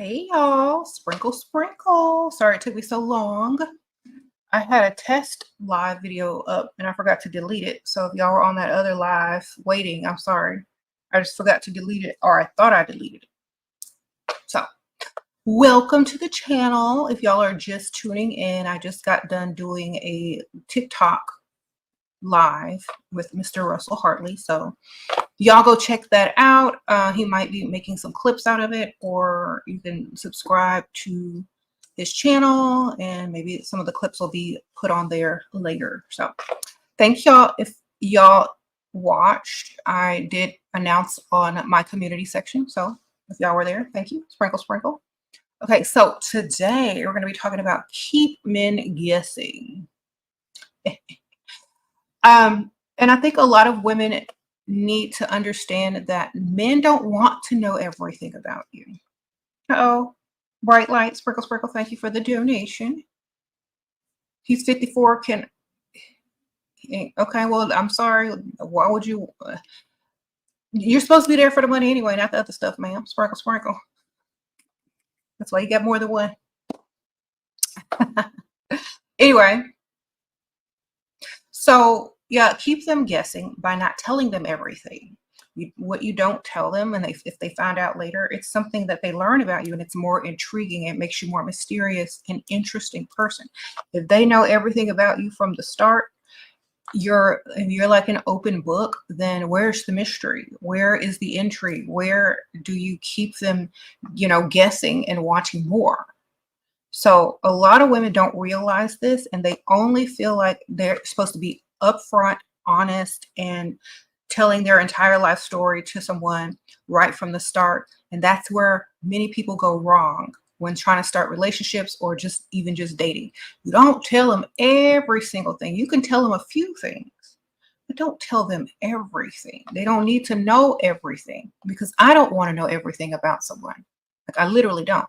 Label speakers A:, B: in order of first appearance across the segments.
A: Hey y'all, sprinkle, sprinkle. Sorry it took me so long. I had a test live video up and I forgot to delete it. So if y'all were on that other live waiting, I'm sorry. I just forgot to delete it, or I thought I deleted it. So welcome to the channel. If y'all are just tuning in, I just got done doing a TikTok live with Mr. Russell Hartley. So y'all go check that out. He might be making some clips out of it, or you can subscribe to his channel and maybe some of the clips will be put on there later. So thank y'all. If y'all watched, I did announce on my community section. So if y'all were there, thank you. Sprinkle, sprinkle. Okay, so today we're going to be talking about keep men guessing. And I think a lot of women need to understand that men don't want to know everything about you. Uh-oh, bright light, sprinkle, sprinkle. Thank you for the donation. He's 54. Okay, well, I'm sorry. Why would you? You're supposed to be there for the money anyway, not the other stuff, ma'am. Sprinkle, sprinkle. That's why you got more than one. Anyway, so yeah, keep them guessing by not telling them everything. What you don't tell them, and if they find out later, it's something that they learn about you and it's more intriguing. It makes you more mysterious and interesting person. If they know everything about you from the start, you're like an open book, then where's the mystery? Where is the intrigue? Where do you keep them, guessing and watching more? So a lot of women don't realize this, and they only feel like they're supposed to be upfront, honest, and telling their entire life story to someone right from the start. And that's where many people go wrong when trying to start relationships or just dating. You don't tell them every single thing. You can tell them a few things, but don't tell them everything. They don't need to know everything, because I don't want to know everything about someone. Like, I literally don't,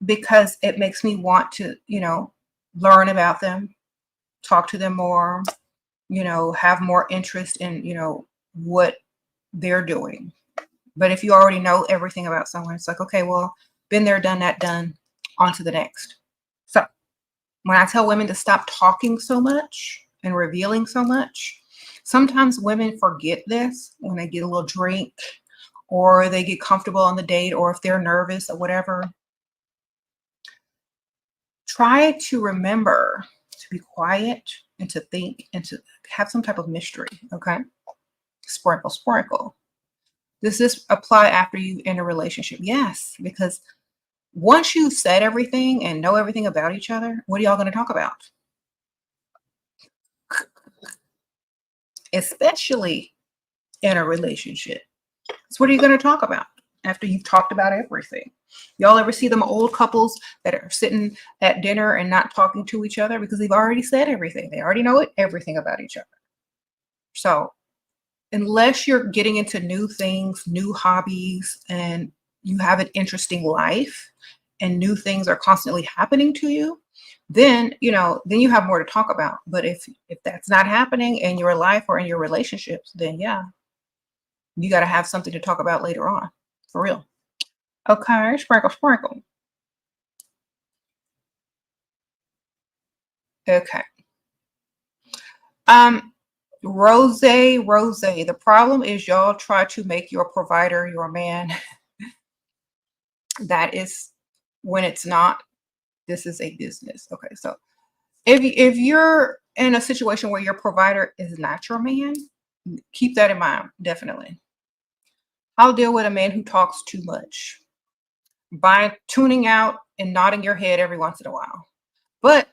A: because it makes me want to, learn about them, talk to them more, have more interest in, what they're doing. But if you already know everything about someone, it's like, okay, well, been there, done that, done, on to the next. So when I tell women to stop talking so much and revealing so much, sometimes women forget this when they get a little drink or they get comfortable on the date, or if they're nervous or whatever. Try to remember to be quiet and to think and to have some type of mystery, okay? Sprinkle, sprinkle. Does this apply after you end a relationship? Yes, because once you've said everything and know everything about each other, what are y'all going to talk about? Especially in a relationship. So what are you going to talk about after you've talked about everything? Y'all ever see them old couples that are sitting at dinner and not talking to each other because they've already said everything? They already know everything about each other. So unless you're getting into new things, new hobbies, and you have an interesting life and new things are constantly happening to you, then you have more to talk about. But if that's not happening in your life or in your relationships, then yeah, you got to have something to talk about later on, for real. Okay, sprinkle, sprinkle. Okay. Rose. The problem is y'all try to make your provider your man. That is when it's not. This is a business. Okay, so if you're in a situation where your provider is not your man, keep that in mind. Definitely. I'll deal with a man who talks too much by tuning out and nodding your head every once in a while. But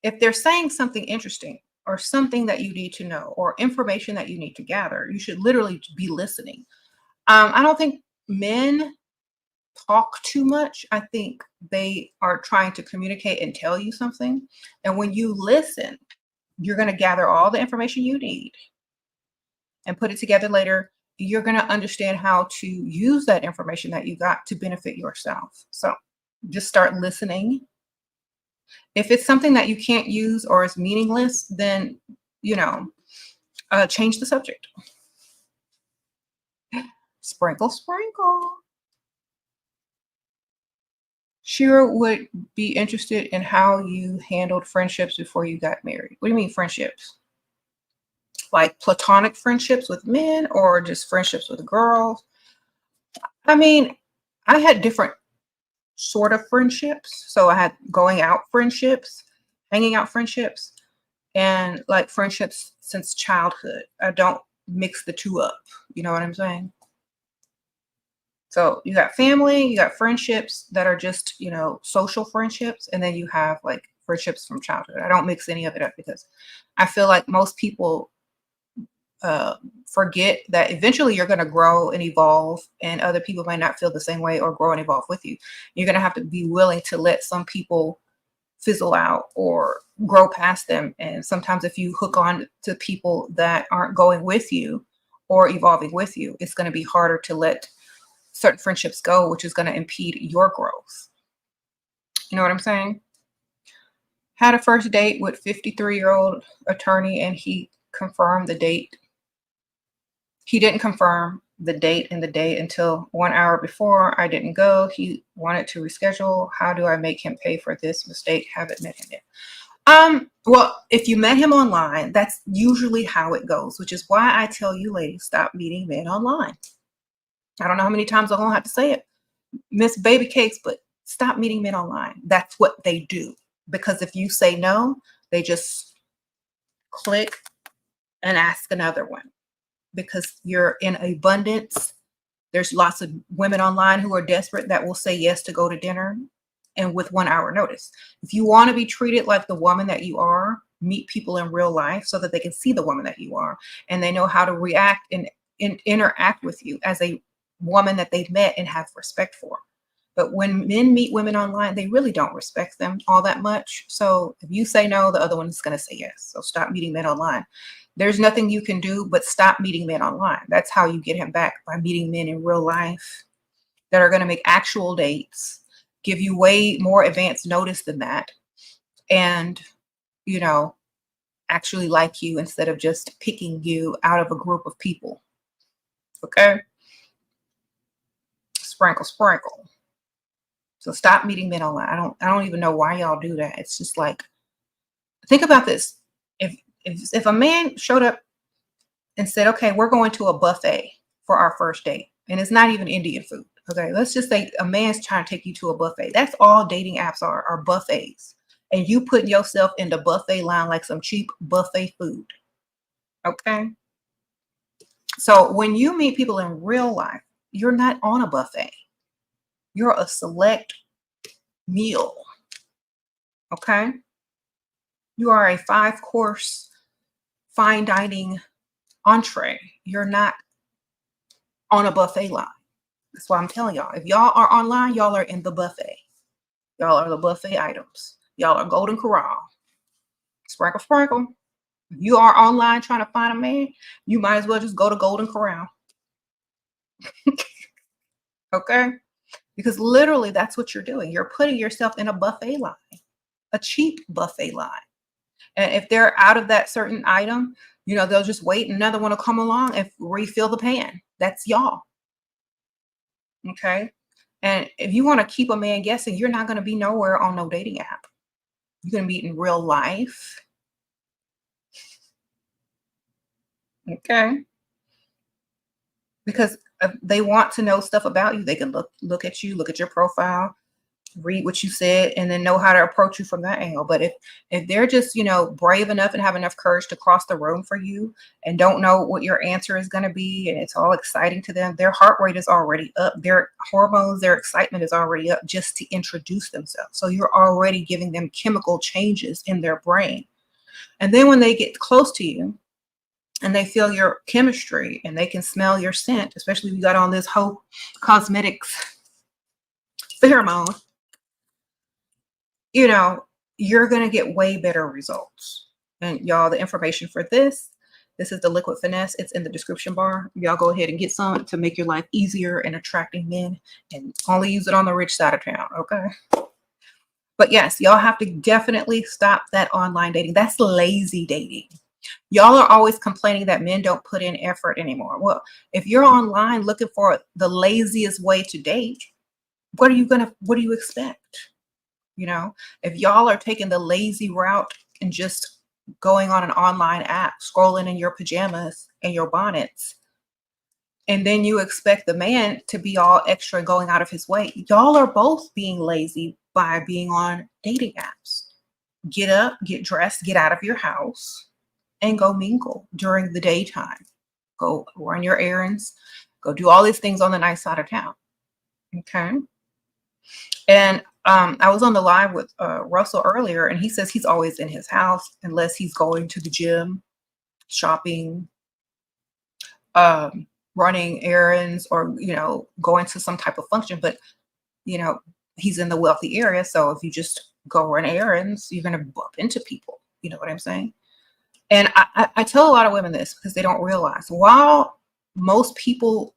A: if they're saying something interesting or something that you need to know or information that you need to gather, you should literally be listening. I don't think men talk too much. I think they are trying to communicate and tell you something. And when you listen, you're going to gather all the information you need and put it together later. You're going to understand how to use that information that you got to benefit yourself. So just start listening. If it's something that you can't use or is meaningless, then, change the subject. Sprinkle, sprinkle. Shira would be interested in how you handled friendships before you got married. What do you mean friendships? Like platonic friendships with men or just friendships with girls? I mean, I had different sort of friendships. So I had going out friendships, hanging out friendships, and like friendships since childhood. I don't mix the two up. You know what I'm saying? So you got family, you got friendships that are just, social friendships, and then you have like friendships from childhood. I don't mix any of it up because I feel like most people uh, forget that eventually you're going to grow and evolve, and other people might not feel the same way or grow and evolve with you. You're going to have to be willing to let some people fizzle out or grow past them. And sometimes if you hook on to people that aren't going with you or evolving with you, it's going to be harder to let certain friendships go, which is going to impede your growth. You know what I'm saying? Had a first date with 53-year-old attorney and he confirmed the date. He didn't confirm the date and the day until 1 hour before. I didn't go. He wanted to reschedule. How do I make him pay for this mistake? Haven't met him yet. Well, if you met him online, that's usually how it goes, which is why I tell you ladies, stop meeting men online. I don't know how many times I'm gonna have to say it, Miss Baby Cakes, but stop meeting men online. That's what they do. Because if you say no, they just click and ask another one. Because you're in abundance. There's lots of women online who are desperate that will say yes to go to dinner and with 1 hour notice. If you want to be treated like the woman that you are, meet people in real life so that they can see the woman that you are and they know how to react and interact with you as a woman that they've met and have respect for. But when men meet women online, they really don't respect them all that much. So if you say no, the other one is going to say yes. So stop meeting men online. There's nothing you can do but stop meeting men online. That's how you get him back, by meeting men in real life that are going to make actual dates, give you way more advance notice than that, and, actually like you instead of just picking you out of a group of people. Okay? Sprinkle, sprinkle. So stop meeting men online. I don't even know why y'all do that. It's just like, think about this. If a man showed up and said, okay, we're going to a buffet for our first date, and it's not even Indian food. Okay, let's just say a man's trying to take you to a buffet. That's all dating apps are buffets. And you putting yourself in the buffet line like some cheap buffet food. Okay. So when you meet people in real life, you're not on a buffet. You're a select meal. Okay. You are a 5-course fine dining entree. You're not on a buffet line. That's why I'm telling y'all. If y'all are online, y'all are in the buffet. Y'all are the buffet items. Y'all are Golden Corral. Sprinkle, sprinkle. If you are online trying to find a man, you might as well just go to Golden Corral. Okay? Because literally that's what you're doing. You're putting yourself in a buffet line, a cheap buffet line. And if they're out of that certain item, they'll just wait and another one will come along and refill the pan. That's y'all. Okay? And if you want to keep a man guessing, you're not going to be nowhere on no dating app. You're going to be in real life. Okay? Because they want to know stuff about you. They can look at you, look at your profile, read what you said, and then know how to approach you from that angle. But if they're just, brave enough and have enough courage to cross the room for you and don't know what your answer is going to be, and it's all exciting to them, their heart rate is already up. Their hormones, their excitement is already up just to introduce themselves. So you're already giving them chemical changes in their brain. And then when they get close to you and they feel your chemistry and they can smell your scent, especially if you got on this Heaux Cosmetics pheromone, you're going to get way better results. And y'all, the information for this is the Liquid Finesse. It's in the description bar. Y'all go ahead and get some to make your life easier in attracting men, and only use it on the rich side of town. Okay. But yes, y'all have to definitely stop that online dating. That's lazy dating. Y'all are always complaining that men don't put in effort anymore. Well, if you're online looking for the laziest way to date, what do you expect? You know, if y'all are taking the lazy route and just going on an online app, scrolling in your pajamas and your bonnets, and then you expect the man to be all extra and going out of his way, y'all are both being lazy by being on dating apps. Get up, get dressed, get out of your house, and go mingle during the daytime. Go run your errands, go do all these things on the nice side of town. Okay. And I was on the live with Russell earlier, and he says he's always in his house unless he's going to the gym, shopping, running errands, or, you know, going to some type of function. But, you know, he's in the wealthy area. So if you just go run errands, you're going to bump into people. You know what I'm saying? And I tell a lot of women this because they don't realize, while most people,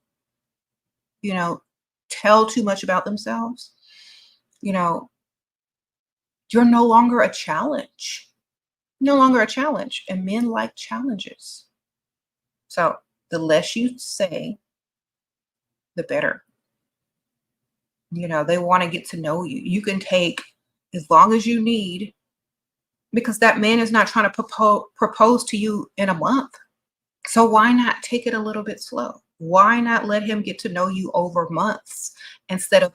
A: you know, tell too much about themselves, you know, you're no longer a challenge. No longer a challenge. And men like challenges. So the less you say, the better. You know, they want to get to know you. You can take as long as you need, because that man is not trying to propose to you in a month. So why not take it a little bit slow? Why not let him get to know you over months instead of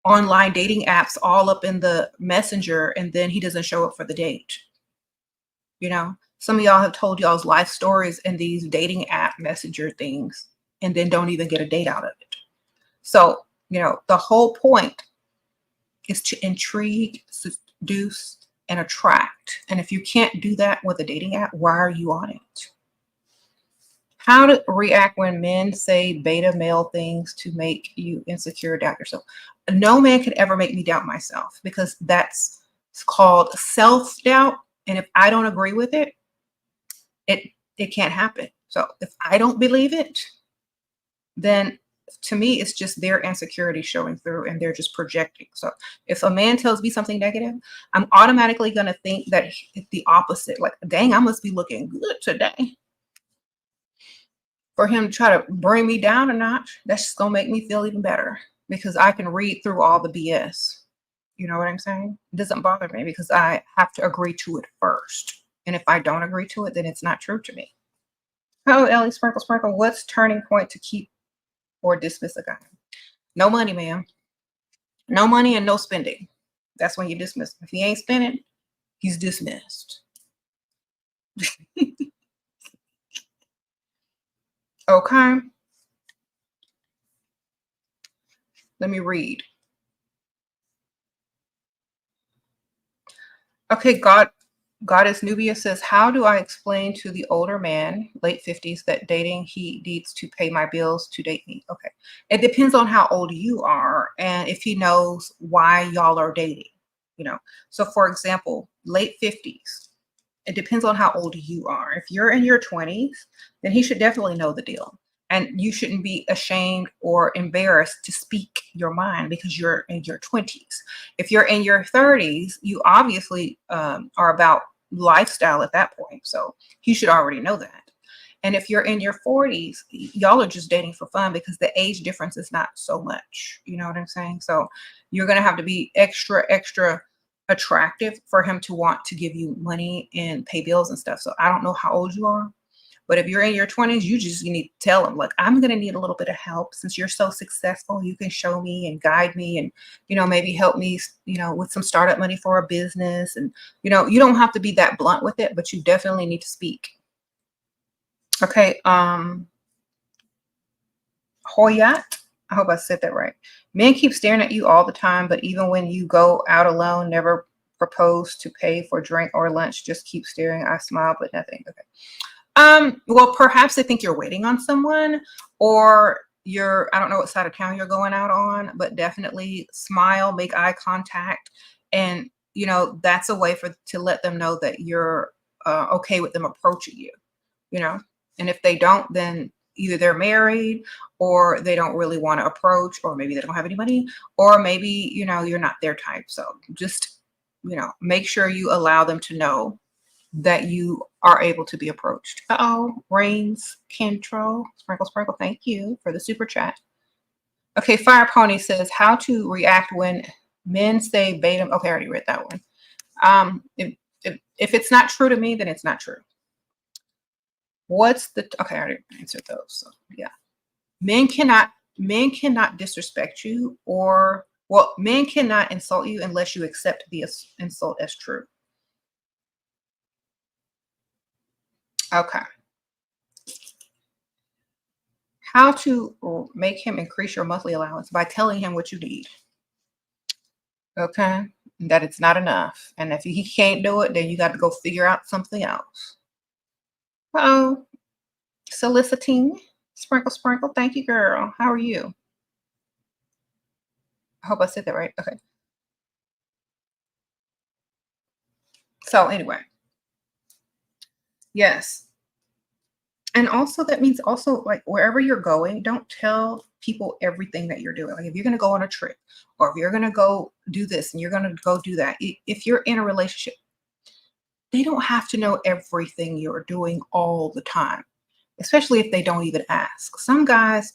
A: online dating apps all up in the messenger, and then he doesn't show up for the date? You know, some of y'all have told y'all's life stories in these dating app messenger things and then don't even get a date out of it. So, you know, the whole point is to intrigue, seduce, and attract. And if you can't do that with a dating app, why are you on it? How to react when men say beta male things to make you insecure, doubt yourself. No man can ever make me doubt myself, because that's called self-doubt. And if I don't agree with it, it can't happen. So if I don't believe it, then to me, it's just their insecurity showing through, and they're just projecting. So if a man tells me something negative, I'm automatically going to think that it's the opposite. Like, dang, I must be looking good today. For him to try to bring me down a notch, that's just going to make me feel even better, because I can read through all the BS. You know what I'm saying? It doesn't bother me because I have to agree to it first. And if I don't agree to it, then it's not true to me. Oh, Ellie, sprinkle, sprinkle. What's turning point to keep or dismiss a guy? No money, ma'am. No money and no spending. That's when you dismiss him. If he ain't spending, he's dismissed. Okay. Let me read. Okay, Goddess Nubia says, how do I explain to the older man, late 50s, that dating, he needs to pay my bills to date me? Okay. It depends on how old you are and if he knows why y'all are dating, you know. So for example, late 50s, it depends on how old you are. If you're in your 20s, then he should definitely know the deal. And you shouldn't be ashamed or embarrassed to speak your mind because you're in your 20s. If you're in your 30s, you obviously are about lifestyle at that point. So he should already know that. And if you're in your 40s, y'all are just dating for fun because the age difference is not so much. You know what I'm saying? So you're going to have to be extra, extra attractive for him to want to give you money and pay bills and stuff. So I don't know how old you are. But if you're in your 20s, you need to tell them, like, I'm going to need a little bit of help. Since you're so successful, you can show me and guide me and, you know, maybe help me, you know, with some startup money for a business. And, you know, you don't have to be that blunt with it, but you definitely need to speak. Okay. Hoyat, I hope I said that right. Men keep staring at you all the time, but even when you go out alone, never propose to pay for drink or lunch, just keep staring. I smile, but nothing. Okay. Well, perhaps they think you're waiting on someone, or I don't know what side of town you're going out on, but definitely smile, make eye contact. And, you know, that's a way to let them know that you're okay with them approaching you, you know. And if they don't, then either they're married or they don't really want to approach, or maybe they don't have any money, or maybe, you know, you're not their type. So just, you know, make sure you allow them to know that you are able to be approached. Uh-oh, Rains Control, sprinkle, sprinkle. Thank you for the super chat. Okay, Fire Pony says how to react when men say beta. Okay, I already read that one. If it's not true to me, then it's not true. What's the okay? I already answered those. So yeah, men cannot men cannot disrespect you, or well, men cannot insult you unless you accept the insult as true. Okay. How to make him increase your monthly allowance by telling him what you need. Okay. That it's not enough. And if he can't do it, then you got to go figure out something else. Oh, soliciting. Sprinkle, sprinkle. Thank you, girl. How are you? I hope I said that right. Okay. So, anyway, yes. And also, that means also, like, wherever you're going, don't tell people everything that you're doing. Like, if you're going to go on a trip or if you're going to go do this and you're going to go do that, if you're in a relationship, they don't have to know everything you're doing all the time, especially if they don't even ask. Some guys,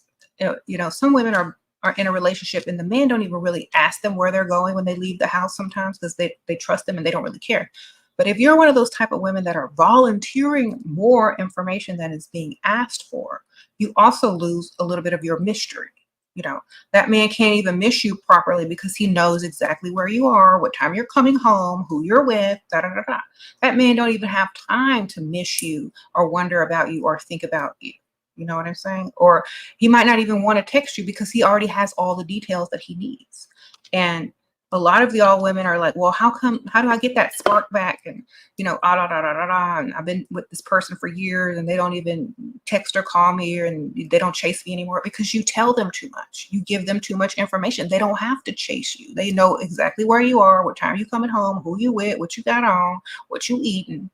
A: some women are in a relationship and the man don't even really ask them where they're going when they leave the house sometimes because they trust them and they don't really care. But if you're one of those type of women that are volunteering more information than is being asked for, you also lose a little bit of your mystery. You know, that man can't even miss you properly because he knows exactly where you are, what time you're coming home, who you're with, da da da da. That man don't even have time to miss you or wonder about you or think about you. You know what I'm saying? Or he might not even want to text you because he already has all the details that he needs. And a lot of y'all women are like, well, how do I get that spark back? And, da, da, da, da, da. And I've been with this person for years and they don't even text or call me and they don't chase me anymore because you tell them too much. You give them too much information. They don't have to chase you. They know exactly where you are, what time you coming home, who you with, what you got on, what you eating.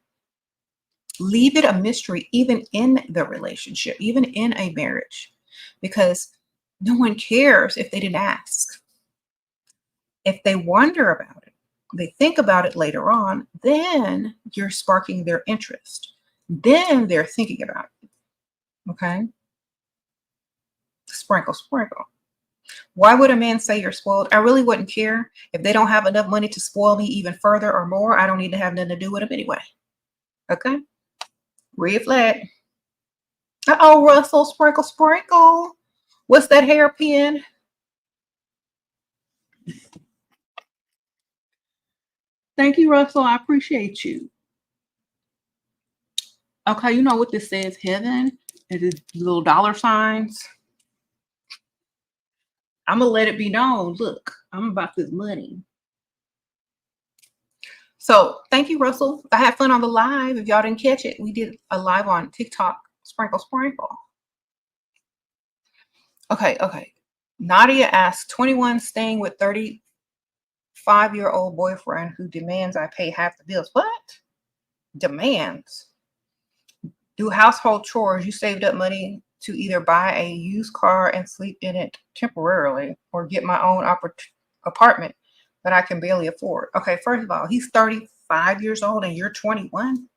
A: Leave it a mystery, even in the relationship, even in a marriage, because no one cares if they didn't ask. If they wonder about it, they think about it later on, then you're sparking their interest. Then they're thinking about it. Okay. Sprinkle, sprinkle. Why would a man say you're spoiled? I really wouldn't care. If they don't have enough money to spoil me even further or more, I don't need to have nothing to do with them anyway. Okay. Red flag. Uh-oh, Russell, sprinkle, sprinkle. What's that hairpin? Thank you, Russell. I appreciate you. Okay, you know what this says? Heaven. It is little dollar signs. I'm gonna let it be known. Look, I'm about this money. So thank you, Russell. I had fun on the live. If y'all didn't catch it, we did a live on TikTok. Sprinkle, sprinkle. Okay. Nadia asks, 21 staying with 35-year-old boyfriend who demands I pay half the bills. What? Demands. Do household chores. You saved up money to either buy a used car and sleep in it temporarily or get my own apartment that I can barely afford. Okay, first of all, he's 35 years old and you're 21.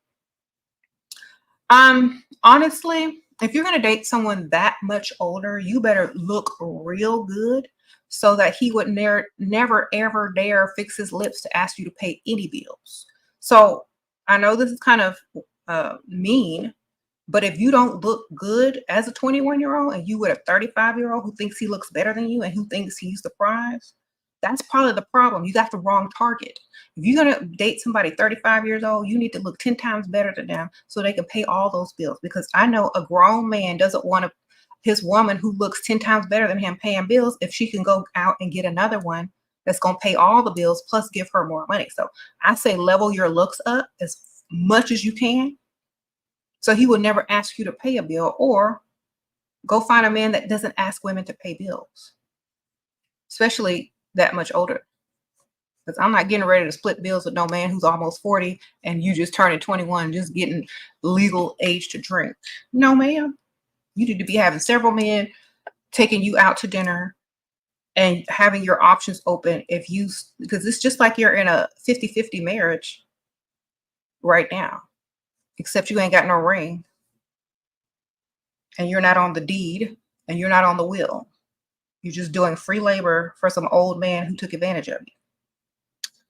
A: Honestly, if you're going to date someone that much older, you better look real good so that he would never ever dare fix his lips to ask you to pay any bills. So I know this is kind of mean, but if you don't look good as a 21-year-old and you with a 35-year-old who thinks he looks better than you and who thinks he's the prize, that's probably the problem. You got the wrong target. If you're going to date somebody 35 years old, you need to look 10 times better than them so they can pay all those bills. Because I know a grown man doesn't want his woman who looks 10 times better than him paying bills if she can go out and get another one that's going to pay all the bills plus give her more money. So I say level your looks up as much as you can so he will never ask you to pay a bill, or go find a man that doesn't ask women to pay bills, especially that much older. Because I'm not getting ready to split bills with no man who's almost 40 and you just turning 21, just getting legal age to drink. No, ma'am. You need to be having several men taking you out to dinner and having your options open because it's just like you're in a 50-50 marriage right now, except you ain't got no ring and you're not on the deed and you're not on the will. You're just doing free labor for some old man who took advantage of you.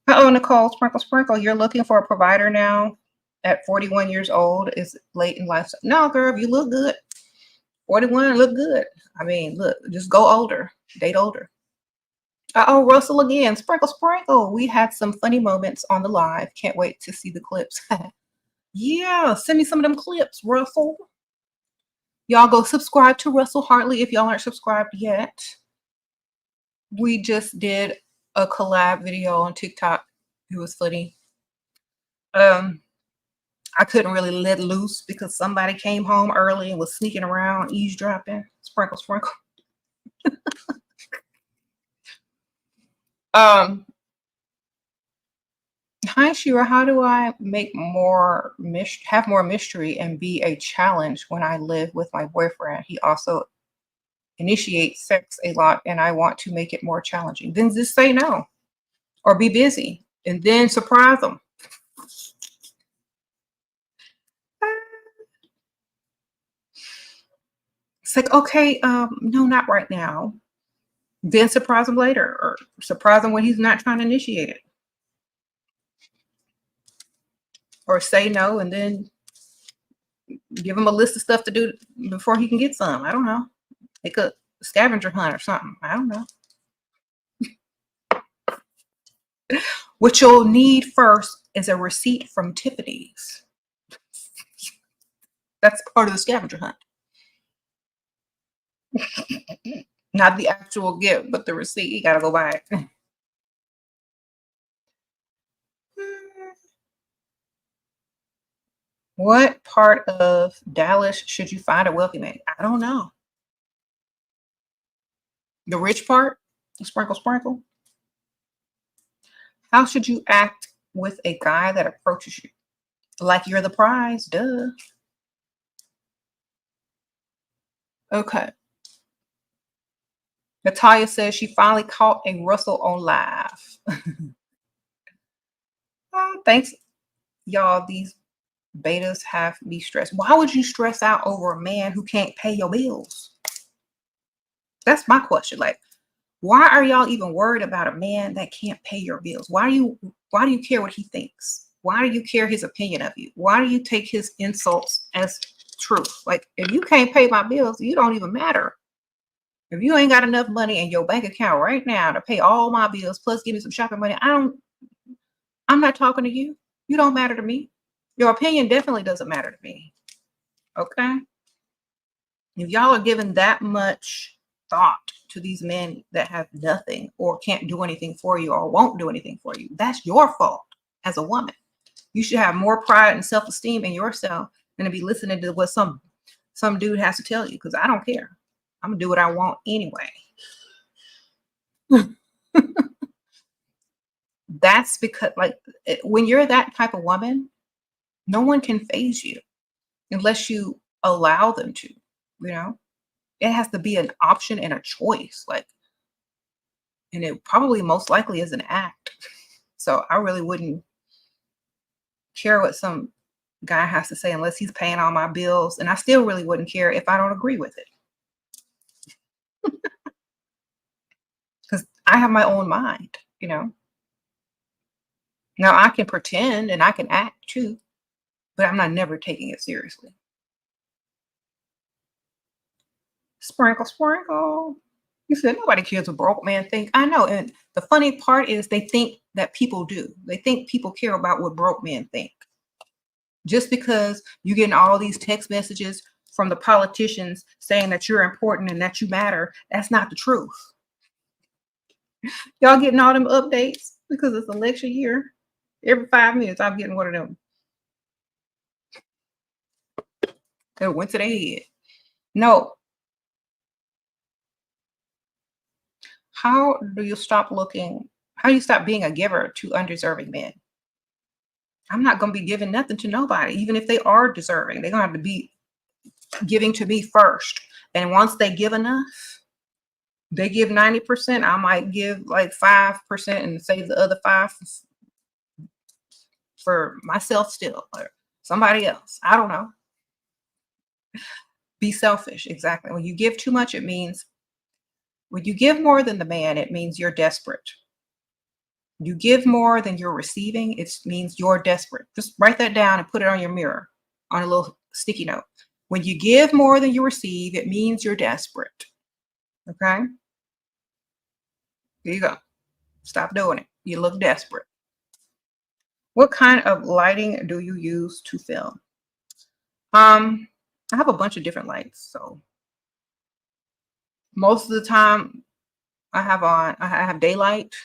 A: Uh-oh, Nicole, sprinkle, sprinkle. You're looking for a provider now at 41 years old. Is late in life? No, girl, you look good. 41, look good. I mean, look, just go older, date older. Uh-oh, Russell again. Sprinkle, sprinkle. We had some funny moments on the live. Can't wait to see the clips. Yeah, send me some of them clips, Russell. Y'all go subscribe to Russell Hartley if y'all aren't subscribed yet. We just did a collab video on TikTok. It was funny. I couldn't really let loose because somebody came home early and was sneaking around, eavesdropping. Sprinkle, sprinkle. Hi, Shira. How do I make have more mystery and be a challenge when I live with my boyfriend? He also initiates sex a lot, and I want to make it more challenging. Then just say no, or be busy, and then surprise them. It's like, okay, no, not right now. Then surprise him later, or surprise him when he's not trying to initiate it. Or say no and then give him a list of stuff to do before he can get some. I don't know. Like a scavenger hunt or something. I don't know. What you'll need first is a receipt from Tiffany's. That's part of the scavenger hunt. Not the actual gift, but the receipt. You gotta go buy it. What part of Dallas should you find a wealthy man? I don't know. The rich part? Sprinkle, sprinkle. How should you act with a guy that approaches you? Like you're the prize, duh. Okay. Natalia says she finally caught a Russell on live. Thanks, y'all. These betas have me stressed. Why would you stress out over a man who can't pay your bills? That's my question. Like, why are y'all even worried about a man that can't pay your bills? Why do you care what he thinks? Why do you care his opinion of you? Why do you take his insults as truth? Like, if you can't pay my bills, you don't even matter. If you ain't got enough money in your bank account right now to pay all my bills, plus give me some shopping money, I'm not talking to you. You don't matter to me. Your opinion definitely doesn't matter to me. Okay? If y'all are giving that much thought to these men that have nothing or can't do anything for you or won't do anything for you, that's your fault as a woman. You should have more pride and self-esteem in yourself than to be listening to what some dude has to tell you, because I don't care. I'm gonna do what I want anyway. That's because, like, when you're that type of woman, no one can phase you unless you allow them to, you know? It has to be an option and a choice, like, and it probably most likely is an act. So I really wouldn't care what some guy has to say unless he's paying all my bills, and I still really wouldn't care if I don't agree with it. Because I have my own mind, you know? Now I can pretend and I can act too, but I'm not never taking it seriously. Sprinkle, sprinkle. You said nobody cares what broke man think. I know. And the funny part is they think that people do. They think people care about what broke men think. Just because you're getting all these text messages from the politicians saying that you're important and that you matter, that's not the truth. Y'all getting all them updates because it's election year. Every 5 minutes, I'm getting one of them. It went to their head. No. How do you stop being a giver to undeserving men? I'm not going to be giving nothing to nobody, even if they are deserving. They're going to have to be giving to me first. And once they give enough, they give 90%, I might give like 5% and save the other 5 for myself still, or somebody else. I don't know. Be selfish. Exactly. When you give too much, it means When you give more than the man, it means you're desperate. You give more than you're receiving, it means you're desperate. Just write that down and put it on your mirror on a little sticky note. When you give more than you receive, it means you're desperate. Okay? There you go. Stop doing it. You look desperate. What kind of lighting do you use to film? I have a bunch of different lights. So most of the time I have daylight,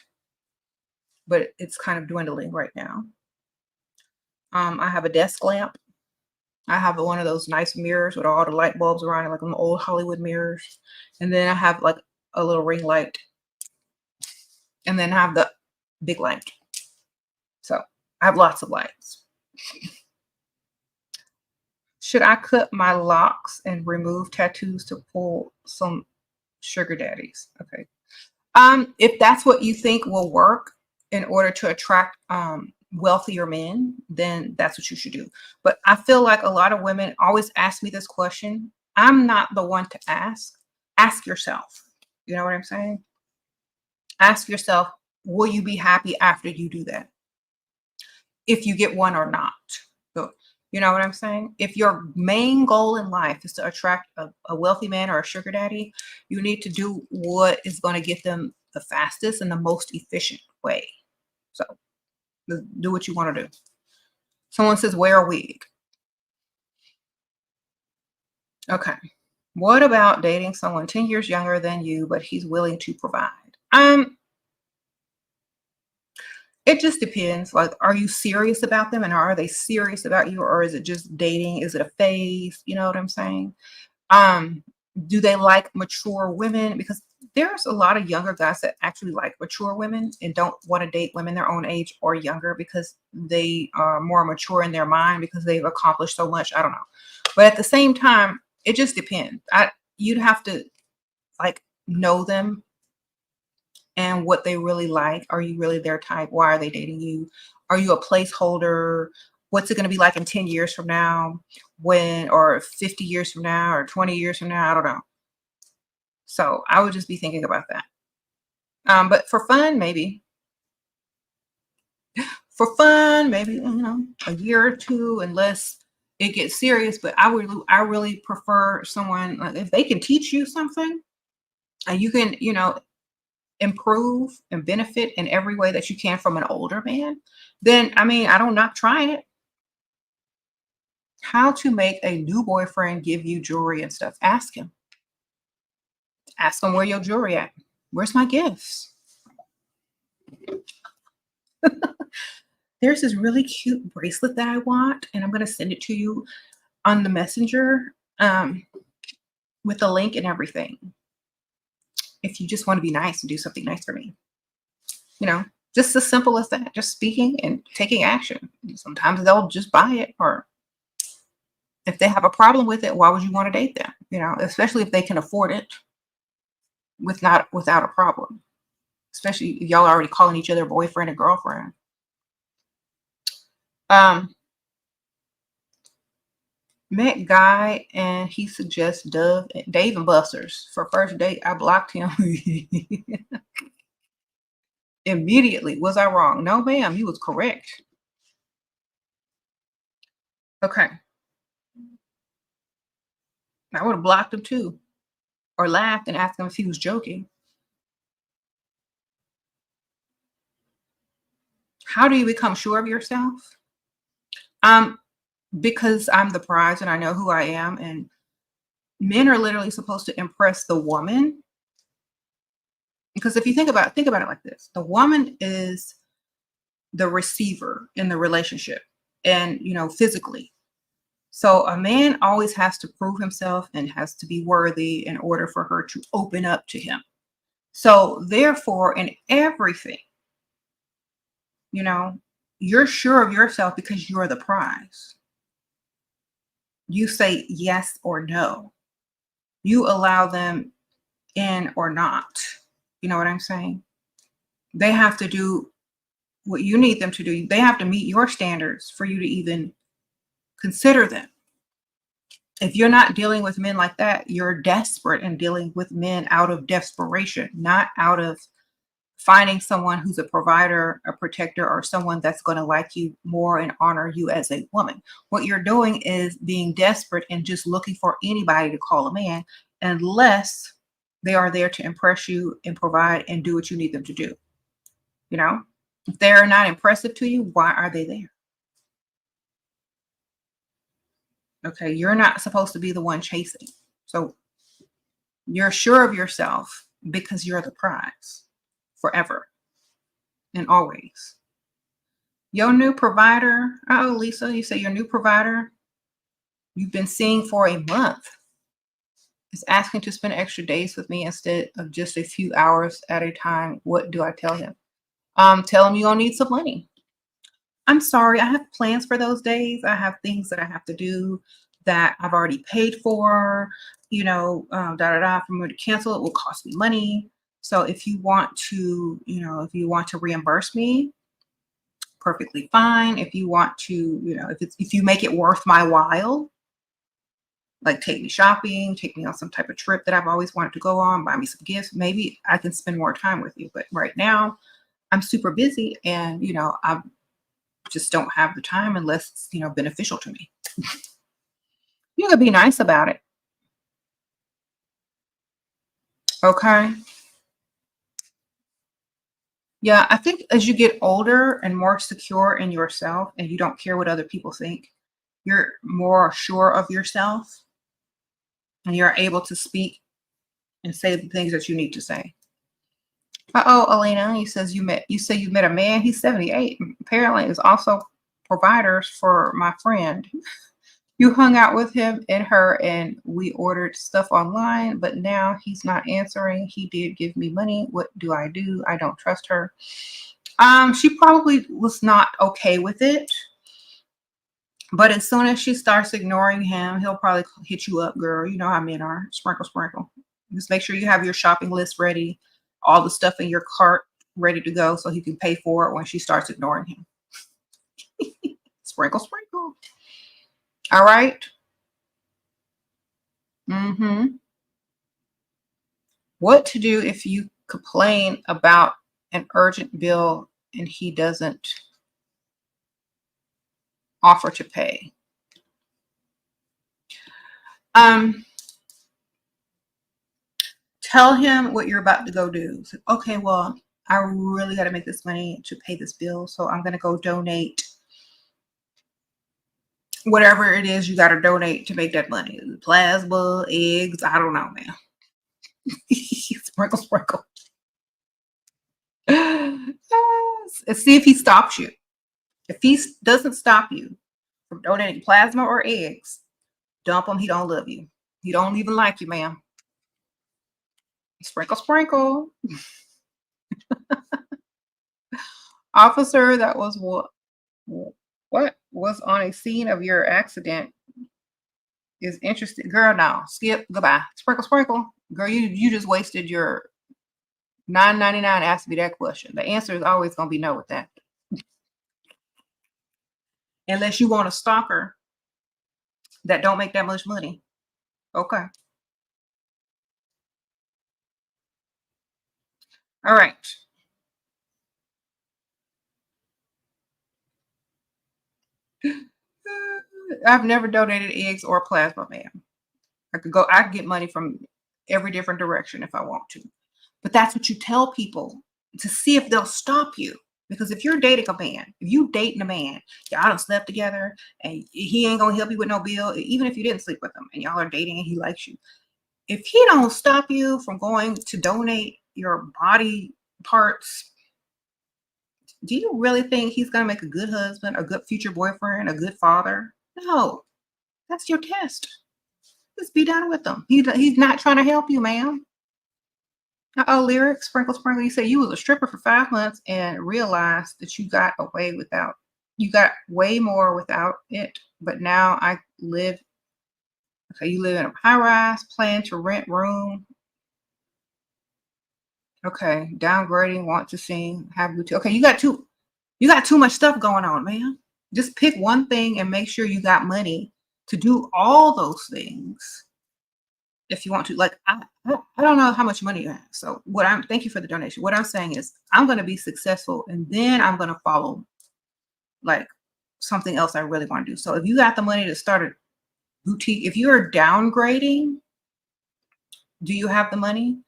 A: but it's kind of dwindling right now. I have a desk lamp. I have one of those nice mirrors with all the light bulbs around it, like them old Hollywood mirrors. And then I have like a little ring light. And then I have the big light. So I have lots of lights. Should I cut my locks and remove tattoos to pull some sugar daddies? Okay. If that's what you think will work in order to attract wealthier men, then that's what you should do. But I feel like a lot of women always ask me this question. I'm not the one to ask. Ask yourself. You know what I'm saying? Ask yourself, will you be happy after you do that? If you get one or not. So, you know what I'm saying? If your main goal in life is to attract a wealthy man or a sugar daddy, you need to do what is going to get them the fastest and the most efficient way. So do what you want to do. Someone says, wear a wig. Okay. What about dating someone 10 years younger than you, but he's willing to provide? It just depends. Like, are you serious about them and are they serious about you, or is it just dating? Is it a phase? You know what I'm saying? Do they like mature women? Because there's a lot of younger guys that actually like mature women and don't want to date women their own age or younger because they are more mature in their mind because they've accomplished so much. I don't know. But at the same time, it just depends. You'd have to like know them and what they really like. Are you really their type? Why are they dating you? Are you a placeholder? What's it going to be like in 10 years from now, or 50 years from now, or 20 years from now? I don't know. So I would just be thinking about that. But for fun, maybe. For fun, maybe, a year or two, unless it gets serious. But I really prefer someone, like, if they can teach you something and you can, improve and benefit in every way that you can from an older man, then I don't knock trying it. How to make a new boyfriend give you jewelry and stuff. Ask him. Ask him where your jewelry at. Where's my gifts? There's this really cute bracelet that I want, and I'm going to send it to you on the messenger with the link and everything. If you just want to be nice and do something nice for me, just as simple as that, just speaking and taking action. Sometimes they'll just buy it, or if they have a problem with it, why would you want to date them? Especially if they can afford it without a problem, especially if y'all are already calling each other boyfriend and girlfriend. Met guy and he suggests Dave and Buster's for first date. I blocked him immediately. Was I wrong? No, ma'am, you was correct. Okay. I would have blocked him too, or laughed and asked him if he was joking. How do you become sure of yourself? Because I'm the prize and I know who I am, and men are literally supposed to impress the woman. Because if you think about it like this, the woman is the receiver in the relationship and, physically. So a man always has to prove himself and has to be worthy in order for her to open up to him. So therefore, in everything, you're sure of yourself because you're the prize. You say yes or no. You allow them in or not. You know what I'm saying? They have to do what you need them to do. They have to meet your standards for you to even consider them. If you're not dealing with men like that, you're desperate and dealing with men out of desperation, not out of finding someone who's a provider, a protector, or someone that's going to like you more and honor you as a woman. What you're doing is being desperate and just looking for anybody to call a man, unless they are there to impress you and provide and do what you need them to do. You know, if they're not impressive to you, why are they there? Okay, you're not supposed to be the one chasing. So you're sure of yourself because you're the prize forever and always. Your new provider, oh, Lisa, you say your new provider you've been seeing for a month is asking to spend extra days with me instead of just a few hours at a time. What do I tell him? Tell him you're gonna need some money. I'm sorry, I have plans for those days. I have things that I have to do that I've already paid for, for me to cancel it will cost me money. So if you want to, if you want to reimburse me, perfectly fine. If you want to, if you make it worth my while, like take me shopping, take me on some type of trip that I've always wanted to go on, buy me some gifts, maybe I can spend more time with you. But right now I'm super busy and, I just don't have the time unless it's, beneficial to me. You gotta be nice about it. Okay. Yeah, I think as you get older and more secure in yourself and you don't care what other people think, you're more sure of yourself and you're able to speak and say the things that you need to say. Uh-oh, Elena, you say you met a man, he's 78. Apparently is also providers for my friend. You hung out with him and her and we ordered stuff online, but now he's not answering. He did give me money. What do? I don't trust her. She probably was not okay with it. But as soon as she starts ignoring him, he'll probably hit you up, girl. You know how men are. Sprinkle, sprinkle. Just make sure you have your shopping list ready, all the stuff in your cart ready to go so he can pay for it when she starts ignoring him. Sprinkle, sprinkle. All right. What to do if you complain about an urgent bill and he doesn't offer to pay? Tell him what you're about to go do. So, okay, well, I really got to make this money to pay this bill, so I'm going to go donate whatever it is you got to donate to make that money. Plasma, eggs, I don't know, man. Sprinkle, sprinkle. See if he stops you. If he doesn't stop you from donating plasma or eggs, dump him. He don't love you. He don't even like you, ma'am. Sprinkle, sprinkle. Officer that was what was on a scene of your accident is interested. Girl, now skip, goodbye. Sprinkle, sprinkle. Girl, you just wasted your $9.99 asked me that question. The answer is always going to be no with that. Unless you want a stalker that don't make that much money. Okay. All right. I've never donated eggs or plasma, ma'am. I could get money from every different direction if I want to. But that's what you tell people to see if they'll stop you. Because if you're dating a man, if you dating a man, y'all done slept together and he ain't gonna help you with no bill, even if you didn't sleep with him and y'all are dating and he likes you. If he don't stop you from going to donate your body parts, do you really think he's gonna make a good husband, a good future boyfriend, a good father? No, that's your test. Just be done with him. He's not trying to help you, ma'am. Uh-oh, lyrics, sprinkle, sprinkle. You say you was a stripper for 5 months and realized that you got way more without it. But now you live in a high rise, plan to rent room. Okay, downgrading, want to sing, have boutique. Okay, you got too much stuff going on, man. Just pick one thing and make sure you got money to do all those things if you want to. Like, I don't know how much money you have. So thank you for the donation. What I'm saying is I'm going to be successful and then I'm going to follow like something else I really want to do. So if you got the money to start a boutique, if you're downgrading, do you have the money?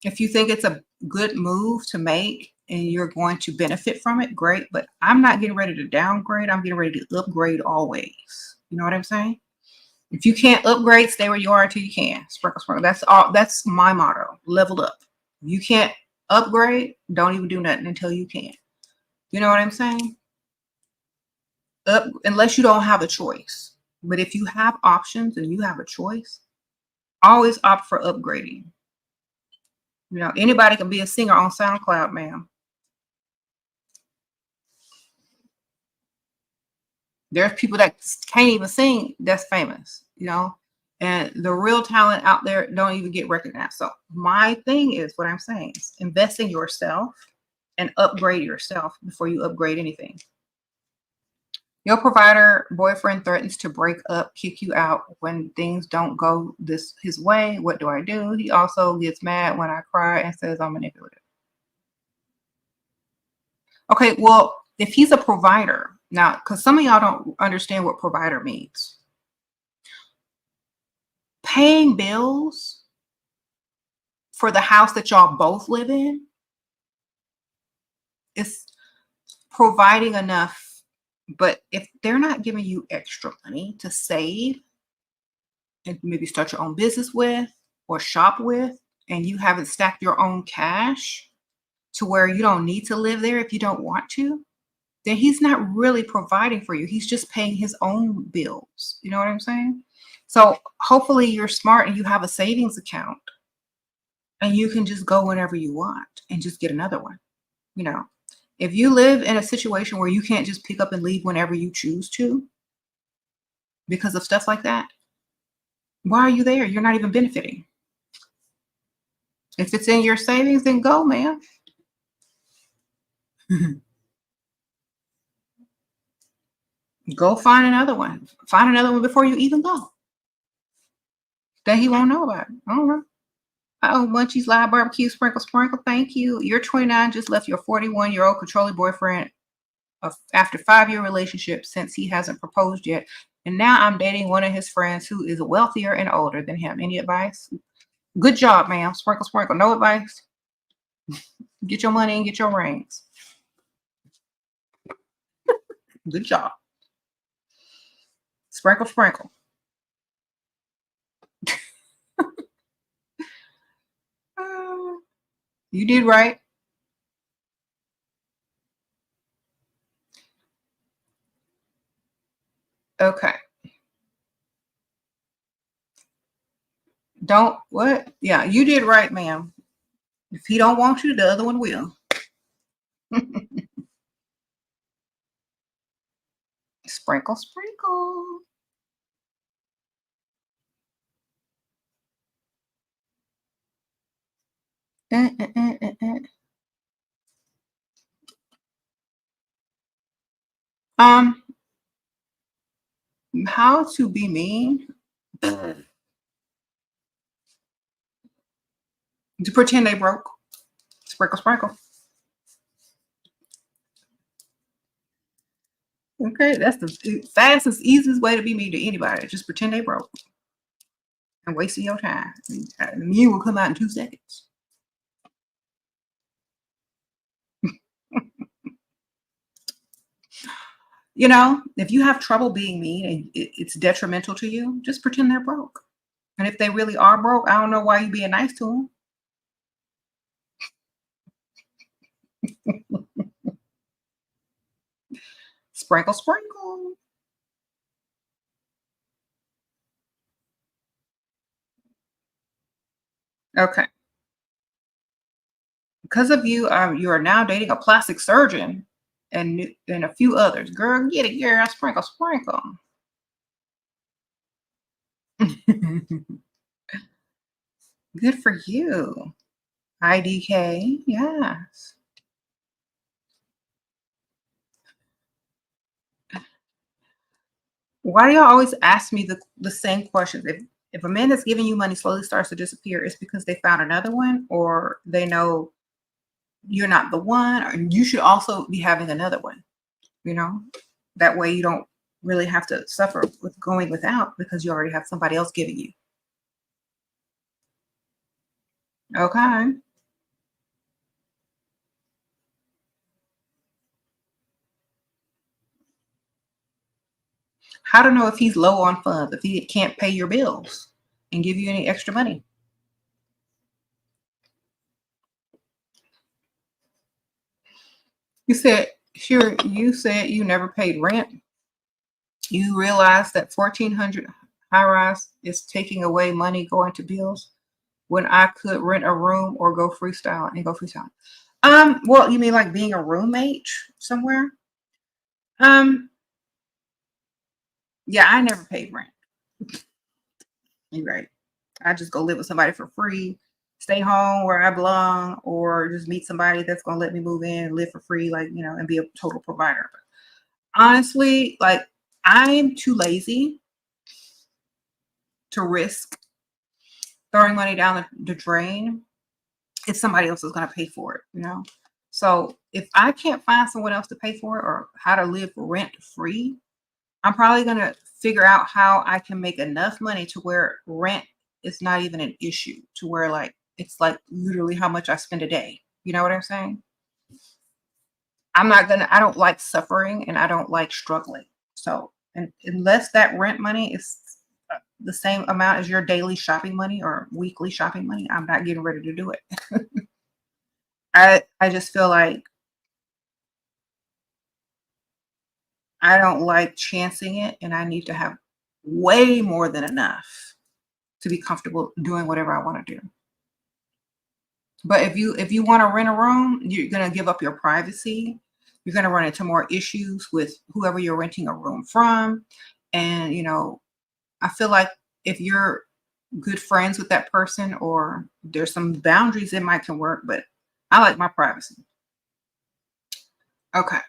A: If you think it's a good move to make and you're going to benefit from it, great. But I'm not getting ready to downgrade. I'm getting ready to upgrade always. You know what I'm saying? If you can't upgrade, stay where you are until you can. Sprinkle, sprinkle. That's all. That's my motto. Leveled up. If you can't upgrade, don't even do nothing until you can. You know what I'm saying? Unless you don't have a choice. But if you have options and you have a choice, always opt for upgrading. You know, anybody can be a singer on SoundCloud, ma'am. There's people that can't even sing that's famous, you know, and the real talent out there don't even get recognized. So my thing is, what I'm saying is invest in yourself and upgrade yourself before you upgrade anything. Your provider boyfriend threatens to break up, kick you out when things don't go his way. What do I do? He also gets mad when I cry and says I'm manipulative. Okay, well, if he's a provider, now, because some of y'all don't understand what provider means. Paying bills for the house that y'all both live in is providing enough. But if they're not giving you extra money to save and maybe start your own business with or shop with, and you haven't stacked your own cash to where you don't need to live there if you don't want to, then he's not really providing for you. He's just paying his own bills. You know what I'm saying? So hopefully you're smart and you have a savings account and you can just go whenever you want and just get another one. You know, if you live in a situation where you can't just pick up and leave whenever you choose to because of stuff like that, why are you there? You're not even benefiting. If it's in your savings, then go, man. Go find another one. Find another one before you even go. Then he won't know about it. I don't know. Oh, Munchies Live Barbecue, Sprinkle, Sprinkle. Thank you. You're 29, just left your 41-year-old controlling boyfriend after 5-year relationship since he hasn't proposed yet. And now I'm dating one of his friends who is wealthier and older than him. Any advice? Good job, ma'am. Sprinkle, sprinkle. No advice. Get your money and get your rings. Good job. Sprinkle, sprinkle. You did right. Okay. Don't what? Yeah, you did right, ma'am. If he don't want you, the other one will. Sprinkle, sprinkle. How to be mean? To pretend they broke. Sprinkle, sprinkle. Okay, that's the fastest, easiest way to be mean to anybody. Just pretend they broke and wasting your time. And mean will come out in 2 seconds. You know, if you have trouble being mean and it's detrimental to you, just pretend they're broke. And if they really are broke, I don't know why you being nice to them. Sprinkle, sprinkle. Okay. Because of you, you are now dating a plastic surgeon and a few others. Girl, get it, girl. Sprinkle, sprinkle. Good for you. IDK, yes. Why do y'all always ask me the same questions? If a man that's giving you money slowly starts to disappear, it's because they found another one, or they know you're not the one, or you should also be having another one, you know? That way you don't really have to suffer with going without because you already have somebody else giving you. Okay. How to know if he's low on funds, if he can't pay your bills and give you any extra money? You said, sure, you said you never paid rent. You realize that 1,400 high rise is taking away money going to bills when I could rent a room or go freestyle and go freestyle. Well, you mean like being a roommate somewhere? Um, yeah, I never paid rent. You're right. I just go live with somebody for free, stay home where I belong, or just meet somebody that's gonna let me move in and live for free, like, and be a total provider. Honestly, like, I'm too lazy to risk throwing money down the drain if somebody else is gonna pay for it. So if I can't find someone else to pay for it or how to live rent free, I'm probably gonna figure out how I can make enough money to where rent is not even an issue, to where like it's like literally how much I spend a day. You know what I'm saying? I don't like suffering and I don't like struggling. So, and unless that rent money is the same amount as your daily shopping money or weekly shopping money, I'm not getting ready to do it. I just feel like I don't like chancing it and I need to have way more than enough to be comfortable doing whatever I want to do. But if you want to rent a room, you're going to give up your privacy. You're going to run into more issues with whoever you're renting a room from. And, I feel like if you're good friends with that person or there's some boundaries, it might can work, but I like my privacy. Okay.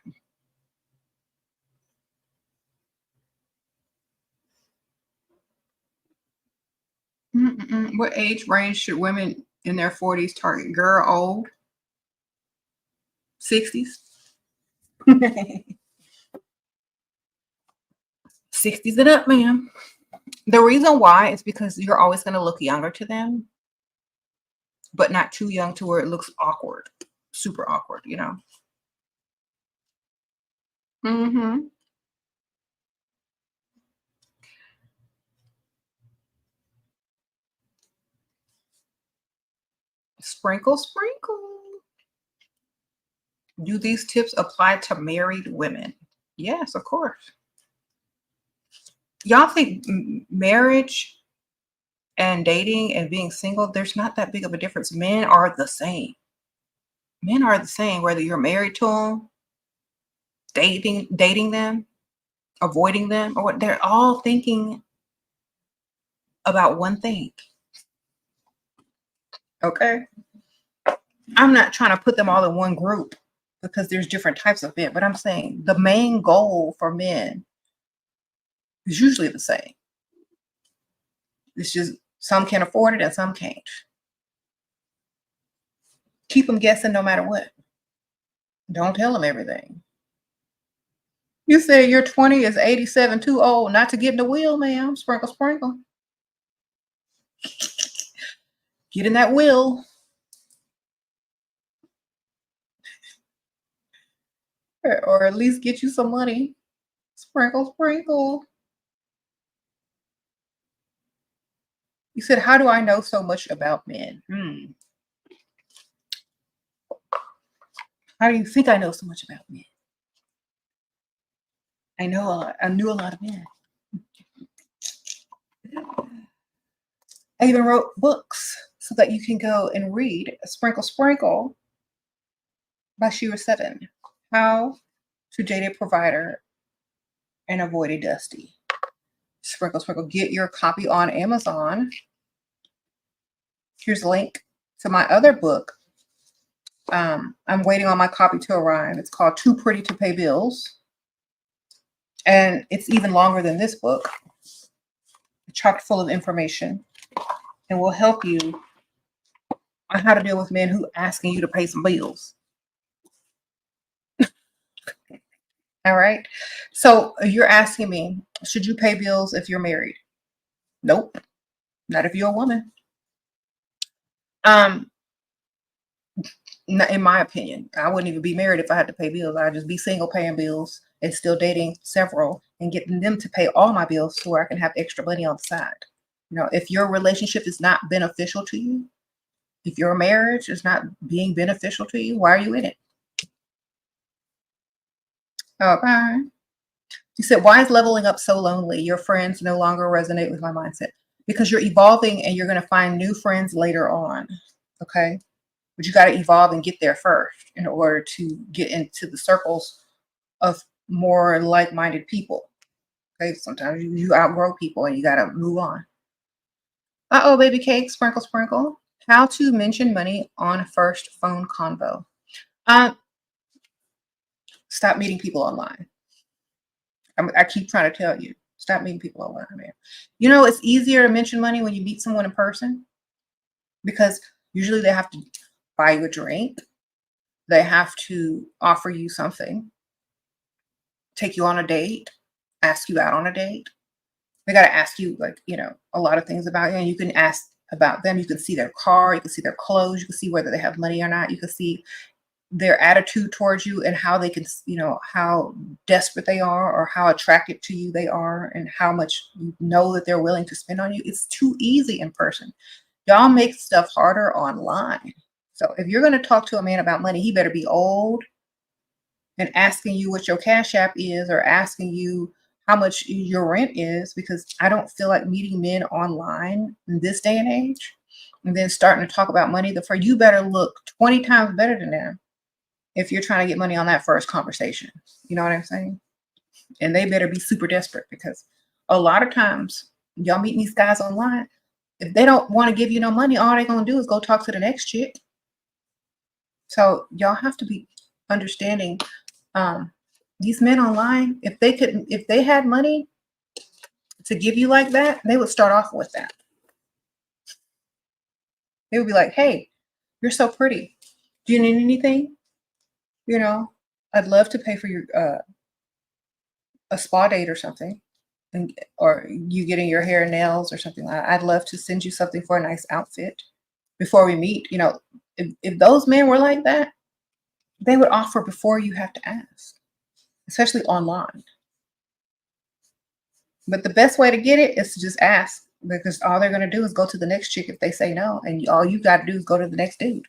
A: What age range should women in their 40s target? Girl, old, 60s? 60s and up, ma'am. The reason why is because you're always going to look younger to them, but not too young to where it looks awkward, super awkward. Mm-hmm. Sprinkle, sprinkle. Do these tips apply to married women? Yes, of course. Y'all think marriage and dating and being single, there's not that big of a difference. Men are the same. Men are the same, whether you're married to them, dating them, avoiding them, or what. They're all thinking about one thing. Okay. I'm not trying to put them all in one group because there's different types of men, but I'm saying the main goal for men is usually the same. It's just some can afford it and some can't. Keep them guessing no matter what. Don't tell them everything. You said your 20 is 87 too old not to get in the wheel, ma'am. Sprinkle, sprinkle. Get in that wheel. Or at least get you some money. Sprinkle, sprinkle. You said, how do I know so much about men? How do you think I know so much about men? I know a lot. I knew a lot of men. I even wrote books so that you can go and read Sprinkle, Sprinkle by SheRaSeven. How to date a provider and avoid a dusty. Sprinkle, sprinkle. Get your copy on Amazon. Here's a link to my other book. I'm waiting on my copy to arrive. It's called Too Pretty to Pay Bills. And it's even longer than this book, chock full of information, and will help you on how to deal with men who asking you to pay some bills. All right. So you're asking me, should you pay bills if you're married? Nope. Not if you're a woman. In my opinion, I wouldn't even be married if I had to pay bills. I'd just be single paying bills and still dating several and getting them to pay all my bills so where I can have extra money on the side. You know, if your relationship is not beneficial to you, if your marriage is not being beneficial to you, why are you in it? Okay. You said, why is leveling up so lonely? Your friends no longer resonate with my mindset. Because you're evolving and you're going to find new friends later on. Okay. But you got to evolve and get there first in order to get into the circles of more like-minded people. Okay. Sometimes you outgrow people and you got to move on. Uh-oh, baby cake, sprinkle, sprinkle. How to mention money on first phone convo. Stop meeting people online. I keep trying to tell you, stop meeting people online, man. You know, it's easier to mention money when you meet someone in person because usually they have to buy you a drink. They have to offer you something, take you on a date, ask you out on a date. They got to ask you, like, you know, a lot of things about you, and you can ask about them. You can see their car, you can see their clothes, you can see whether they have money or not. You can see their attitude towards you and how they can, you know, how desperate they are or how attracted to you they are and how much you know that they're willing to spend on you. It's too easy in person. Y'all make stuff harder online. So if you're going to talk to a man about money, he better be old and asking you what your Cash App is or asking you how much your rent is, because I don't feel like meeting men online in this day and age and then starting to talk about money. You better look 20 times better than them if you're trying to get money on that first conversation. You know what I'm saying? And they better be super desperate, because a lot of times y'all meeting these guys online, if they don't want to give you no money, all they're going to do is go talk to the next chick. So y'all have to be understanding these men online, if they had money to give you like that, they would start off with that. They would be like, hey, you're so pretty. Do you need anything? You know, I'd love to pay for your a spa date or something, or you getting your hair and nails or something. I'd love to send you something for a nice outfit before we meet. You know, if those men were like that, they would offer before you have to ask, especially online. But the best way to get it is to just ask, because all they're going to do is go to the next chick if they say no. And all you got to do is go to the next dude.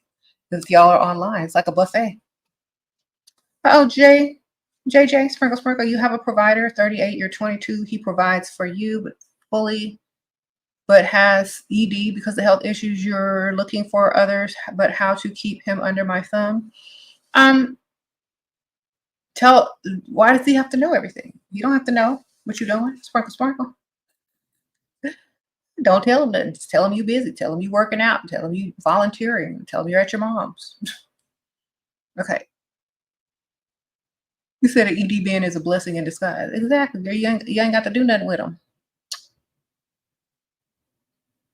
A: If y'all are online, it's like a buffet. Oh, JJ, Sprinkle, Sprinkle, you have a provider, 38, you're 22. He provides for you, but has ED because of health issues. You're looking for others, but how to keep him under my thumb? Why does he have to know everything? You don't have to know what you're doing. Sprinkle, sprinkle. Don't tell him that. Just tell him you're busy. Tell him you're working out. Tell him you volunteering. Tell him you're at your mom's. Okay. You said an ED bin is a blessing in disguise. Exactly. You ain't got to do nothing with them.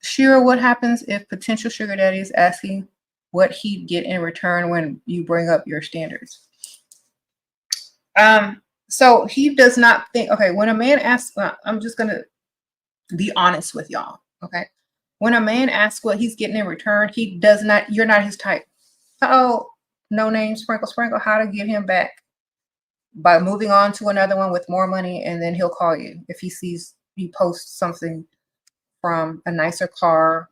A: Shira, what happens if potential sugar daddy is asking what he'd get in return when you bring up your standards? So he does not think, okay, when a man asks, I'm just going to be honest with y'all, okay? When a man asks what he's getting in return, you're not his type. Oh, no name, sprinkle, sprinkle, how to get him back? By moving on to another one with more money, and then he'll call you if he sees you post something from a nicer car,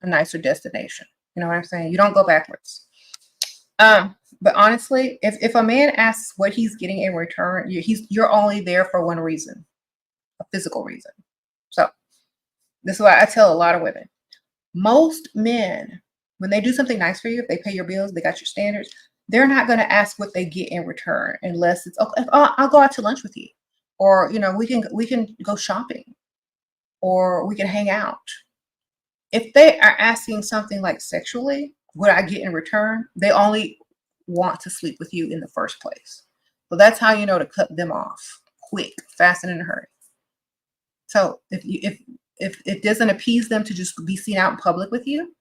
A: a nicer destination. You know what I'm saying? You don't go backwards. But honestly, if a man asks what he's getting in return, you're only there for one reason, a physical reason. So this is why I tell a lot of women, most men, when they do something nice for you, if they pay your bills, they got your standards, they're not going to ask what they get in return unless it's, okay, I'll go out to lunch with you, or, you know, we can go shopping, or we can hang out. If they are asking something like sexually, what I get in return, they only want to sleep with you in the first place. So that's how you know to cut them off quick, fast, and in a hurry. So if it doesn't appease them to just be seen out in public with you,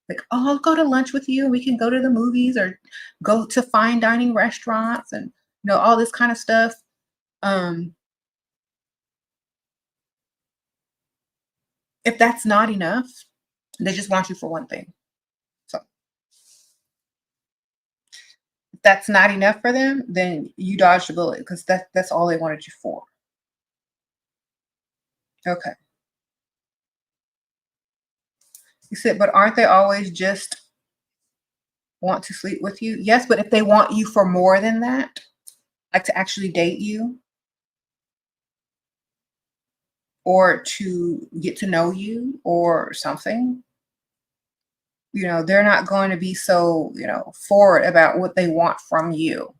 A: like, oh, I'll go to lunch with you. We can go to the movies or go to fine dining restaurants and all this kind of stuff. Um, if that's not enough, they just want you for one thing. So if that's not enough for them, then you dodged a bullet because that's all they wanted you for. Okay. You said, but aren't they always just want to sleep with you? Yes, but if they want you for more than that, like to actually date you or to get to know you or something, they're not going to be so, forward about what they want from you.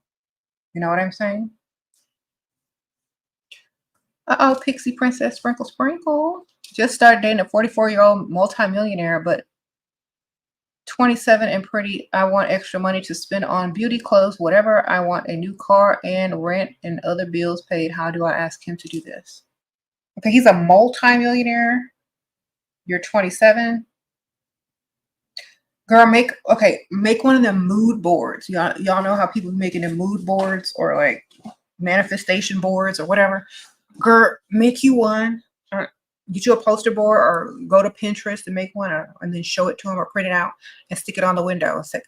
A: You know what I'm saying? Uh-oh, Pixie Princess Sprinkle Sprinkle. Just started dating a 44-year-old multimillionaire, but 27 and pretty. I want extra money to spend on beauty, clothes, whatever. I want a new car and rent and other bills paid. How do I ask him to do this? Okay, he's a multimillionaire. You're 27. Girl, make one of them mood boards. Y'all know how people making the mood boards or like manifestation boards or whatever. Girl, make you one. Get you a poster board or go to Pinterest and make one and then show it to him or print it out and stick it on the window and say,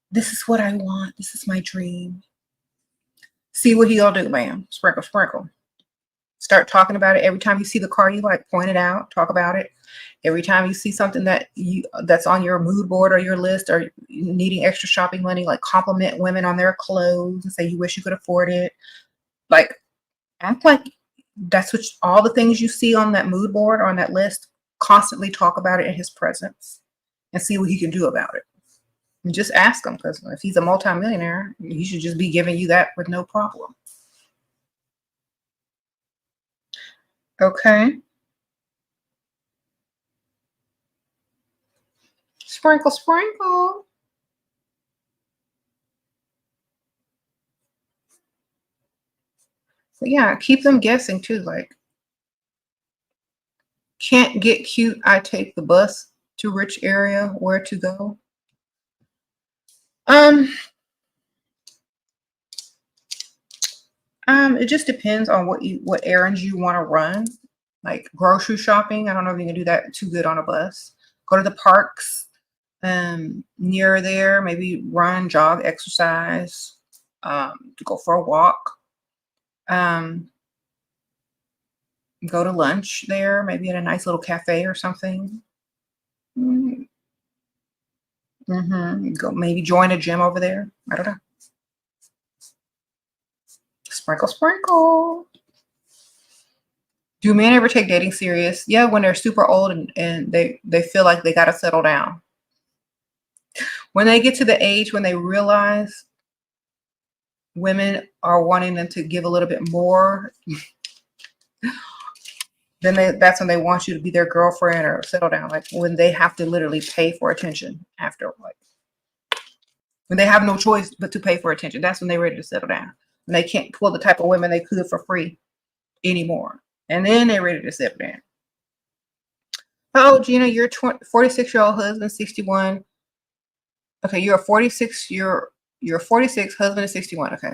A: this is what I want. This is my dream. See what he'll do, ma'am. Sprinkle, sprinkle. Start talking about it. Every time you see the car you like, point it out, talk about it. Every time you see something that's on your mood board or your list or needing extra shopping money, like compliment women on their clothes and say you wish you could afford it. Like, act like that's what all the things you see on that mood board or on that list, constantly talk about it in his presence and see what he can do about it. And just ask him, because if he's a multimillionaire, he should just be giving you that with no problem. Okay. Sprinkle, sprinkle. So yeah, keep them guessing too. Like, can't get cute. I take the bus to rich area. Where to go? It just depends on what errands you want to run. Like grocery shopping. I don't know if you can do that too good on a bus. Go to the parks near there. Maybe run, jog, exercise. To go for a walk. Go to lunch there, maybe at a nice little cafe or something. Go maybe join a gym over there. I don't know. Sprinkle, sprinkle. Do men ever take dating serious? Yeah, when they're super old and they feel like they got to settle down. When they get to the age when they realize women are wanting them to give a little bit more, then that's when they want you to be their girlfriend or settle down. Like when they have to literally pay for attention after, like when they have no choice but to pay for attention. That's when they're ready to settle down. When they can't pull the type of women they could for free anymore. And then they're ready to settle down. Oh, Gina, your 46-year-old husband, 61. Okay, you're 46, husband is 61. Okay.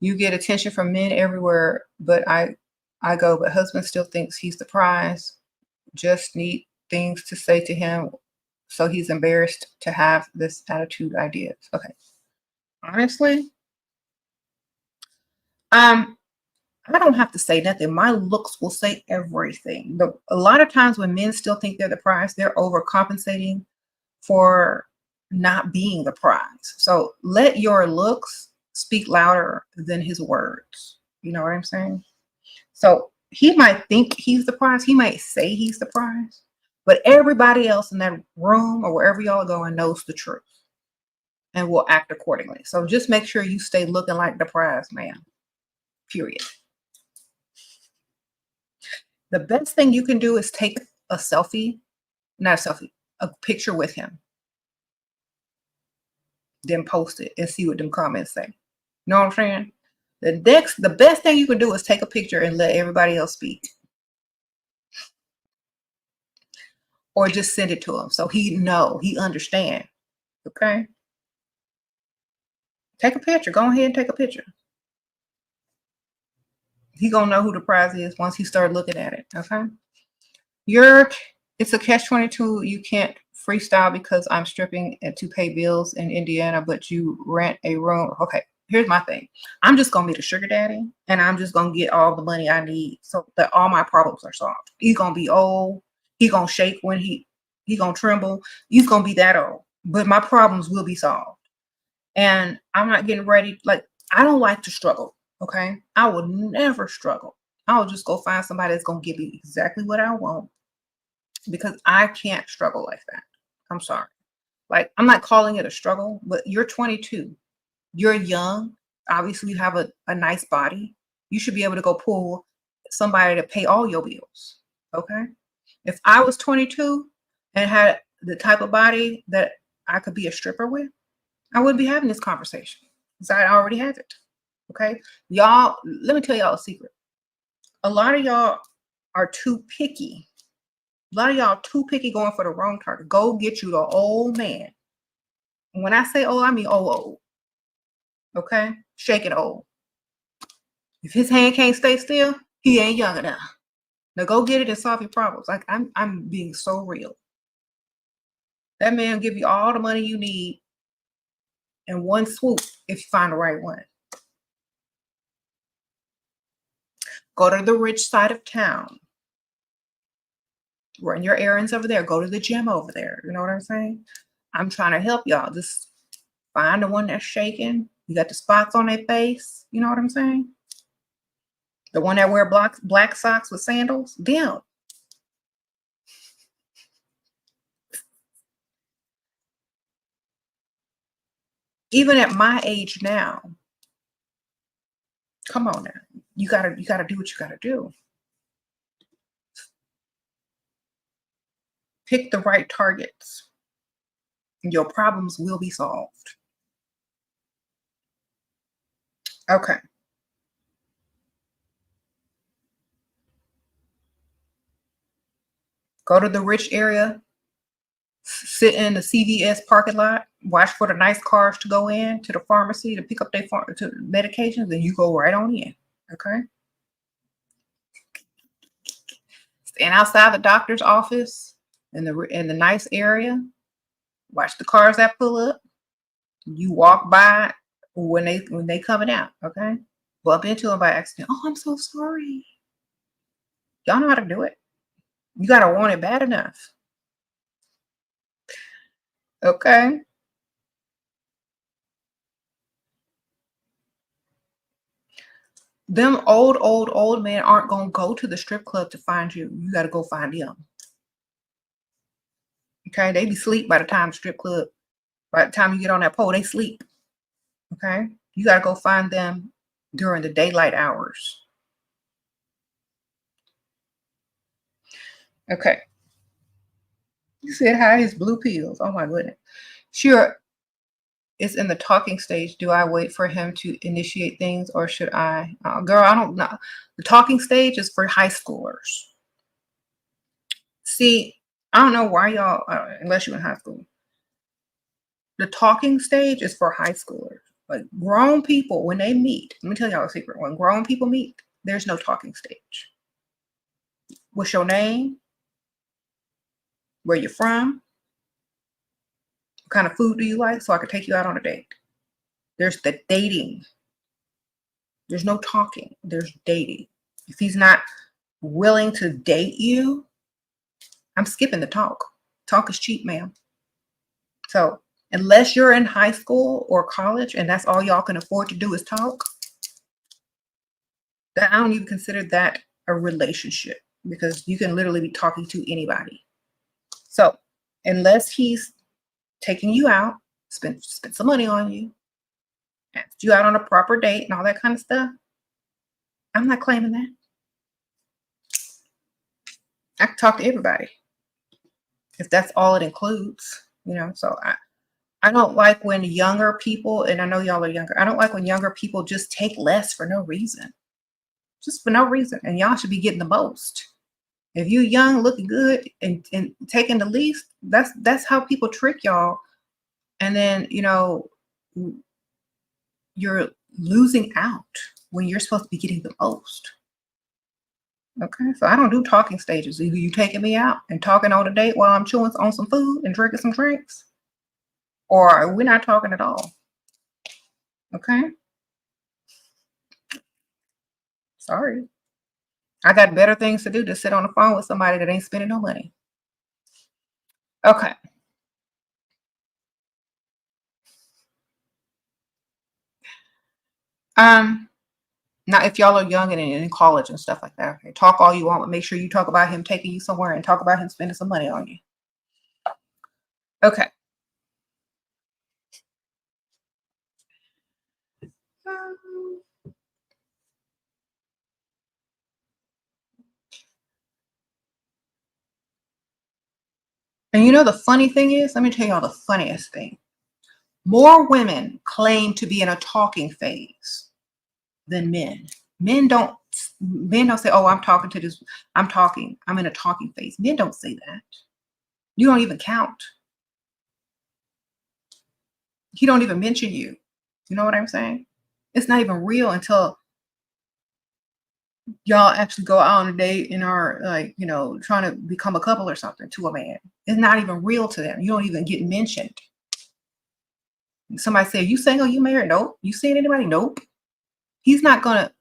A: You get attention from men everywhere, but I go, but husband still thinks he's the prize. Just need things to say to him, so he's embarrassed to have this attitude ideas. Okay. Honestly, I don't have to say nothing. My looks will say everything. A lot of times when men still think they're the prize, they're overcompensating for not being the prize. So let your looks speak louder than his words. You know what I'm saying? So he might think he's the prize. He might say he's the prize, but everybody else in that room or wherever y'all are going knows the truth and will act accordingly. So just make sure you stay looking like the prize, man. Period. The best thing you can do is take a selfie, not a selfie, a picture with him. Then post it and see what them comments say. You know what I'm saying? The best thing you can do is take a picture and let everybody else speak. Or just send it to him so he understand. Okay? Take a picture. Go ahead and take a picture. He gonna know who the prize is once he start looking at it. Okay? It's a catch-22. You can't freestyle because I'm stripping to pay bills in Indiana, but you rent a room. Okay, here's my thing. I'm just gonna be the sugar daddy, and I'm just gonna get all the money I need so that all my problems are solved. He's gonna be old. He gonna shake when he gonna tremble. He's gonna be that old, but my problems will be solved. And I'm not getting ready. Like, I don't like to struggle. Okay, I will never struggle. I'll just go find somebody that's gonna give me exactly what I want, because I can't struggle like that. I'm sorry. Like, I'm not calling it a struggle, but you're 22. You're young. Obviously, you have a nice body. You should be able to go pull somebody to pay all your bills. Okay? If I was 22 and had the type of body that I could be a stripper with, I wouldn't be having this conversation because I already have it. Okay? Y'all, let me tell y'all a secret. A lot of y'all are too picky. A lot of y'all too picky, going for the wrong target. Go get you the old man. And when I say old, I mean old. Okay? Shake it old. If his hand can't stay still, he ain't young enough. Now go get it and solve your problems. Like, I'm being so real. That man will give you all the money you need in one swoop if you find the right one. Go to the rich side of town. Run your errands over there. Go to the gym over there. You know what I'm saying? I'm trying to help y'all. Just find the one that's shaking. You got the spots on their face. You know what I'm saying? The one that wear black socks with sandals. Them. Even at my age now. Come on now. You gotta do what you gotta do. Pick the right targets. Your problems will be solved. Okay. Go to the rich area. Sit in the CVS parking lot. Watch for the nice cars to go in to the pharmacy to pick up their medications, and you go right on in. Okay. Stand outside the doctor's office in the nice area. Watch the cars that pull up. You walk by when they coming out. Okay. Bump into them by accident. Oh, I'm so sorry. Y'all know how to do it. You gotta want it bad enough. Okay. Them old men aren't gonna go to the strip club to find you. You gotta go find them. Okay, they be asleep by the time the strip club, by the time you get on that pole, they sleep. Okay, you gotta go find them during the daylight hours. Okay. You said hi, his blue pills. Oh my goodness. Sure, it's in the talking stage. Do I wait for him to initiate things, or should I? Girl, I don't know. The talking stage is for high schoolers. See, I don't know why y'all, unless you're in high school. The talking stage is for high schoolers. Like, grown people, when they meet, let me tell y'all a secret. When grown people meet, there's no talking stage. What's your name? Where you're from? What kind of food do you like? So I can take you out on a date. There's the dating. There's no talking. There's dating. If he's not willing to date you, I'm skipping the talk. Talk is cheap, ma'am. So unless you're in high school or college and that's all y'all can afford to do is talk, I don't even consider that a relationship, because you can literally be talking to anybody. So unless he's taking you out, spend some money on you, asked you out on a proper date and all that kind of stuff, I'm not claiming that. I can talk to everybody if that's all it includes, you know. So I don't like when younger people, and I know y'all are younger, I don't like when younger people just take less for no reason. Just for no reason. And y'all should be getting the most. If you young, looking good, and taking the least, that's how people trick y'all. And then, you're losing out when you're supposed to be getting the most. Okay, so I don't do talking stages. Either you taking me out and talking on a date while I'm chewing on some food and drinking some drinks, or we're not talking at all. Okay, sorry. I got better things to do than sit on the phone with somebody that ain't spending no money. Okay. Um, Now if y'all are young and in college and stuff like that, okay, talk all you want, but make sure you talk about him taking you somewhere and talk about him spending some money on you. Okay. Um, And the funny thing is, let me tell y'all the funniest thing. More women claim to be in a talking phase than men. Men don't men don't say, "Oh, I'm talking to this, I'm in a talking phase." Men don't say that. You don't even count. He don't even mention you. You know what I'm saying? It's not even real until y'all actually go out on a date and are like, trying to become a couple or something to a man. It's not even real to them. You don't even get mentioned. Somebody say, "You single, you married?" Nope. You seeing anybody? Nope. He's not gonna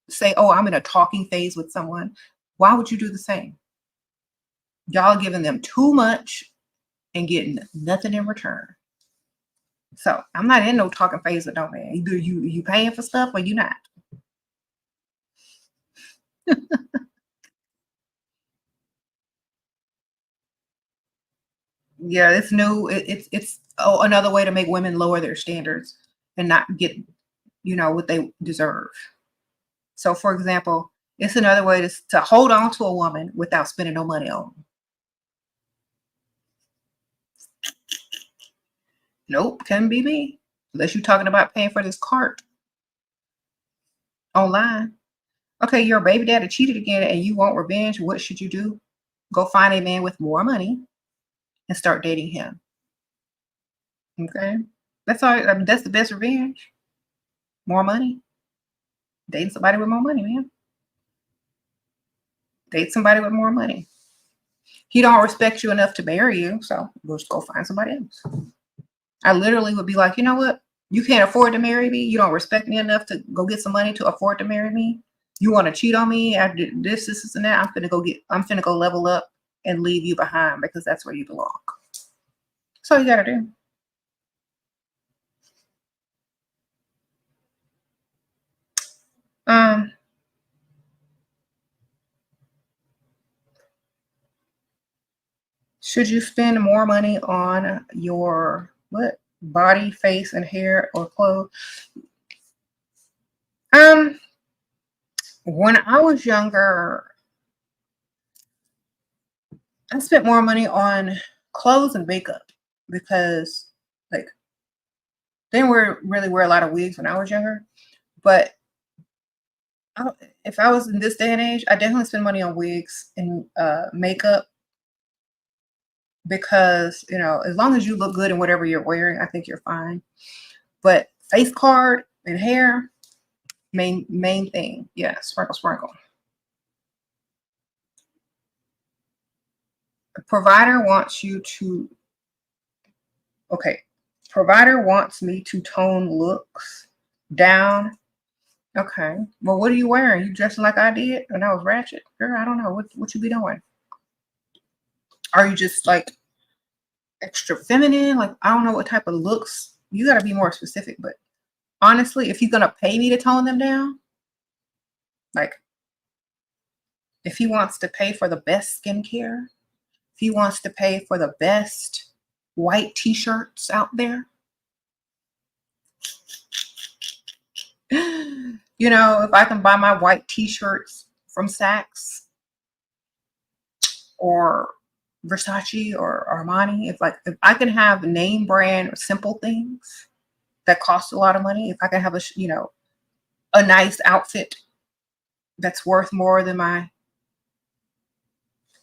A: say, "Oh, I'm in a talking phase with someone." Why would you do the same? Y'all giving them too much and getting nothing in return. So I'm not in no talking phase with no man. Either you paying for stuff or you not. Yeah, it's new. It's another way to make women lower their standards and not get what they deserve. So, for example, it's another way to hold on to a woman without spending no money on them. Nope, can be me. Unless you're talking about paying for this cart online. Okay, your baby daddy cheated again and you want revenge. What should you do? Go find a man with more money and start dating him. Okay, that's all. I mean, that's the best revenge. More money. Dating somebody with more money, man. Date somebody with more money. He don't respect you enough to marry you, so we'll just go find somebody else. I literally would be like, you know what? You can't afford to marry me. You don't respect me enough to go get some money to afford to marry me. You want to cheat on me after this, and that. I'm finna go level up and leave you behind because that's where you belong. That's all you gotta do. Um, should you spend more money on your body, face, and hair or clothes? Um, when I was younger, I spent more money on clothes and makeup because, like, they didn't really wear a lot of wigs when I was younger. But if I was in this day and age, I definitely spend money on wigs and makeup because as long as you look good in whatever you're wearing, I think you're fine. But face card and hair, main thing. Yeah, sprinkle, sprinkle. A provider wants you to. Okay, provider wants me to tone looks down. Okay. Well, what are you wearing? You dressing like I did when I was ratchet? Girl, I don't know. What you be doing? Are you just like extra feminine? Like, I don't know what type of looks. You gotta be more specific. But honestly, if he's gonna pay me to tone them down, like if he wants to pay for the best skincare, if he wants to pay for the best white t-shirts out there, if I can buy my white t-shirts from Saks or Versace or Armani. If I can have name brand simple things that cost a lot of money, if I can have a nice outfit that's worth more than my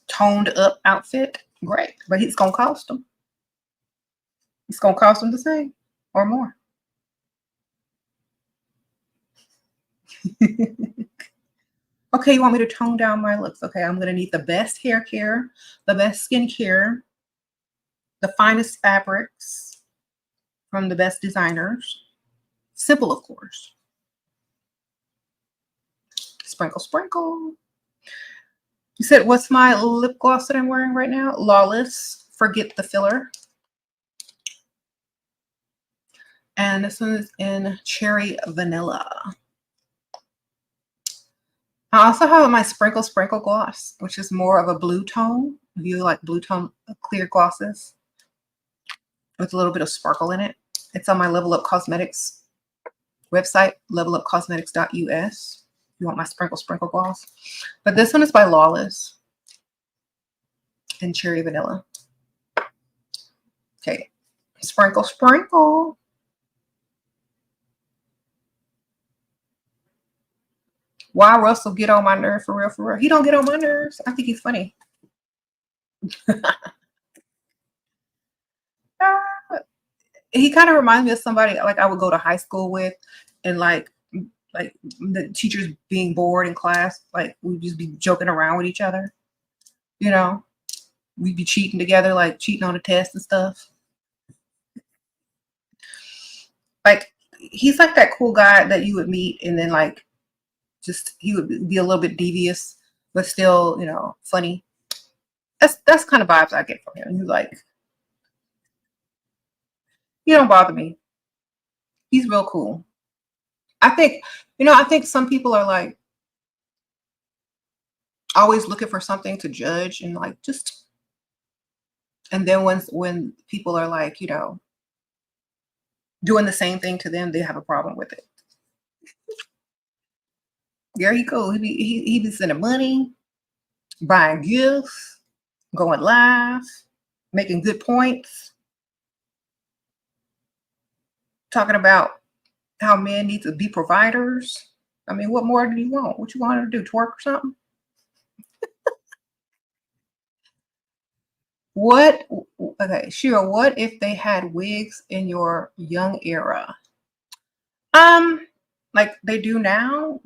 A: toned up outfit, great. But it's gonna cost them. It's gonna cost them the same or more. Okay, you want me to tone down my looks? Okay, I'm gonna need the best hair care, the best skin care, the finest fabrics from the best designers. Simple, of course. Sprinkle, sprinkle. You said, what's my lip gloss that I'm wearing right now? Lawless. Forget the filler. And this one is in Cherry Vanilla. I also have my Sprinkle Sprinkle gloss, which is more of a blue tone. If you like blue tone clear glosses with a little bit of sparkle in it. It's on my Level Up Cosmetics website, levelupcosmetics.us. You want my Sprinkle Sprinkle gloss. But this one is by Lawless and Cherry Vanilla. Okay, sprinkle, sprinkle. Why Russell get on my nerve for real, for real? He don't get on my nerves. I think he's funny. He kind of reminds me of somebody like I would go to high school with, and like the teachers being bored in class, like we'd just be joking around with each other. You know, we'd be cheating together, like cheating on a test and stuff. Like he's like that cool guy that you would meet, and then like just he would be a little bit devious, but still, funny. That's kind of vibes I get from him. He's like, he don't bother me. He's real cool. I think, I think some people are like always looking for something to judge and like just, and then when people are like, doing the same thing to them, they have a problem with it. Yeah, he cool. He be sending money, buying gifts, going live, making good points, talking about how men need to be providers. I mean, what more do you want? What you want to do? Twerk or something? What? Okay, Shira. What if they had wigs in your young era? Like they do now?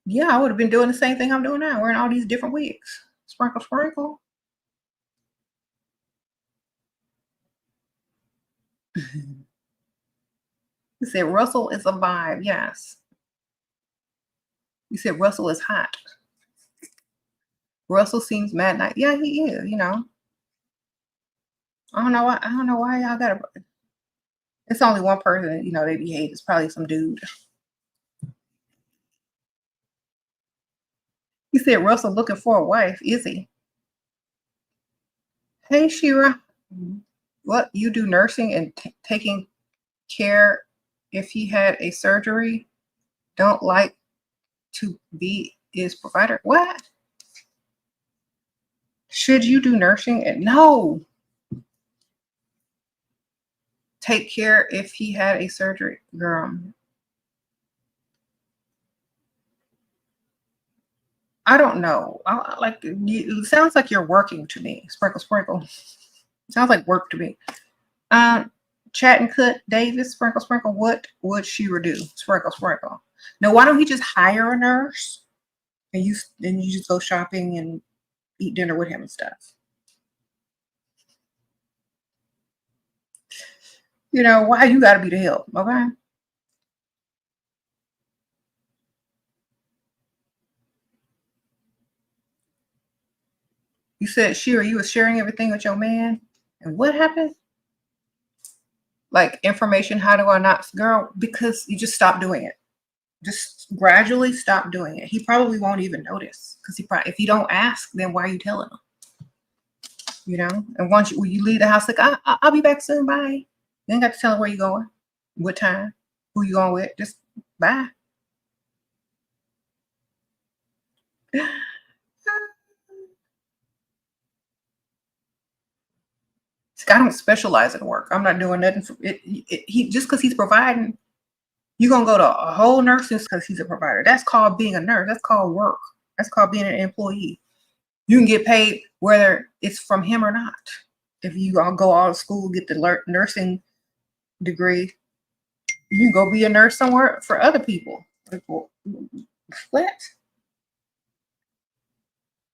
A: Yeah, I would have been doing the same thing I'm doing now, wearing all these different wigs. Sprinkle, sprinkle. You said Russell is a vibe. Yes. You said Russell is hot. Russell seems mad nice. Yeah, he is. I don't know why. I don't know why y'all got to. It's only one person. They behave. It's probably some dude. You said Russell looking for a wife. Is he? Hey, Shira. What you do nursing and taking care if he had a surgery? Don't like to be his provider. What? Should you do nursing? And no. Take care if he had a surgery, girl. I don't know. It sounds like you're working to me. Sprinkle, sprinkle. Sounds like work to me. Chat and Cut Davis, sprinkle, sprinkle. What would Shira do? Sprinkle, sprinkle. Now, why don't he just hire a nurse and you just go shopping and eat dinner with him and stuff? Why you got to be the help? Okay. You said, Shira, you was sharing everything with your man, and what happened? Like information, how do I not, girl? Because you just stop doing it. Just gradually stop doing it. He probably won't even notice because if you don't ask, then why are you telling him? And once you leave the house, like I'll be back soon. Bye. You ain't got to tell him where you going, what time, who you going with. Just bye. I don't specialize in work. I'm not doing nothing for it. He just because he's providing, you're gonna go to a whole nursing because he's a provider. That's called being a nurse. That's called work. That's called being an employee. You can get paid whether it's from him or not. If you all go all to school, get the nursing degree, you can go be a nurse somewhere for other people. Like, what?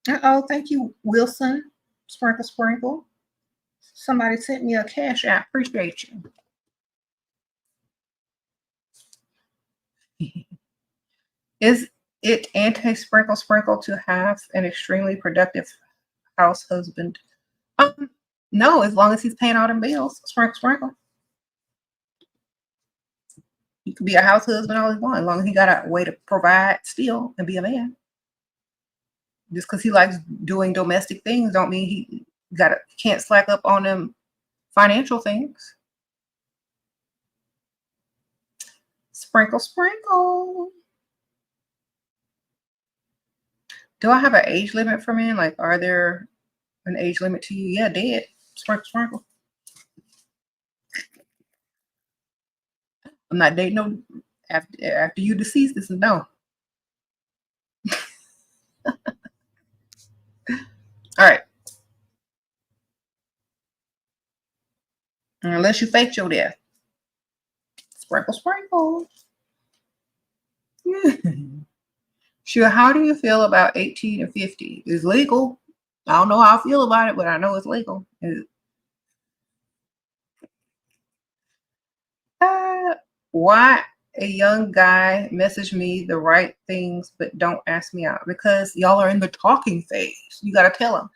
A: Uh-oh, thank you, Wilson. Sprinkle, sprinkle. Somebody sent me a cash app. Appreciate you. Is it anti-sprinkle sprinkle to have an extremely productive house husband? No, as long as he's paying all them bills. Sprinkle, sprinkle. He could be a house husband all he wants, as long as he got a way to provide still and be a man. Just because he likes doing domestic things don't mean he can't slack up on them financial things. Sprinkle, sprinkle. Do I have an age limit for men? Like, are there an age limit to you? Yeah, dead. Sprinkle, sprinkle. I'm not dating no after you deceased. This is no. All right. Unless you faked your death. Sprinkle, sprinkle. Sure, how do you feel about 18 and 50? It's legal. I don't know how I feel about it, but I know it's legal. Why a young guy message me the right things but don't ask me out? Because y'all are in the talking phase. You got to tell him.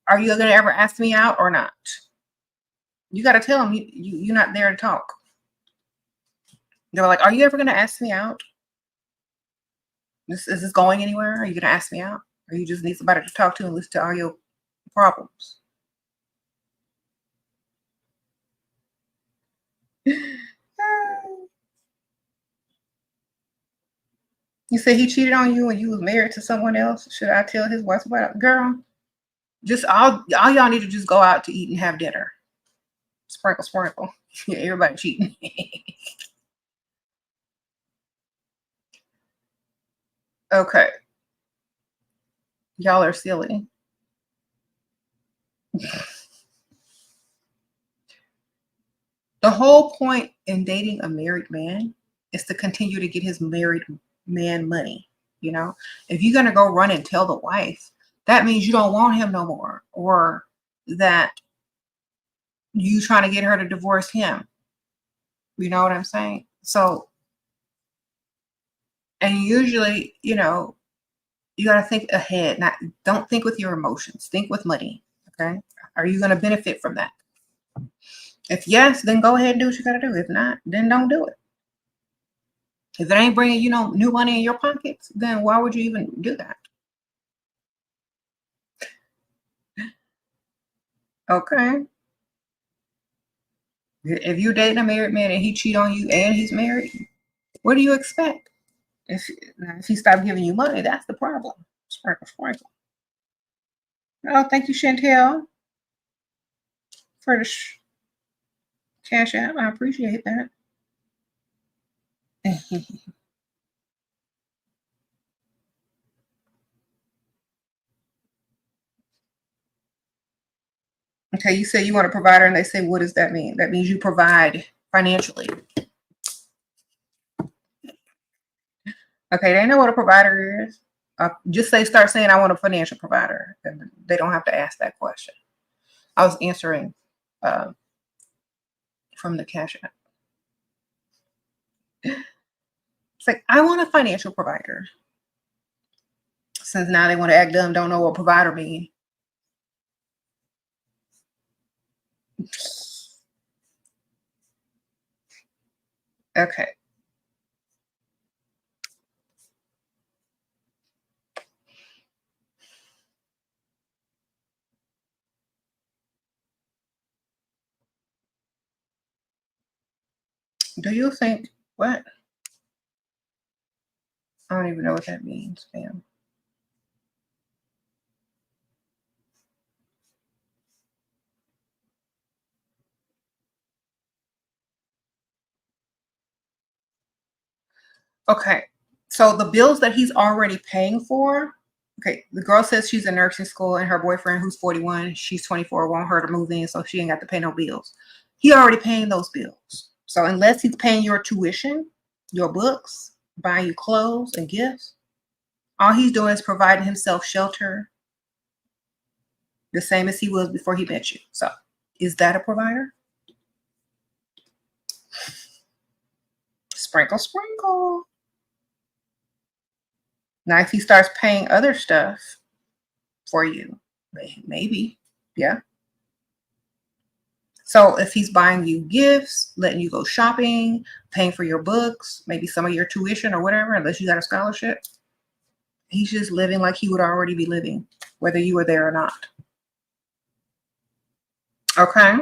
A: Are you going to ever ask me out or not? You got to tell him you're not there to talk. They're like, are you ever going to ask me out? Is this going anywhere? Are you going to ask me out? Or you just need somebody to talk to and listen to all your problems? You say he cheated on you when you was married to someone else. Should I tell his wife about it? Girl, just all y'all need to just go out to eat and have dinner. Sprinkle, sprinkle. Yeah, everybody cheating. Okay. Y'all are silly. The whole point in dating a married man is to continue to get his married man money. You know, if you're going to go run and tell the wife, that means you don't want him no more, or that you trying to get her to divorce him. You know what I'm saying? So, and usually, you know, you got to think ahead. Don't think with your emotions. Think with money. Okay. Are you going to benefit from that? If yes, then go ahead and do what you got to do. If not, then don't do it. If it ain't bringing, new money in your pockets, then why would you even do that? Okay. If you're dating a married man and he cheat on you and he's married, what do you expect? If he stopped giving you money, that's the problem. Sprinkle, sprinkle. Oh, thank you, Chantel, for the cash app. I appreciate that. Okay, you say you want a provider, and they say, what does that mean? That means you provide financially. Okay, they know what a provider is. Just start saying, I want a financial provider. And they don't have to ask that question. I was answering from the cash app. It's like, I want a financial provider. Since now they want to act dumb, don't know what provider means. Okay. Do you think what? I don't even know what that means, fam. Okay. So the bills that he's already paying for, okay, the girl says she's in nursing school and her boyfriend, who's 41, she's 24, want her to move in so she ain't got to pay no bills. He already paying those bills. So unless he's paying your tuition, your books, buying you clothes and gifts, all he's doing is providing himself shelter, the same as he was before he met you. So is that a provider? Sprinkle, sprinkle. Now, if he starts paying other stuff for you, maybe, yeah. So if he's buying you gifts, letting you go shopping, paying for your books, maybe some of your tuition or whatever, unless you got a scholarship, he's just living like he would already be living, whether you were there or not. Okay.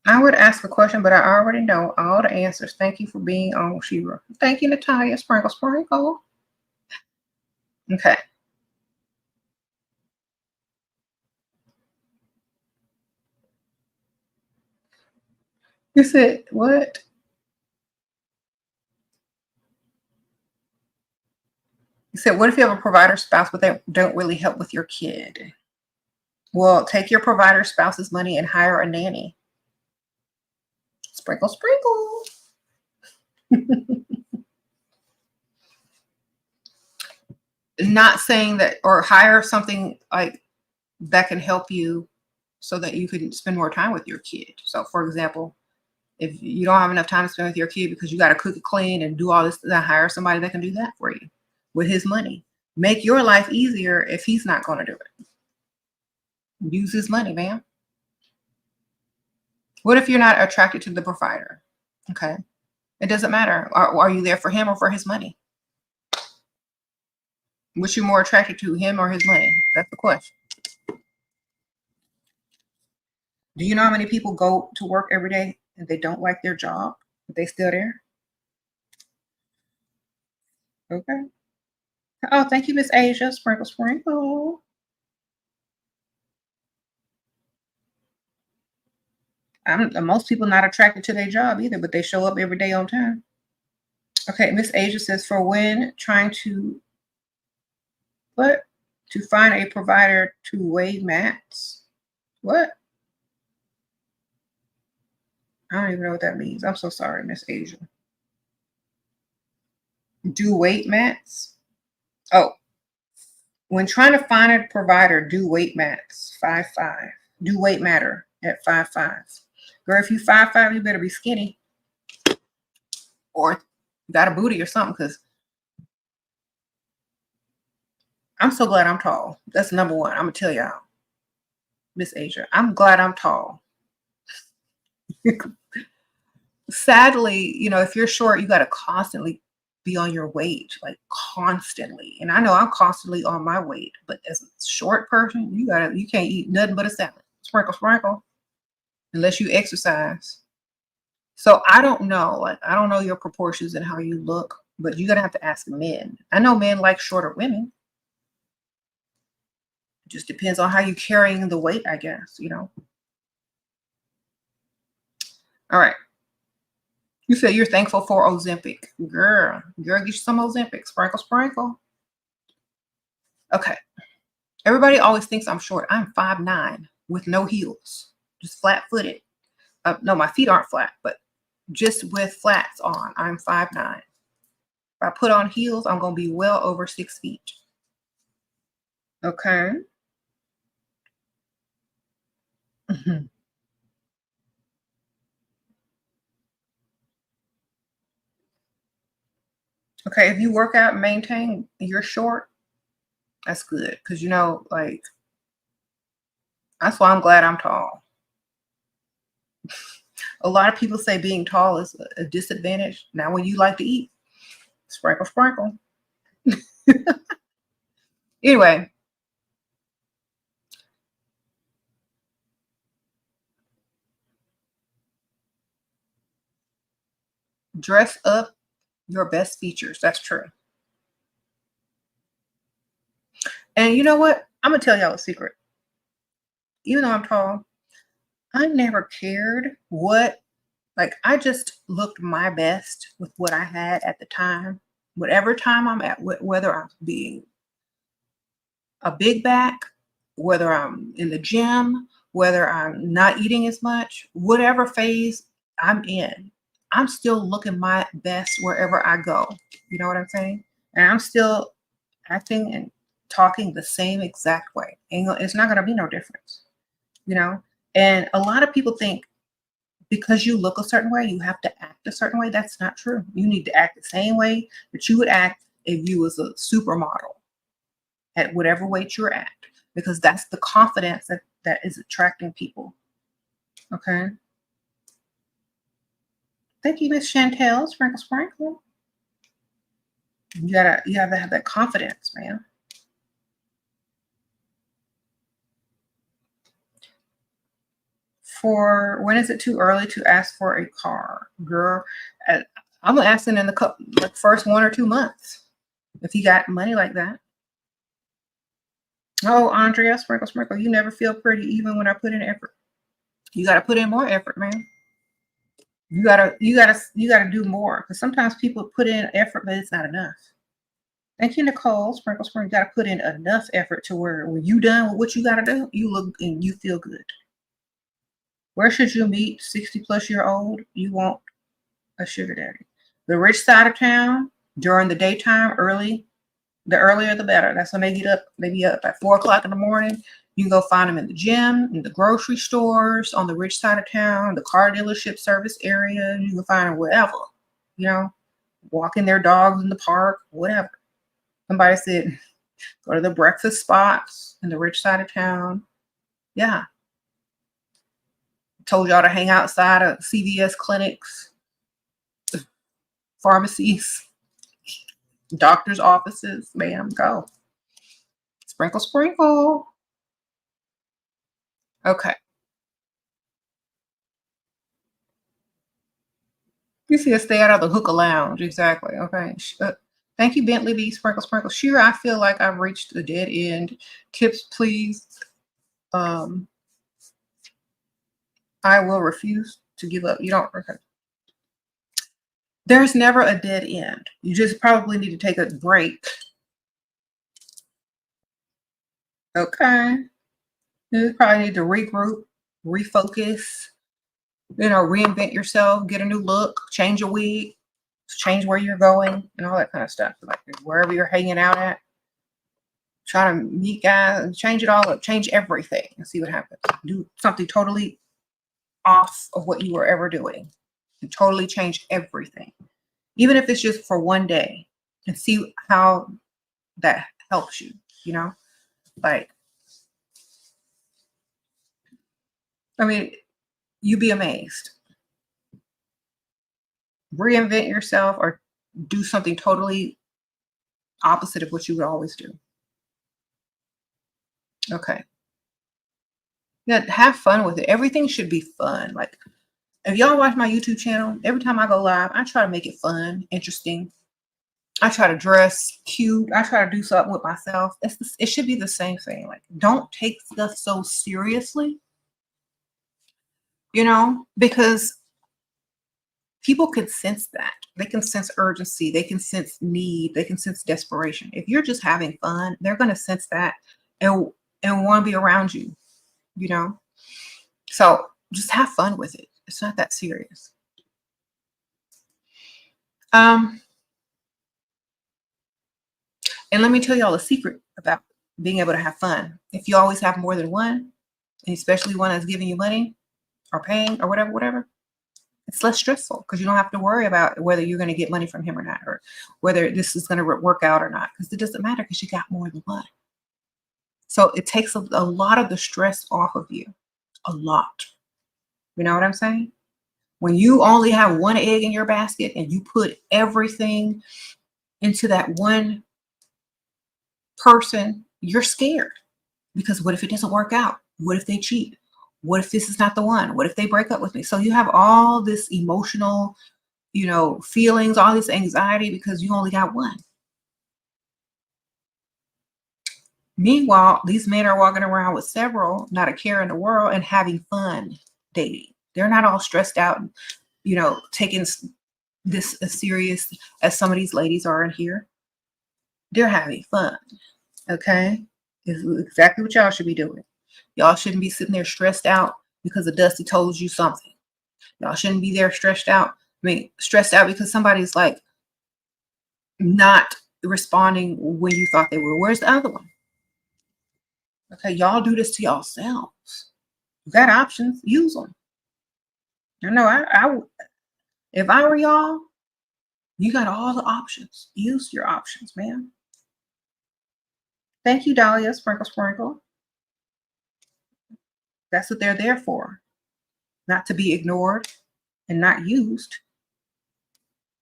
A: I would ask a question, but I already know all the answers. Thank you for being on, Shira. Thank you, Natalia. Sprinkle, sprinkle. Okay. You said what? You said, what if you have a provider spouse, but they don't really help with your kid? Well, take your provider spouse's money and hire a nanny. Sprinkle, sprinkle. Not saying that, or hire something like that can help you so that you can spend more time with your kid. So, for example, if you don't have enough time to spend with your kid because you got to cook and clean and do all this, then hire somebody that can do that for you with his money. Make your life easier if he's not going to do it. Use his money, man. What if you're not attracted to the provider? Okay. It doesn't matter. Are you there for him or for his money? Which you more attracted to, him or his money? That's the question. Do you know how many people go to work every day and they don't like their job, but they still there? Okay. Oh, thank you, Miss Asia. Sprinkle, sprinkle. Most people not attracted to their job either, but they show up every day on time. Okay, Miss Asia says, for when trying to what? To find a provider to weigh mats. What? I don't even know what that means. I'm so sorry, Miss Asia. Do weight mats? Oh, when trying to find a provider, do weight mats. 5'5". Do weight matter at 5'5". Girl, if you 5'5", you better be skinny. Or got a booty or something, because I'm so glad I'm tall. That's number one. I'm gonna tell y'all, Miss Asia, I'm glad I'm tall. Sadly, if you're short, you got to constantly be on your weight, like constantly. And I know I'm constantly on my weight, but as a short person, you can't eat nothing but a salad. Sprinkle, sprinkle, unless you exercise. So I don't know. Like, I don't know your proportions and how you look, but you're gonna have to ask men. I know men like shorter women. It just depends on how you're carrying the weight, I guess. All right. You said you're thankful for Ozempic. Girl, get you some Ozempic. Sprinkle, sprinkle. Okay. Everybody always thinks I'm short. I'm 5'9" with no heels, just flat-footed. No, my feet aren't flat, but just with flats on, I'm 5'9". If I put on heels, I'm going to be well over 6 feet. Okay. Okay, if you work out and maintain, you're short, that's good. Because, like, that's why I'm glad I'm tall. A lot of people say being tall is a disadvantage. Now, when you like to eat, sprinkle, sprinkle. Anyway, dress up your best features. That's true. And you know what? I'm going to tell y'all a secret. Even though I'm tall, I never cared what Like, I just looked my best with what I had at the time, whatever time I'm at, whether I'm being a big back, whether I'm in the gym, whether I'm not eating as much, whatever phase I'm in, I'm still looking my best wherever I go. You know what I'm saying? And I'm still acting and talking the same exact way. It's not going to be no difference, you know? And a lot of people think because you look a certain way, you have to act a certain way. That's not true. You need to act the same way that you would act if you was a supermodel at whatever weight you're at, because that's the confidence that is attracting people. Okay. Thank you, Miss Chantel. Sprinkle, sprinkle. You have to have that confidence, man. For when is it too early to ask for a car, girl? I'm asking in the like first 1 or 2 months if you got money like that. Oh, Andrea, sprinkle, sprinkle. You never feel pretty even when I put in effort. You got to put in more effort, man. You gotta do more, because sometimes people put in effort, but it's not enough. Thank you, Nicole. Sprinkle, sprinkle. You gotta put in enough effort to where when you done with what you gotta do, you look and you feel good. Where should you meet 60-plus-year-old? You want a sugar daddy. The rich side of town during the daytime, the earlier the better. That's when they get up. They be up at 4 o'clock in the morning. You can go find them in the gym, in the grocery stores, on the rich side of town, the car dealership service area. You can find them wherever, walking their dogs in the park, whatever. Somebody said, go to the breakfast spots in the rich side of town. Yeah. Told y'all to hang outside of CVS clinics, pharmacies, doctor's offices. Ma'am, go. Sprinkle, sprinkle. Okay. You see, stay out of the hookah lounge. Exactly. Okay. Thank you, Bentley B. Sprinkle, sprinkle. Shira, I feel like I've reached the dead end. Tips, please. I will refuse to give up. You don't. Okay. There's never a dead end. You just probably need to take a break. Okay. You probably need to regroup, refocus, reinvent yourself, get a new look, change your wig, change where you're going, and all that kind of stuff. Like wherever you're hanging out at, try to meet guys, change it all up, change everything and see what happens. Do something totally off of what you were ever doing and totally change everything. Even if it's just for one day, and see how that helps you, like, I mean, you'd be amazed. Reinvent yourself or do something totally opposite of what you would always do. Okay. Yeah, have fun with it. Everything should be fun. Like, if y'all watch my YouTube channel, every time I go live, I try to make it fun, interesting. I try to dress cute. I try to do something with myself. It should be the same thing. Like, don't take stuff so seriously, because people can sense that. They can sense urgency. They can sense need. They can sense desperation. If you're just having fun, they're going to sense that and want to be around you, So just have fun with it. It's not that serious. And let me tell y'all a secret about being able to have fun. If you always have more than one, and especially one that's giving you money or paying or whatever, it's less stressful because you don't have to worry about whether you're going to get money from him or not, or whether this is going to work out or not, because it doesn't matter because you got more than one. So it takes a lot of the stress off of you, a lot. You know what I'm saying? When you only have one egg in your basket and you put everything into that one person, you're scared because what if it doesn't work out? What if they cheat? What if this is not the one? What if they break up with me? So you have all this emotional, feelings, all this anxiety because you only got one. Meanwhile, these men are walking around with several, not a care in the world, and having fun dating. They're not all stressed out, you know, taking this as serious as some of these ladies are in here. They're having fun. Okay? It's exactly what y'all should be doing. Y'all shouldn't be sitting there stressed out because a Dusty told you something. Y'all shouldn't be there stressed out. Stressed out because somebody's like not responding when you thought they were. Where's the other one? Okay, y'all do this to yourselves. You got options, use them. I know if I were y'all, you got all the options. Use your options, man. Thank you, Dahlia. Sprinkle, sprinkle. That's what they're there for. Not to be ignored and not used.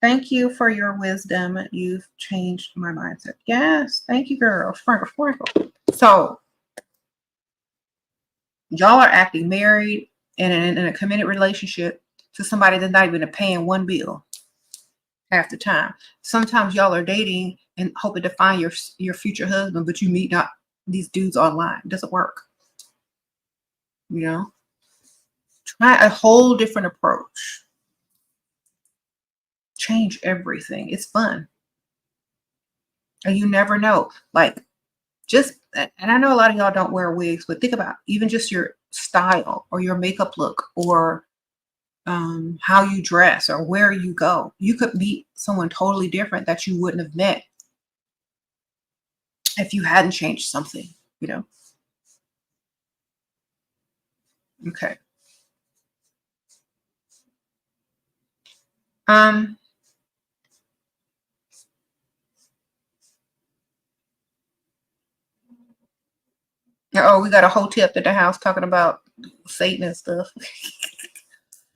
A: Thank you for your wisdom. You've changed my mindset. Yes, thank you, girl. Sprinkle, sprinkle. So, y'all are acting married and in a committed relationship to somebody that's not even paying one bill half the time. Sometimes y'all are dating and hoping to find your future husband, but you meet not these dudes online. It doesn't work. You know? Try a whole different approach. Change everything. It's fun. And you never know. Like, and I know a lot of y'all don't wear wigs, but think about even just your style or your makeup look or how you dress or where you go. You could meet someone totally different that you wouldn't have met if you hadn't changed something, you know? Okay. Oh, we got a whole tip at the house talking about Satan and stuff.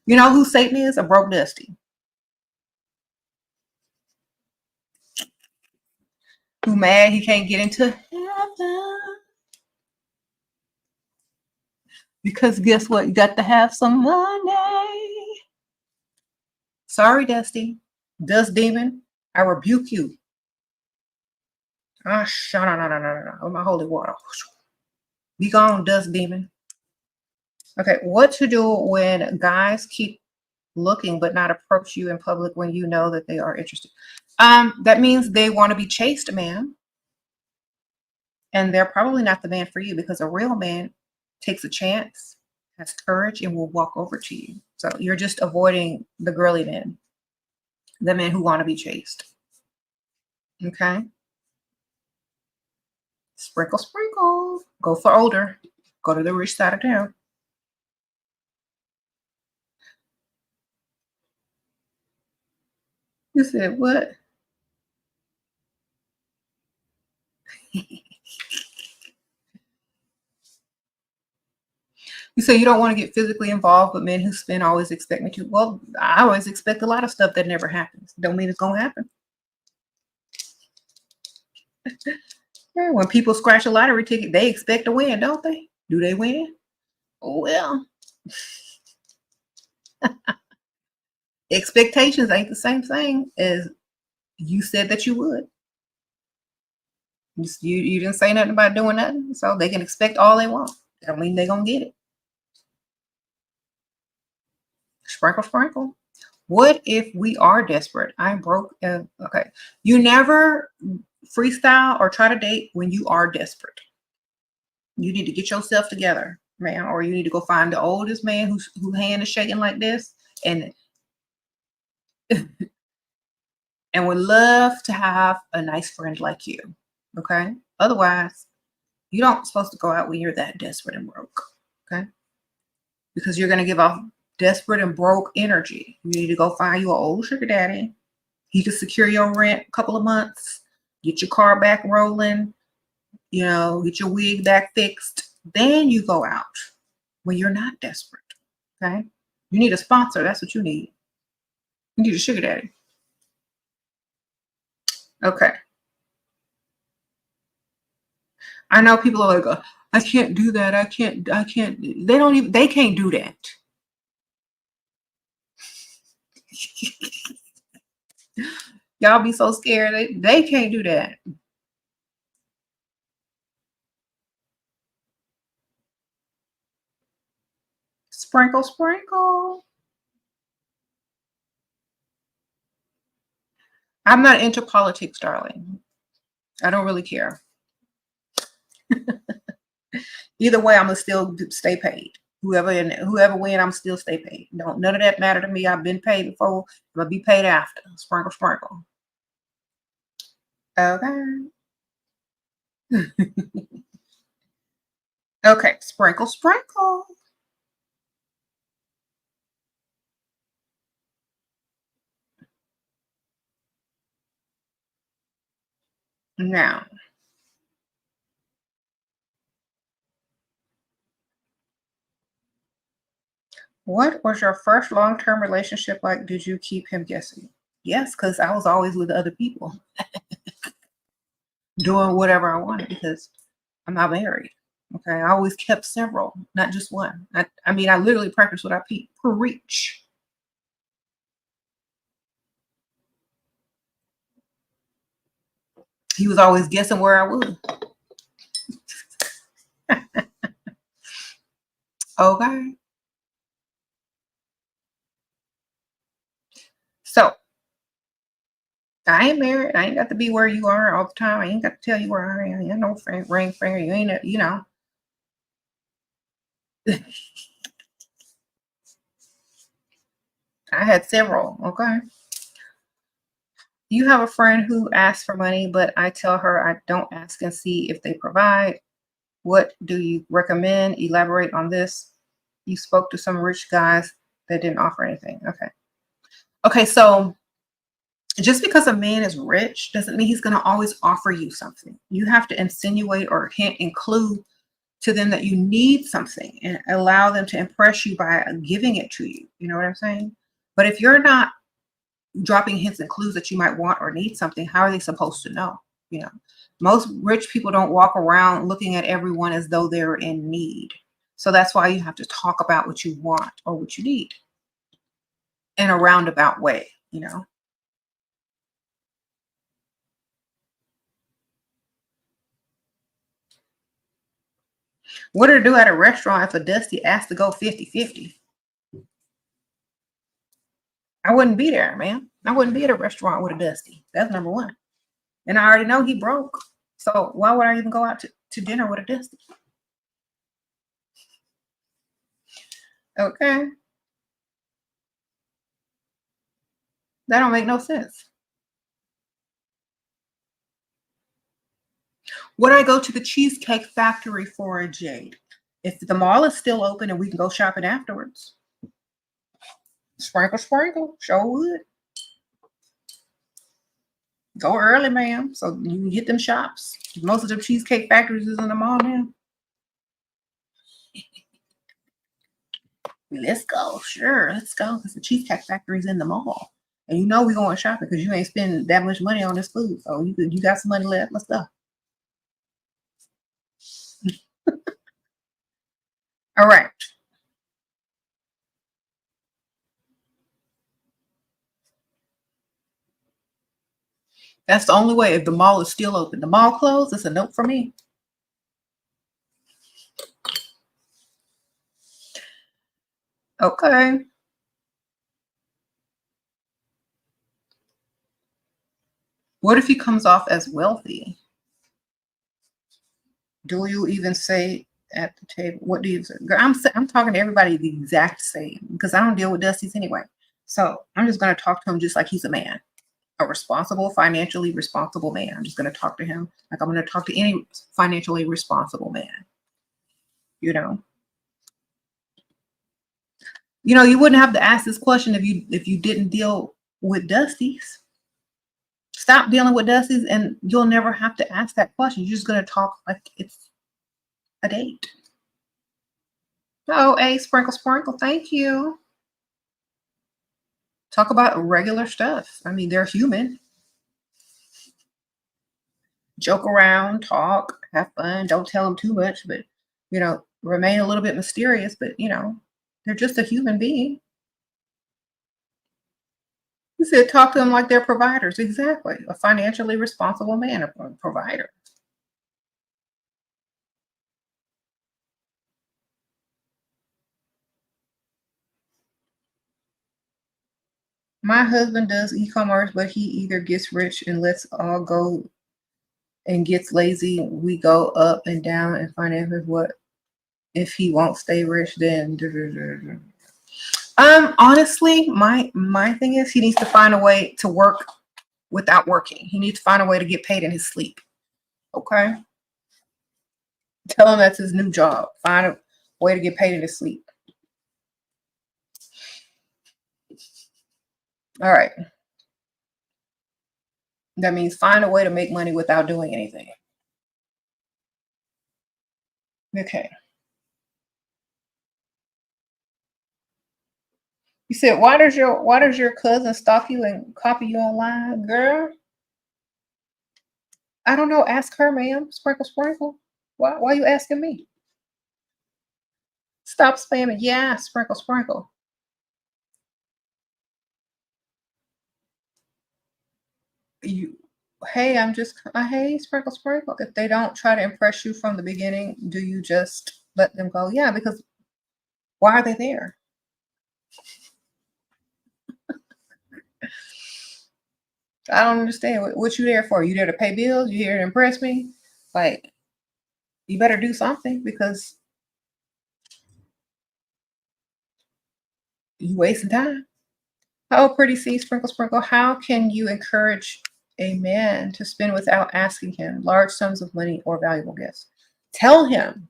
A: You know who Satan is? A broke Dusty. Who mad he can't get into heaven. Because guess what? You got to have some money. Sorry, Dusty. Dust demon, I rebuke you. Ah, no. Oh, my holy water. Be gone, dust demon. Okay, what to do when guys keep looking but not approach you in public when you know that they are interested? That means they want to be chased, man. And they're probably not the man for you because a real man takes a chance, has courage, and will walk over to you. So you're just avoiding the girly men, the men who want to be chased. Okay? Sprinkle, sprinkle. Go for older. Go to the rich side of town. You said what? You say you don't want to get physically involved, but men who spin always expect me to. Well, I always expect a lot of stuff that never happens. Don't mean it's going to happen. Yeah, when people scratch a lottery ticket, they expect to win, don't they? Do they win? Well, expectations ain't the same thing as you said that you would. You didn't say nothing about doing nothing, so they can expect all they want. That don't mean they're going to get it. Sprinkle, sprinkle. What if we are desperate? I'm broke. Okay. You never freestyle or try to date when you are desperate. You need to get yourself together, man, or you need to go find the oldest man whose hand is shaking like this and would love to have a nice friend like you. Okay. Otherwise, you don't supposed to go out when you're that desperate and broke. Okay. Because you're going to give off desperate and broke energy. You need to go find you an old sugar daddy. He can secure your rent a couple of months, get your car back rolling, you know, get your wig back fixed. Then you go out when you're not desperate. Okay. You need a sponsor. That's what you need. You need a sugar daddy. Okay. I know people are like, I can't do that. I can't. They can't do that. Y'all be so scared. They can't do that. Sprinkle, sprinkle. I'm not into politics, darling. I don't really care. Either way, I'ma still stay paid. Whoever win, I'm still stay paid. Don't none of that matter to me. I've been paid before. I'm gonna be paid after. Sprinkle, sprinkle. Okay. Okay. Sprinkle, sprinkle. Now, what was your first long-term relationship like? Did you keep him guessing? Yes, because I was always with other people doing whatever I wanted because I'm not married. Okay. I always kept several, not just one. I mean, I literally practice what I preach. He was always guessing where I was. Okay. So I ain't married. I ain't got to be where you are all the time. I ain't got to tell you where I am. You ain't no ring finger. You ain't, you know. I had several. Okay. You have a friend who asks for money, but I tell her I don't ask and see if they provide. What do you recommend? Elaborate on this. You spoke to some rich guys that didn't offer anything. Okay. Okay. So just because a man is rich doesn't mean he's going to always offer you something. You have to insinuate or hint, include to them that you need something and allow them to impress you by giving it to you. You know what I'm saying? But if you're not dropping hints and clues that you might want or need something, how are they supposed to know? You know, most rich people don't walk around looking at everyone as though they're in need. So that's why you have to talk about what you want or what you need in a roundabout way, you know. What to do at a restaurant if a Dusty asked to go 50-50? I wouldn't be there, man. I wouldn't be at a restaurant with a Dusty. That's number one. And I already know he broke. So why would I even go out to dinner with a Dusty? Okay. That don't make no sense. Would I go to the Cheesecake Factory for a Jade? If the mall is still open and we can go shopping afterwards. Sprinkle, sprinkle. Sure would. Go early, ma'am, so you can get them shops. Most of the Cheesecake Factories is in the mall now. Let's go. Sure, let's go. Because the Cheesecake Factory's in the mall. And you know we're going shopping because you ain't spending that much money on this food. So you got some money left. Let's go. All right. That's the only way if the mall is still open. The mall closed, it's a note for me. Okay. What if he comes off as wealthy? Do you even say at the table? What do you say? Girl, I'm talking to everybody the exact same because I don't deal with Dusties anyway. So I'm just going to talk to him just like he's a man, a responsible, financially responsible man. I'm just going to talk to him like I'm going to talk to any financially responsible man. You know, you wouldn't have to ask this question if you didn't deal with Dusties. Stop dealing with Dusties, and you'll never have to ask that question. You're just going to talk like it's a date. Oh, a sprinkle, sprinkle. Thank you. Talk about regular stuff. I mean, they're human. Joke around, talk, have fun. Don't tell them too much, but remain a little bit mysterious. But they're just a human being. You said talk to them like they're providers. Exactly, a financially responsible man, a provider. My husband does e-commerce, but he either gets rich and lets all go and gets lazy. We go up and down and finances. What if he won't stay rich? Then honestly, my thing is he needs to find a way to work without working. He needs to find a way to get paid in his sleep. Okay, tell him that's his new job. Find a way to get paid in his sleep. All right. That means find a way to make money without doing anything. Okay. You said, why does your cousin stalk you and copy you online, girl? I don't know. Ask her, ma'am. Sprinkle, sprinkle. Why are you asking me? Stop spamming. Yeah, sprinkle, sprinkle. You, hey, I'm just, hey, sprinkle, sprinkle. If they don't try to impress you from the beginning, do you just let them go? Yeah, because why are they there? I don't understand. What you there for? You there to pay bills? You here to impress me? Like, you better do something because you wasting time. Oh, pretty C, sprinkle, sprinkle. How can you encourage a man to spend without asking him large sums of money or valuable gifts? Tell him.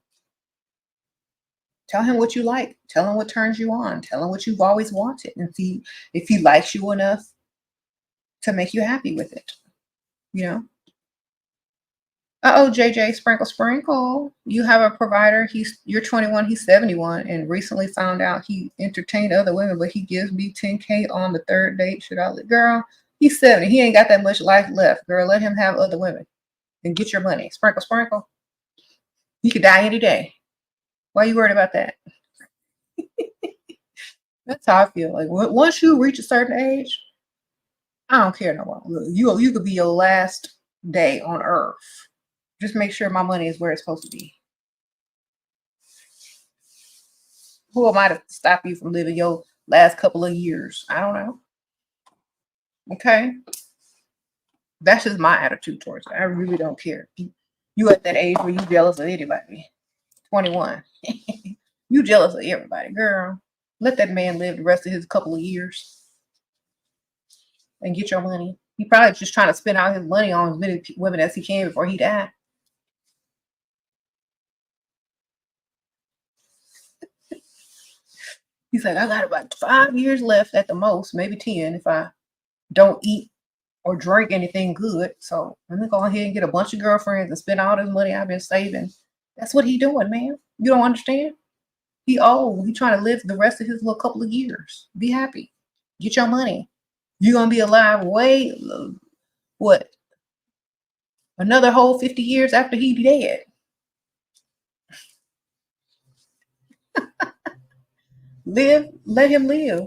A: Tell him what you like. Tell him what turns you on. Tell him what you've always wanted and see if he likes you enough to make you happy with it. You know? Uh-oh, JJ, sprinkle, sprinkle. You have a provider. You're 21, he's 71, and recently found out he entertained other women, but he gives me 10K on the third date. Should I let girl? He's 70. He ain't got that much life left. Girl, let him have other women and get your money. Sprinkle, sprinkle. He could die any day. Why are you worried about that? That's how I feel. Like once you reach a certain age, I don't care no more. Look, you could be your last day on earth. Just make sure my money is where it's supposed to be. Who am I to stop you from living your last couple of years? I don't know. Okay. That's just my attitude towards it. I really don't care. You at that age where you jealous of anybody. 21. You jealous of everybody, girl. Let that man live the rest of his couple of years and get your money. He probably just trying to spend all his money on as many women as he can before he died. He's like, I got about 5 years left at the most, maybe 10 if I don't eat or drink anything good. So let me go ahead and get a bunch of girlfriends and spend all this money I've been saving. That's what he doing, man. You don't understand? He old. He trying to live the rest of his little couple of years. Be happy. Get your money. You're gonna be alive way what? Another whole 50 years after he dead. Live, let him live.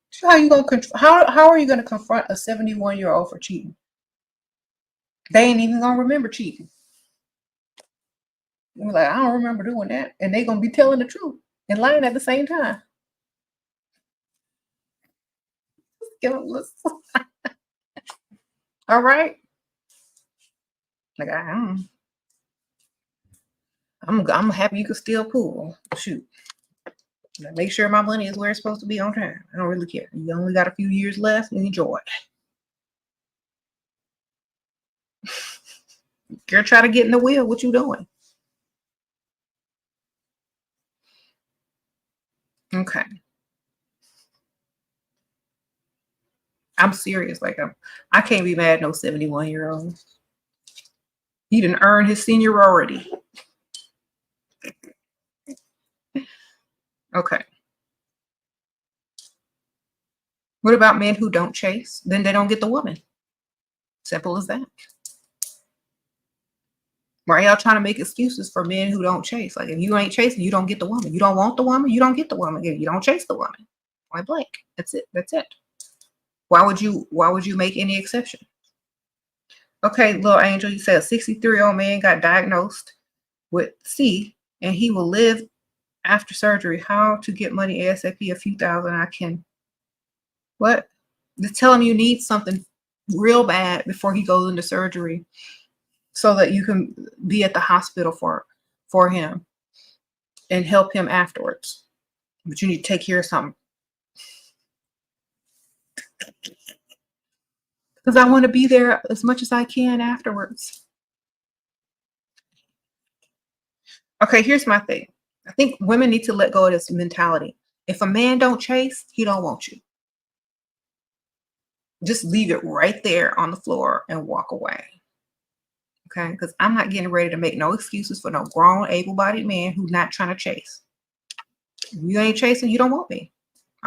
A: So how you gonna how are you gonna confront a 71-year-old for cheating? They ain't even gonna remember cheating. They're like, I don't remember doing that. And they gonna be telling the truth and lying at the same time. All right. Like I'm happy you can still pull. Shoot. Make sure my money is where it's supposed to be on time. I don't really care. You only got a few years left and enjoy it. Girl, try to get in the wheel. What you doing? Okay. I'm serious. Like I can't be mad at no 71-year-old. He didn't earn his seniority. Okay. What about men who don't chase? Then they don't get the woman. Simple as that. Why are y'all trying to make excuses for men who don't chase? Like if you ain't chasing, you don't get the woman. You don't want the woman, you don't get the woman. If you don't chase the woman. Point blank. That's it. That's it. Why would you make any exception? Okay, little angel, you said a 63-year-old man got diagnosed with C and he will live after surgery, how to get money ASAP, a few thousand. I can, what? Just tell him you need something real bad before he goes into surgery so that you can be at the hospital for him and help him afterwards. But you need to take care of something. Because I want to be there as much as I can afterwards. Okay, here's my thing. I think women need to let go of this mentality. If a man don't chase, he don't want you. Just leave it right there on the floor and walk away. Okay, because I'm not getting ready to make no excuses for no grown, able-bodied man who's not trying to chase. If you ain't chasing, you don't want me.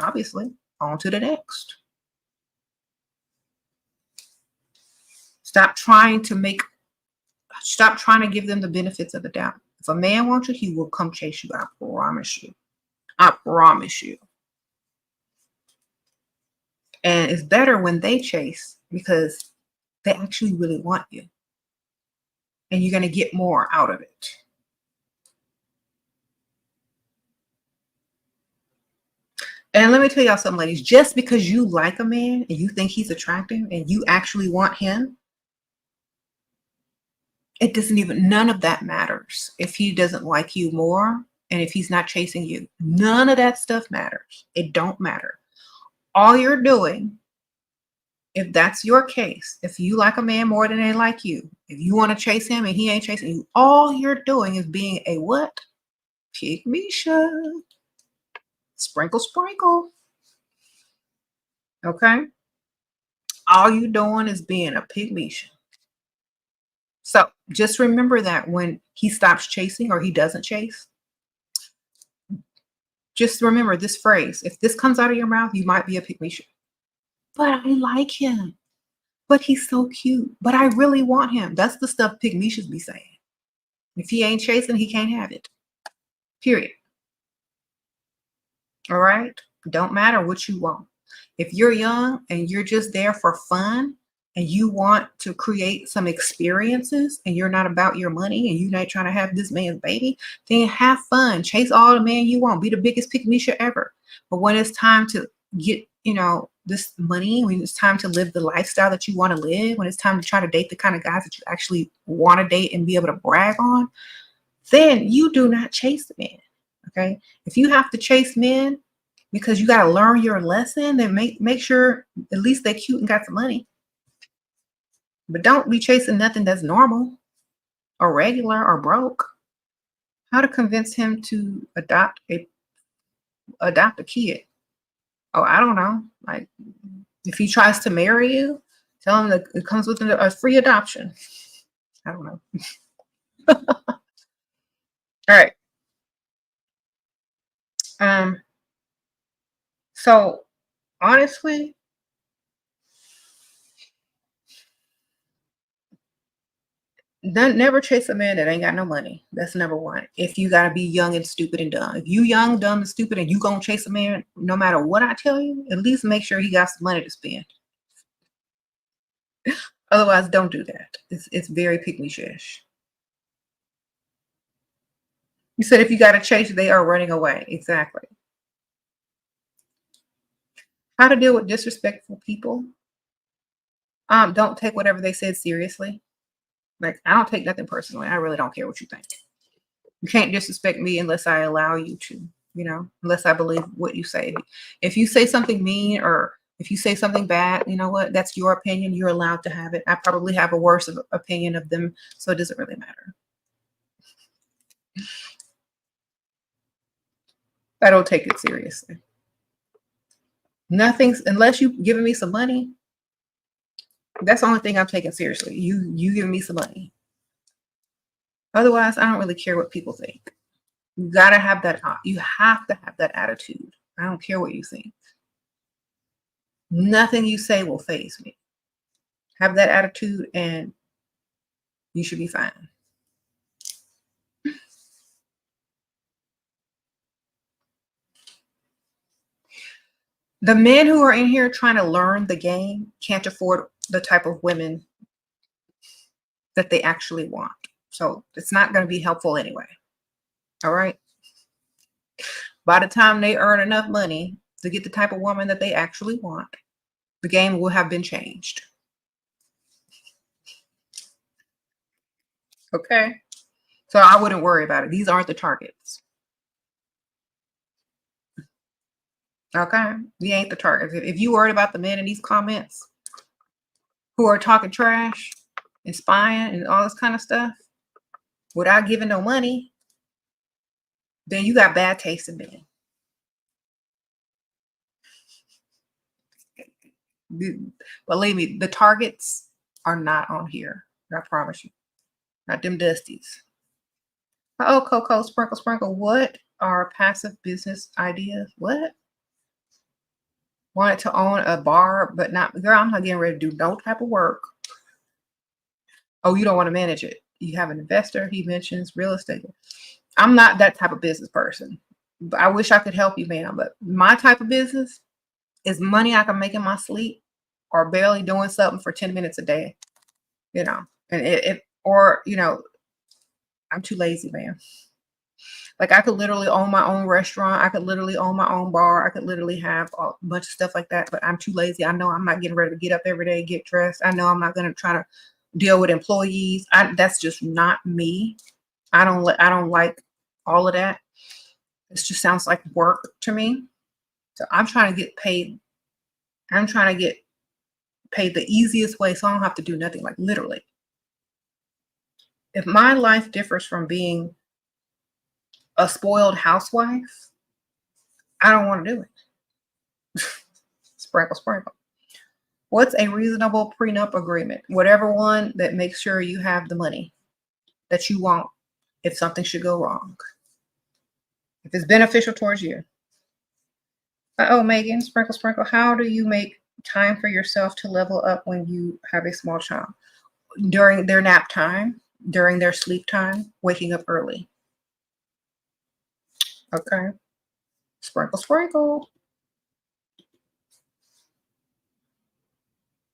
A: Obviously. On to the next. Stop trying to give them the benefits of the doubt. If a man wants you, he will come chase you. I promise you. I promise you. And it's better when they chase because they actually really want you. And you're going to get more out of it. And let me tell y'all something, ladies. Just because you like a man and you think he's attractive and you actually want him, it doesn't even, none of that matters if he doesn't like you more and if he's not chasing you. None of that stuff matters. It don't matter. All you're doing, if that's your case, if you like a man more than they like you, if you want to chase him and he ain't chasing you, all you're doing is being a what? Pygmisha. Sprinkle, sprinkle. Okay? All you doing is being a pygmisha. So just remember that when he stops chasing or he doesn't chase, just remember this phrase. If this comes out of your mouth, you might be a pygmisha. But I like him. But he's so cute. But I really want him. That's the stuff pygmishas be saying. If he ain't chasing, he can't have it. Period. All right? Don't matter what you want. If you're young and you're just there for fun and you want to create some experiences and you're not about your money and you're not trying to have this man's baby, then have fun. Chase all the man you want. Be the biggest pygmisha ever. But when it's time to get, this money, when it's time to live the lifestyle that you want to live, when it's time to try to date the kind of guys that you actually want to date and be able to brag on, then you do not chase the man. Okay? If you have to chase men because you got to learn your lesson, then make sure at least they're cute and got some money. But don't be chasing nothing that's normal or regular or broke. How to convince him to adopt a kid? Oh, I don't know. Like, if he tries to marry you, tell him that it comes with a free adoption. I don't know. All right. So honestly, never chase a man that ain't got no money. That's number one. If you gotta be young and stupid and dumb. If you young, dumb, and stupid and you gonna chase a man, no matter what I tell you, at least make sure he got some money to spend. Otherwise, don't do that. It's very pygmy-ish. You said if you gotta chase, they are running away. Exactly. How to deal with disrespectful people. Don't take whatever they said seriously. Like, I don't take nothing personally. I really don't care what you think. You can't disrespect me unless I allow you to, unless I believe what you say. If you say something mean or if you say something bad, you know what? That's your opinion. You're allowed to have it. I probably have a worse opinion of them, so it doesn't really matter. I don't take it seriously. Nothing's, unless you giving me some money. That's the only thing I'm taking seriously. You giving me some money. Otherwise, I don't really care what people think. You gotta have that. You have to have that attitude. I don't care what you think. Nothing you say will faze me. Have that attitude and you should be fine. The men who are in here trying to learn the game can't afford the type of women that they actually want. So it's not going to be helpful anyway. All right. By the time they earn enough money to get the type of woman that they actually want, the game will have been changed. Okay? So I wouldn't worry about it. These aren't the targets. Okay? We ain't the targets. If you worried about the men in these comments who are talking trash and spying and all this kind of stuff without giving no money, then you got bad taste in men. Believe me, the targets are not on here. I promise you. Not them dusties. Oh, Coco, sprinkle, sprinkle. What are passive business ideas? What? Wanted to own a bar, but not, girl, I'm not getting ready to do no type of work. Oh, you don't want to manage it. You have an investor, he mentions real estate. I'm not that type of business person. But I wish I could help you, ma'am. But my type of business is money I can make in my sleep or barely doing something for 10 minutes a day. You know, and I'm too lazy, man. Like I could literally own my own restaurant. I could literally own my own bar. I could literally have a bunch of stuff like that, but I'm too lazy. I know I'm not getting ready to get up every day, get dressed. I know I'm not going to try to deal with employees. That's just not me. I don't like all of that. It just sounds like work to me. So I'm trying to get paid. I'm trying to get paid the easiest way so I don't have to do nothing, like literally. If my life differs from being a spoiled housewife, I don't want to do it. Sprinkle, sprinkle. What's a reasonable prenup agreement? Whatever one that makes sure you have the money that you want if something should go wrong. If it's beneficial towards you. Oh, Megan, sprinkle, sprinkle. How do you make time for yourself to level up when you have a small child? During their nap time, during their sleep time, waking up early. Okay. Sprinkle, sprinkle.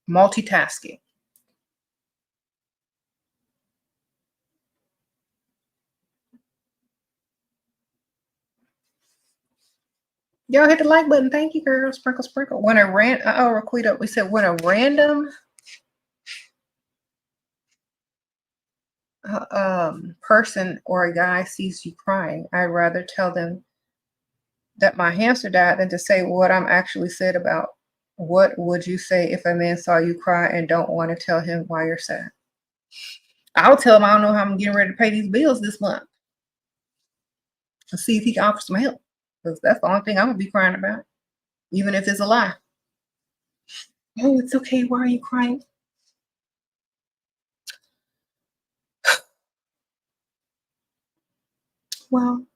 A: Multitasking. Y'all hit the like button. Thank you, girl. Sprinkle, sprinkle. When a Raquita, we said when a random person or a guy sees you crying, I'd rather tell them that my hamster died than to say what I'm actually said about. What would you say if a man saw you cry and don't want to tell him why you're sad? I'll tell him I don't know how I'm getting ready to pay these bills this month. And see if he can offer some help. Because that's the only thing I'm going to be crying about. Even if it's a lie. Oh, it's okay. Why are you crying? Well,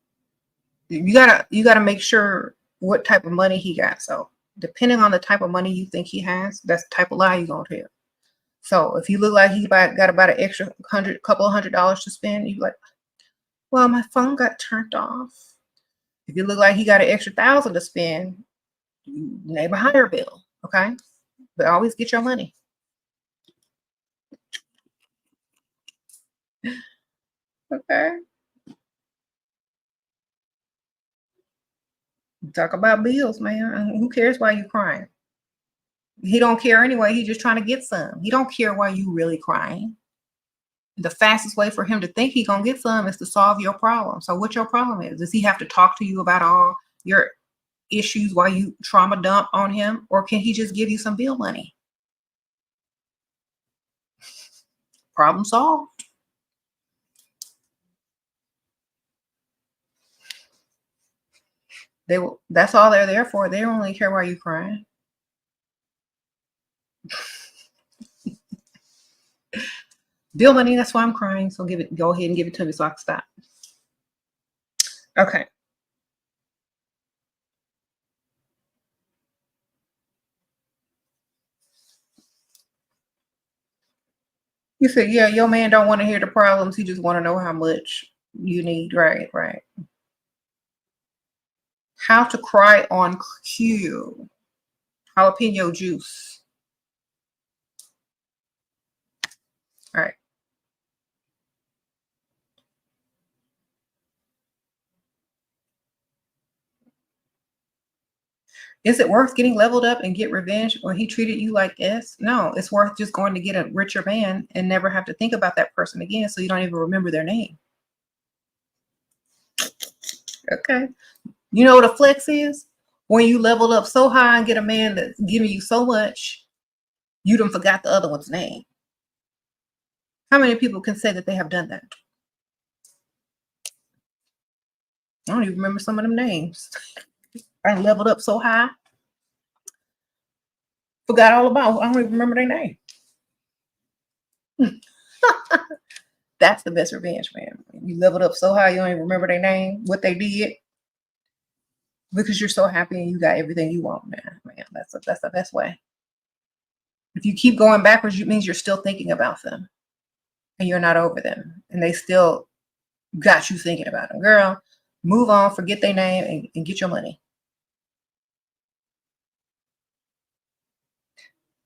A: you gotta make sure what type of money he got. So depending on the type of money you think he has, that's the type of lie you're gonna tell. So if you look like he got about an extra couple of $100 to spend, you're like, well, my phone got turned off. If you look like he got an extra $1,000 to spend, you name a higher bill, okay? But always get your money. Okay. Talk about bills, man. Who cares why you crying? He don't care anyway. He's just trying to get some. He don't care why you really crying. The fastest way for him to think he gonna get some is to solve your problem. So what your problem is? Does he have to talk to you about all your issues while you trauma dump on him? Or can he just give you some bill money? Problem solved. That's all they're there for. They don't really care why you crying. Bill money, that's why I'm crying. So go ahead and give it to me so I can stop. Okay. You said, yeah, your man don't want to hear the problems. He just want to know how much you need. Right, right. How to cry on cue. Jalapeno juice. All right. Is it worth getting leveled up and get revenge when he treated you like S? No, it's worth just going to get a richer man and never have to think about that person again, so you don't even remember their name. Okay. You know what a flex is? When you leveled up so high and get a man that's giving you so much, you done forgot the other one's name. How many people can say that they have done that? I don't even remember some of them names. I leveled up so high, forgot all about. I don't even remember their name. That's the best revenge, man. You leveled up so high, you don't even remember their name, what they did, because you're so happy and you got everything you want, man. Man, that's the best way. If you keep going backwards, it means you're still thinking about them and you're not over them, and they still got you thinking about them. Girl, move on, forget their name, and get your money.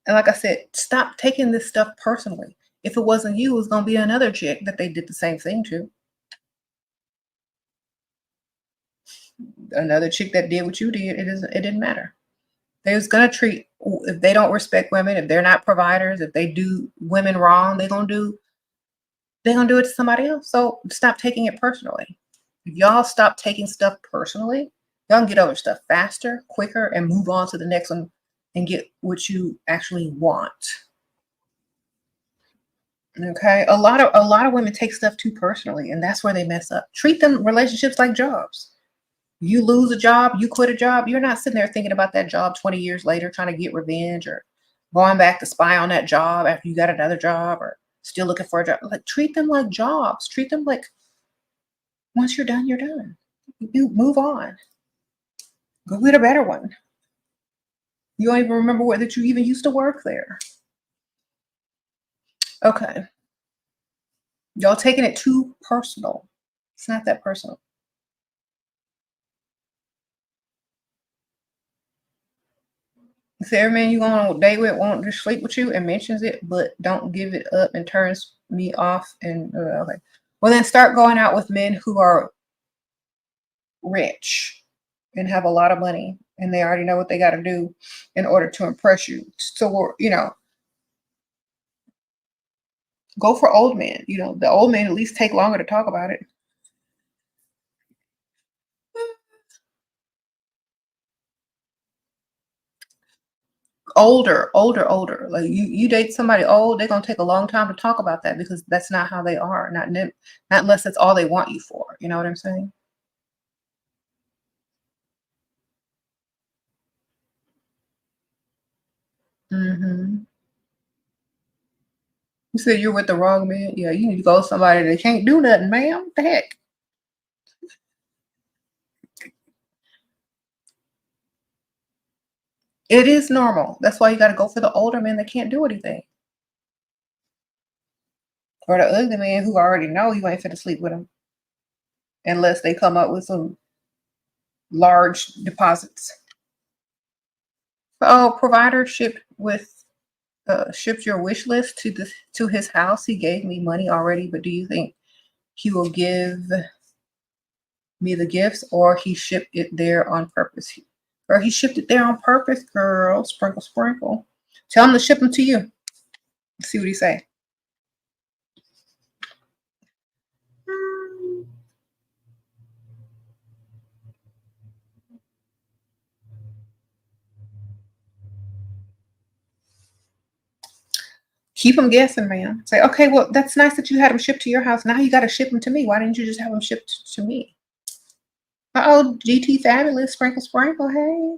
A: And like I said, stop taking this stuff personally. If it wasn't you, it was going to be another chick that they did the same thing to. Another chick that did what you did. It didn't matter. They was going to treat, if they don't respect women, if they're not providers, if they do women wrong, they're going to do it to somebody else. So stop taking it personally. If y'all stop taking stuff personally, y'all can get over stuff faster, quicker, and move on to the next one and get what you actually want. Okay, a lot of women take stuff too personally, and that's where they mess up. Treat them relationships like jobs. You lose a job, you quit a job, you're not sitting there thinking about that job 20 years later trying to get revenge or going back to spy on that job after you got another job or still looking for a job. Like, treat them like jobs. Treat them like once you're done, you're done. You move on. Go get a better one. You don't even remember that you even used to work there. Okay. Y'all taking it too personal. It's not that personal. If every man you go on a date with won't just sleep with you and mentions it, but don't give it up and turns me off, and okay. Well, then start going out with men who are rich and have a lot of money, and they already know what they got to do in order to impress you. So, go for old men. The old men at least take longer to talk about it. Older. Like you date somebody old, they're gonna take a long time to talk about that because that's not how they are. Not unless that's all they want you for. You know what I'm saying? Hmm. You said you're with the wrong man. Yeah, you need to go with somebody that can't do nothing, ma'am. What the heck? It is normal. That's why you got to go for the older men that can't do anything, or the ugly man who already know you ain't finna sleep with him unless they come up with some large deposits. Oh, provider shipped your wish list to his house. He gave me money already, but do you think he will give me the gifts, or he shipped it there on purpose? Or he shipped it there on purpose, girl. Sprinkle, sprinkle. Tell him to ship them to you. Let's see what he say. Keep them guessing, man. Say, okay, well, that's nice that you had them shipped to your house. Now you got to ship them to me. Why didn't you just have them shipped to me? Uh-oh, GT Fabulous, sprinkle, sprinkle, hey.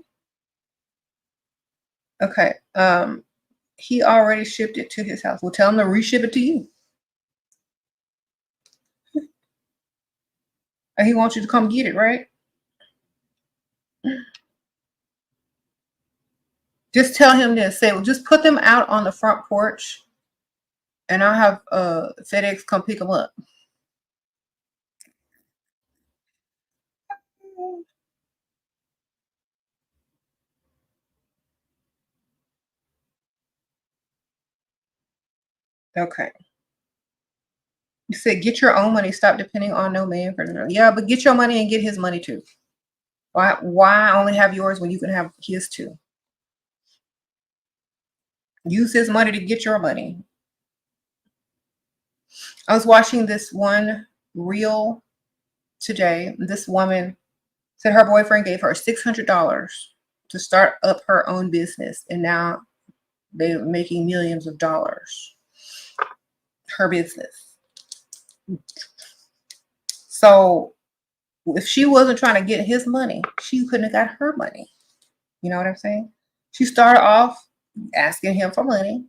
A: Okay, he already shipped it to his house. Well, tell him to reship it to you. And he wants you to come get it, right? Just tell him this. Say, well, just put them out on the front porch, and I'll have FedEx come pick them up. Okay. You said get your own money. Stop depending on no man for no. Yeah, but get your money and get his money too. Why only have yours when you can have his too? Use his money to get your money. I was watching this one reel today. This woman said her boyfriend gave her $600 to start up her own business, and now they're making millions of dollars. Her business. So if she wasn't trying to get his money, she couldn't have got her money. You know what I'm saying? She started off asking him for money.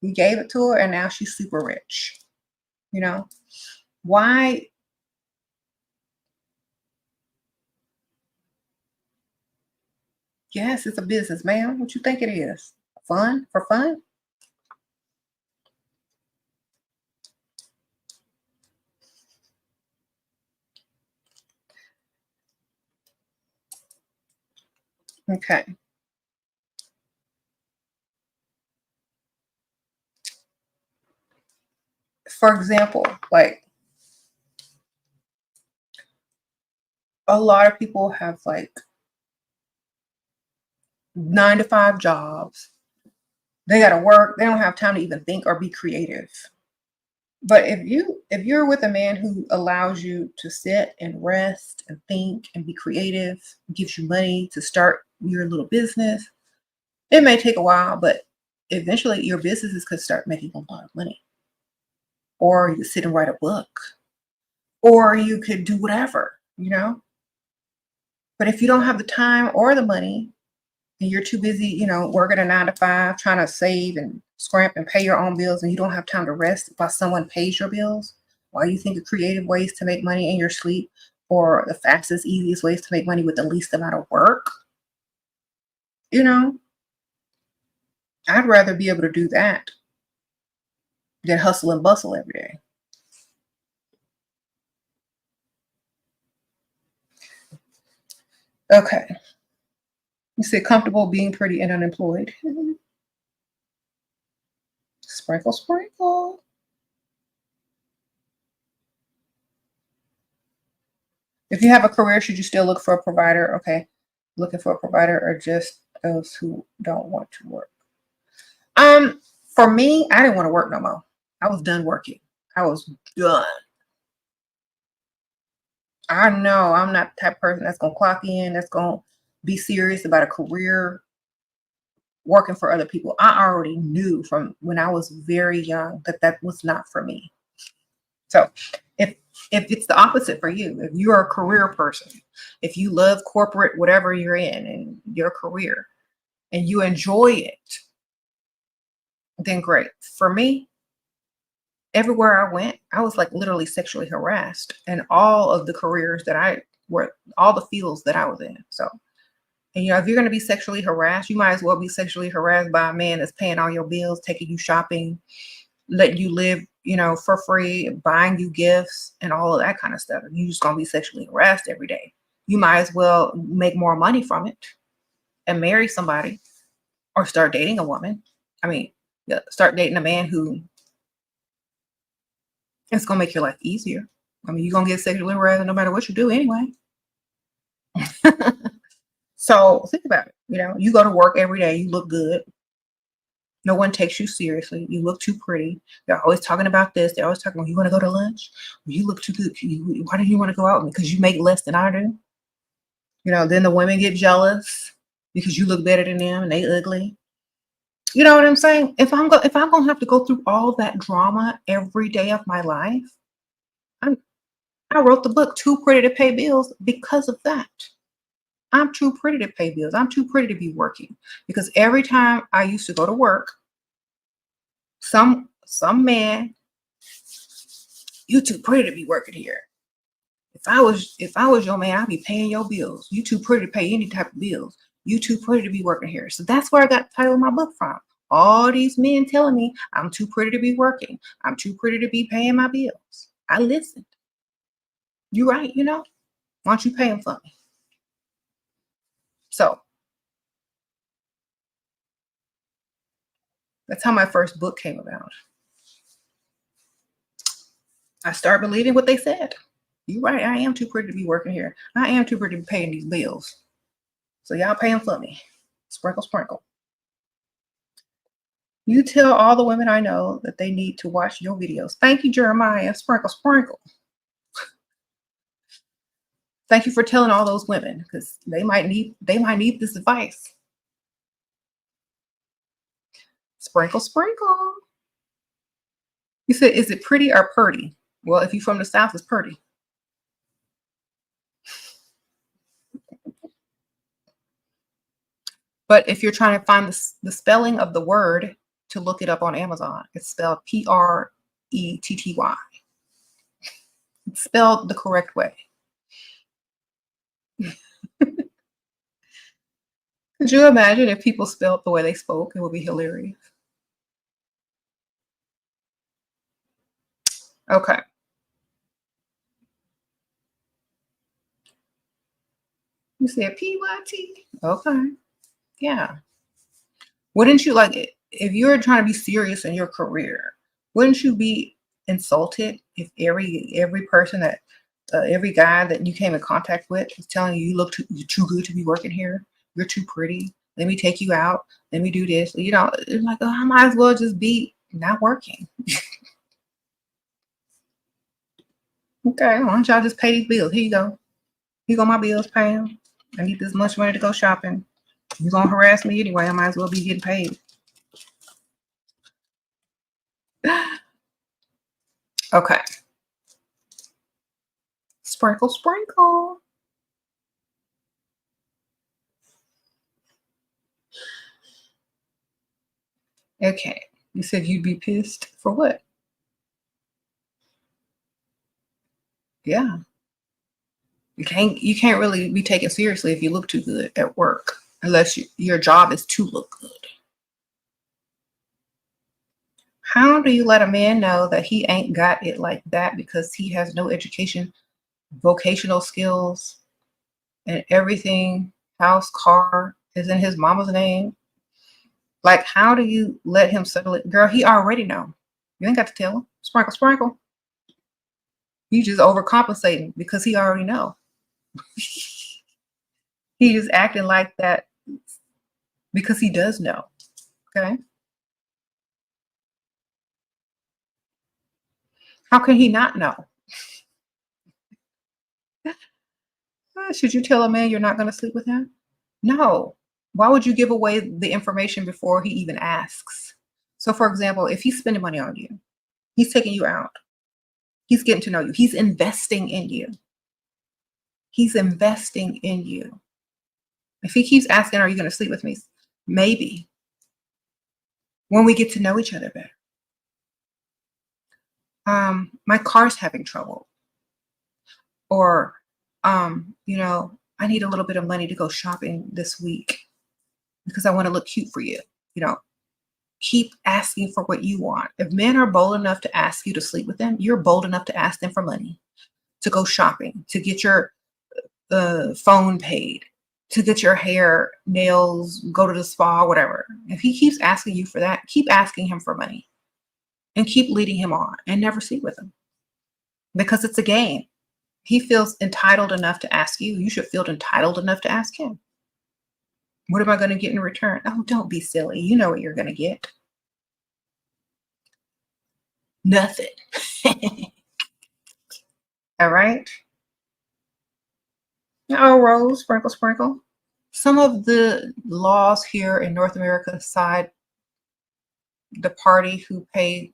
A: He gave it to her, and now she's super rich. You know? Why? Yes, it's a business, man. What you think it is? Fun? For fun? Okay. For example, like a lot of people have like 9-to-5 jobs. They got to work. They don't have time to even think or be creative. But if you're with a man who allows you to sit and rest and think and be creative, gives you money to start your little business, it may take a while, but eventually your businesses could start making a lot of money. Or you could sit and write a book. Or you could do whatever, you know? But if you don't have the time or the money, and you're too busy, working a 9-to-5, trying to save and scrimp and pay your own bills, and you don't have time to rest while someone pays your bills, while you think of creative ways to make money in your sleep, or the fastest, easiest ways to make money with the least amount of work, I'd rather be able to do that than hustle and bustle every day. Okay. You say comfortable being pretty and unemployed. Sprinkle, sprinkle. If you have a career, should you still look for a provider? Okay. Looking for a provider or just those who don't want to work? For me, I didn't want to work no more. I was done working. I was done. I know I'm not the type of person that's gonna clock in, that's gonna be serious about a career working for other people. I already knew from when I was very young that that was not for me. So if if it's the opposite for you, if you're a career person, if you love corporate, whatever you're in and your career, and you enjoy it, then great. For me, everywhere I went, I was like literally sexually harassed in all of the careers that I were, all the fields that I was in. So, and if you're going to be sexually harassed, you might as well be sexually harassed by a man that's paying all your bills, taking you shopping, letting you live, for free, buying you gifts and all of that kind of stuff. You're just going to be sexually harassed every day. You might as well make more money from it and marry somebody or start dating a woman. I mean, yeah, start dating a man who it's gonna make your life easier. I mean, you're gonna get sexually harassed no matter what you do anyway. So think about it. You go to work every day, you look good. No one takes you seriously. You look too pretty. They're always talking about this. They're always talking, well, you want to go to lunch? Well, you look too good. Why do you want to go out with me? Because you make less than I do. Then the women get jealous because you look better than them and they ugly. You know what I'm saying? If I'm gonna have to go through all that drama every day of my life, I wrote the book Too Pretty to Pay Bills because of that. I'm too pretty to pay bills. I'm too pretty to be working because every time I used to go to work, some man, you too pretty to be working here. If I was your man, I'd be paying your bills. You too pretty to pay any type of bills. You too pretty to be working here. So that's where I got the title of my book from. All these men telling me I'm too pretty to be working. I'm too pretty to be paying my bills. I listened. You're right, why don't you pay them for me? So that's how my first book came about. I started believing what they said. You're right. I am too pretty to be working here. I am too pretty to be paying these bills. So y'all paying for me. Sprinkle, sprinkle. You tell all the women I know that they need to watch your videos. Thank you, Jeremiah. Sprinkle, sprinkle. Thank you for telling all those women because they might need this advice. Sprinkle, sprinkle. You said, is it pretty or purty? Well, if you're from the South, it's purty. But if you're trying to find the spelling of the word to look it up on Amazon, it's spelled Pretty. It's spelled the correct way. Could you imagine if people spelled the way they spoke? It would be hilarious. Okay. You said PYT? Okay. Yeah. Wouldn't you like it if you're trying to be serious in your career? Wouldn't you be insulted if every person that every guy that you came in contact with is telling you you're too good to be working here? You're too pretty. Let me take you out. Let me do this. You know, it's like, oh, I might as well just be not working. Okay, why don't y'all just pay these bills? Here you go. Here go my bills, pay them. I need this much money to go shopping. You're gonna harass me anyway. I might as well be getting paid. Okay. Sprinkle, sprinkle. Okay. You said you'd be pissed for what? Yeah. You can't really be taken seriously if you look too good at work, unless your job is to look good. How do you let a man know that he ain't got it like that because he has no education, vocational skills, and everything, house, car, is in his mama's name? Like, how do you let him settle it? Girl, he already know. You ain't got to tell him. Sprinkle, sprinkle. You just overcompensating because he already know. He just acting like that because he does know. Okay. How can he not know? Should you tell a man you're not going to sleep with him? No. Why would you give away the information before he even asks? So, for example, if he's spending money on you, he's taking you out, he's getting to know you, he's investing in you. He's investing in you. If he keeps asking, are you going to sleep with me? Maybe. When we get to know each other better. My car's having trouble. Or, you know, I need a little bit of money to go shopping this week because I want to look cute for you. You know, keep asking for what you want. If men are bold enough to ask you to sleep with them, you're bold enough to ask them for money, to go shopping, to get your phone paid, to get your hair, nails, go to the spa, whatever. If he keeps asking you for that, keep asking him for money and keep leading him on and never sleep with him because it's a game. He feels entitled enough to ask you. You should feel entitled enough to ask him. What am I going to get in return? Oh, don't be silly. You know what you're going to get. Nothing. All right. Oh, Rose, sprinkle, sprinkle. Some of the laws here in North America side the party who paid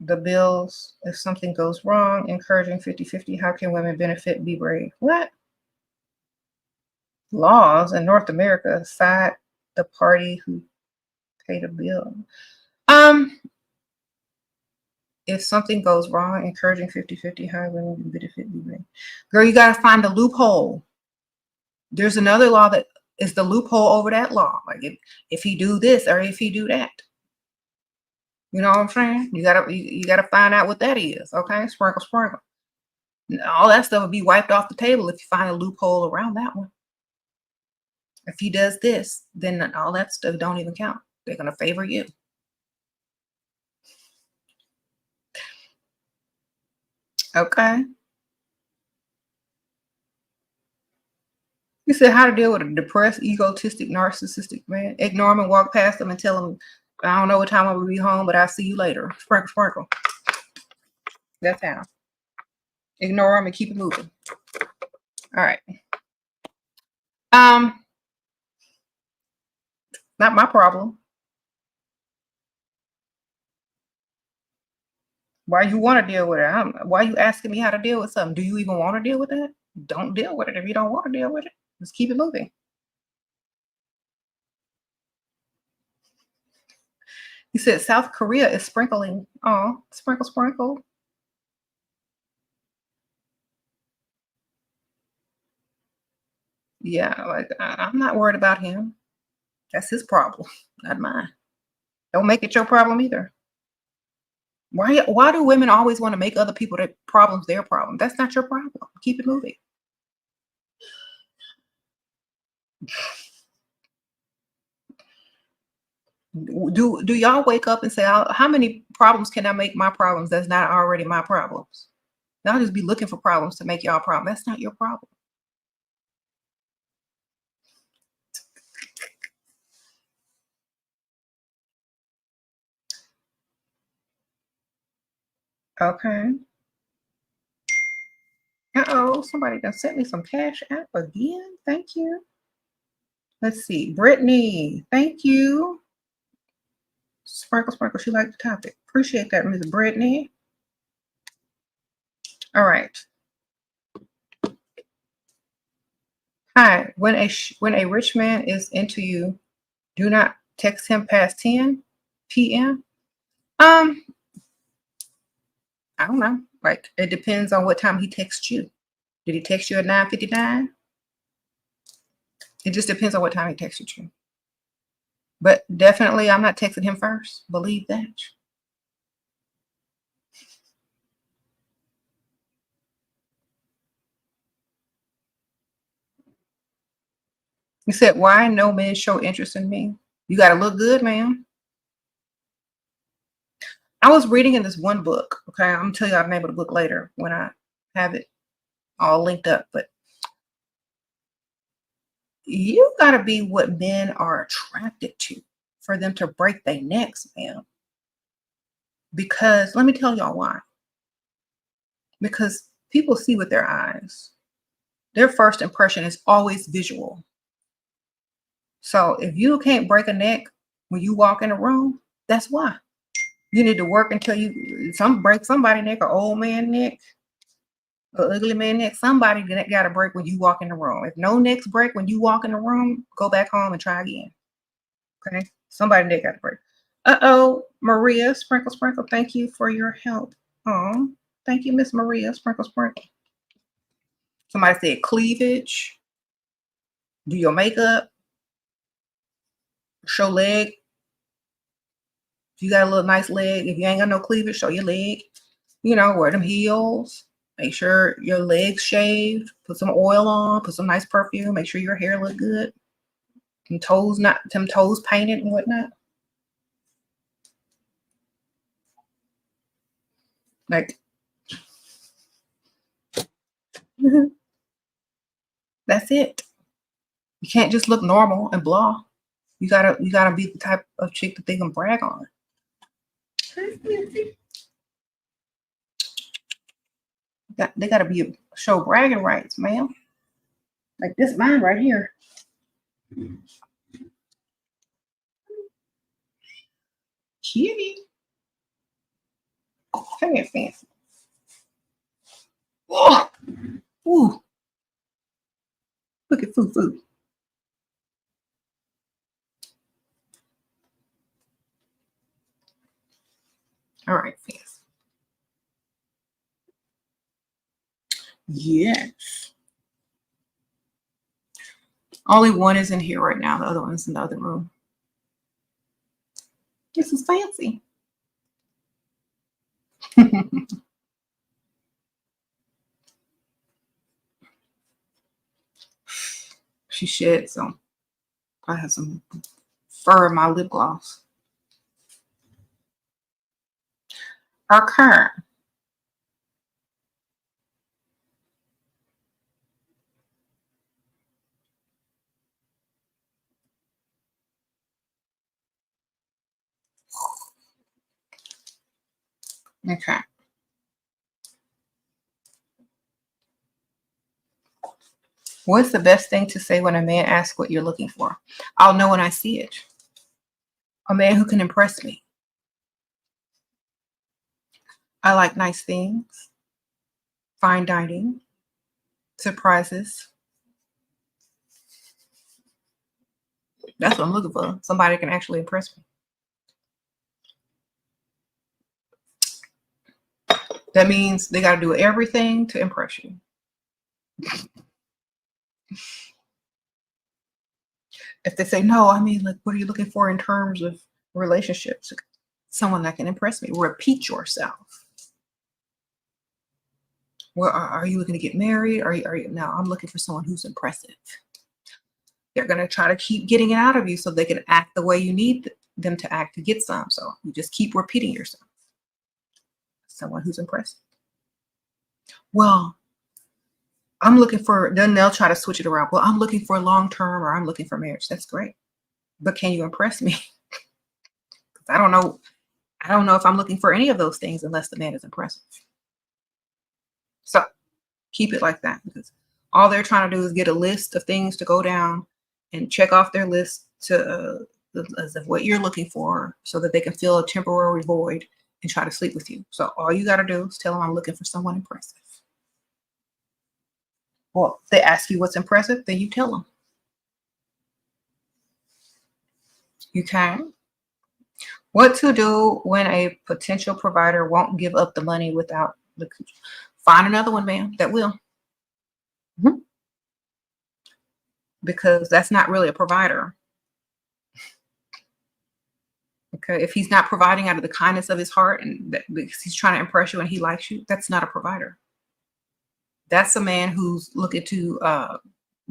A: the bills if something goes wrong, encouraging 50-50. How can women benefit? Be brave. What? Laws in North America side the party who paid a bill. If something goes wrong, encouraging 50-50. How women can benefit? Be brave. Girl, you got to find a loophole. There's another law that is the loophole over that law. Like if he do this or if he do that. You know what I'm saying? You gotta find out what that is. Okay, sprinkle, sprinkle. All that stuff will be wiped off the table if you find a loophole around that one. If he does this, then all that stuff don't even count. They're gonna favor you. Okay. You said how to deal with a depressed, egotistic, narcissistic man. Ignore him and walk past him and tell him, I don't know what time I will be home, but I'll see you later. Sprinkle, sprinkle. That's how. Ignore him and keep it moving. All right. Not my problem. Why you want to deal with it? Why are you asking me how to deal with something? Do you even want to deal with it? Don't deal with it if you don't want to deal with it. Just keep it moving. He said South Korea is sprinkling. Oh, sprinkle, sprinkle. Yeah, like I'm not worried about him. That's his problem, not mine. Don't make it your problem either. Why do women always want to make other people their problems their problem? That's not your problem. Keep it moving. Do y'all wake up and say, how many problems can I make my problems that's not already my problems? Y'all just be looking for problems to make y'all problem. That's not your problem. Okay. Uh-oh, somebody done sent me some cash app again. Thank you. Let's see. Brittany, thank you. Sprinkle, sprinkle. She liked the topic. Appreciate that, Ms. Brittany. All right. Hi. When a rich man is into you, do not text him past 10 p.m. I don't know. Like it depends on what time he texts you. Did he text you at 9:59? It just depends on what time he texted you. But definitely, I'm not texting him first. Believe that. He said, why no men show interest in me? You got to look good, ma'am. I was reading in this one book. Okay. I'm going to tell you the name of the book later when I have it all linked up. But you got to be what men are attracted to for them to break their necks, ma'am. Because let me tell y'all why. Because people see with their eyes. Their first impression is always visual. So if you can't break a neck when you walk in a room, that's why. You need to work until you break somebody neck, an old man neck, an ugly man neck. Somebody got to break when you walk in the room. If no necks break when you walk in the room, go back home and try again. Okay, somebody neck got to break. Uh-oh, Maria, sprinkle, sprinkle. Thank you for your help. Oh, thank you, Miss Maria, sprinkle, sprinkle. Somebody said cleavage. Do your makeup. Show leg. If you got a little nice leg, if you ain't got no cleavage, show your leg. You know, wear them heels. Make sure your legs shaved. Put some oil on. Put some nice perfume. Make sure your hair look good. Them toes painted and whatnot. Like that's it. You can't just look normal and blah. You gotta be the type of chick that they can brag on. They gotta be show bragging rights, ma'am. Like this mine right here. Kitty. Come here, fancy. Oh, ooh. Look at Foo. All right, fancy. Yes. Only one is in here right now. The other one's in the other room. This is fancy. She shed some. I have some fur in my lip gloss. Okay. Okay. What's the best thing to say when a man asks what you're looking for? I'll know when I see it. A man who can impress me. I like nice things, fine dining, surprises. That's what I'm looking for. Somebody can actually impress me. That means they got to do everything to impress you. If they say no, I mean, like, what are you looking for in terms of relationships? Someone that can impress me. Repeat yourself. Well, are you looking to get married? Are you? No, I'm looking for someone who's impressive. They're going to try to keep getting it out of you so they can act the way you need them to act to get some. So you just keep repeating yourself. Someone who's impressive. Well, I'm looking for, then they'll try to switch it around. Well, I'm looking for long term or I'm looking for marriage. That's great. But can you impress me? I don't know. I don't know if I'm looking for any of those things unless the man is impressive. So keep it like that, because all they're trying to do is get a list of things to go down and check off their list to as of what you're looking for so that they can fill a temporary void and try to sleep with you. So all you got to do is tell them I'm looking for someone impressive. Well, they ask you what's impressive, then you tell them. You can. What to do when a potential provider won't give up the money without the find another one, ma'am, that will. Mhm. Because that's not really a provider. Okay. If he's not providing out of the kindness of his heart and that because he's trying to impress you and he likes you, that's not a provider. That's a man who's looking to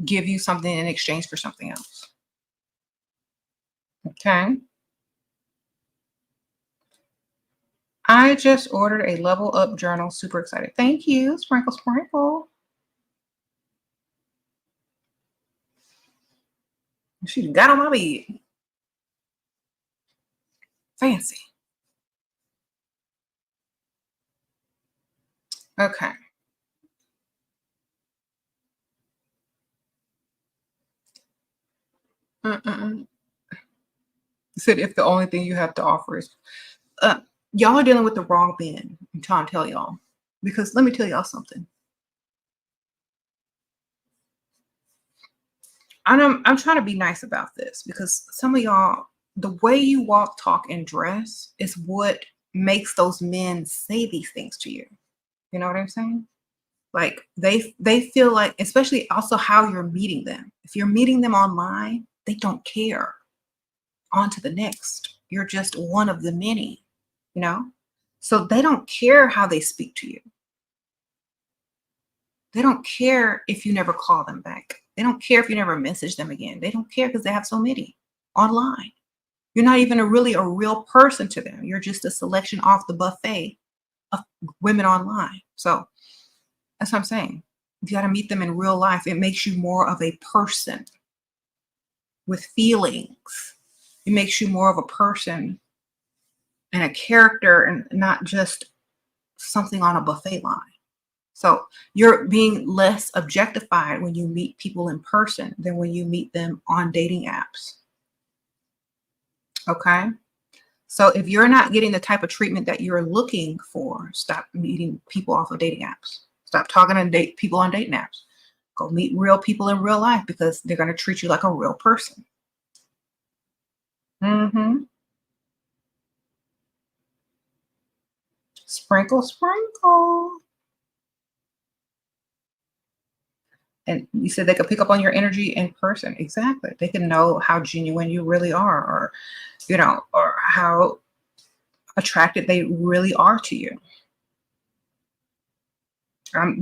A: give you something in exchange for something else. Okay. I just ordered a level up journal. Super excited. Thank you. Sprinkle, sprinkle. She got on my bed. Fancy. Okay. Mm-mm. Said if the only thing you have to offer is uh, y'all are dealing with the wrong men. I'm trying to tell y'all. Because let me tell y'all something. I'm trying to be nice about this because some of y'all, the way you walk, talk, and dress is what makes those men say these things to you. You know what I'm saying? Like they feel like, especially also how you're meeting them. If you're meeting them online, they don't care. On to the next. You're just one of the many, you know? So they don't care how they speak to you. They don't care if you never call them back. They don't care if you never message them again. They don't care because they have so many online. You're not even really a real person to them. You're just a selection off the buffet of women online. So that's what I'm saying. You got to meet them in real life. It makes you more of a person with feelings. It makes you more of a person and a character and not just something on a buffet line. So you're being less objectified when you meet people in person than when you meet them on dating apps. Okay. So if you're not getting the type of treatment that you're looking for, stop meeting people off of dating apps. Stop talking to date people on dating apps. Go meet real people in real life because they're going to treat you like a real person. Mm-hmm. Sprinkle, sprinkle. And you said they could pick up on your energy in person. Exactly. They can know how genuine you really are, or, or how attracted they really are to you.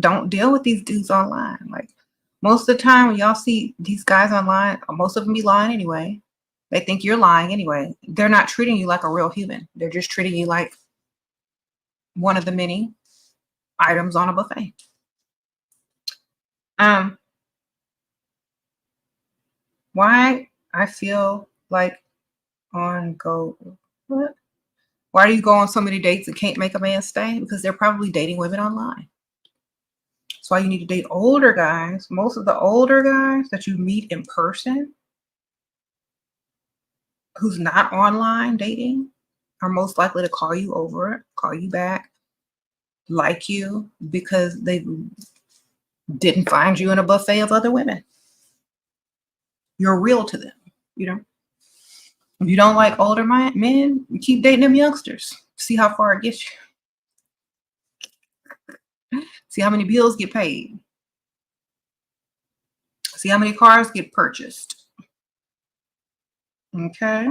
A: Don't deal with these dudes online. Like most of the time when y'all see these guys online, most of them be lying anyway. They think you're lying anyway. They're not treating you like a real human. They're just treating you like one of the many items on a buffet. Um, why I feel like on go what? Why do you go on so many dates and can't make a man stay? Because they're probably dating women online. That's why you need to date older guys. Most of the older guys that you meet in person who's not online dating are most likely to call you over, call you back, like you, because they didn't find you in a buffet of other women. You're real to them, you know? If you don't like older men, you keep dating them youngsters. See how far it gets you. See how many bills get paid. See how many cars get purchased. Okay?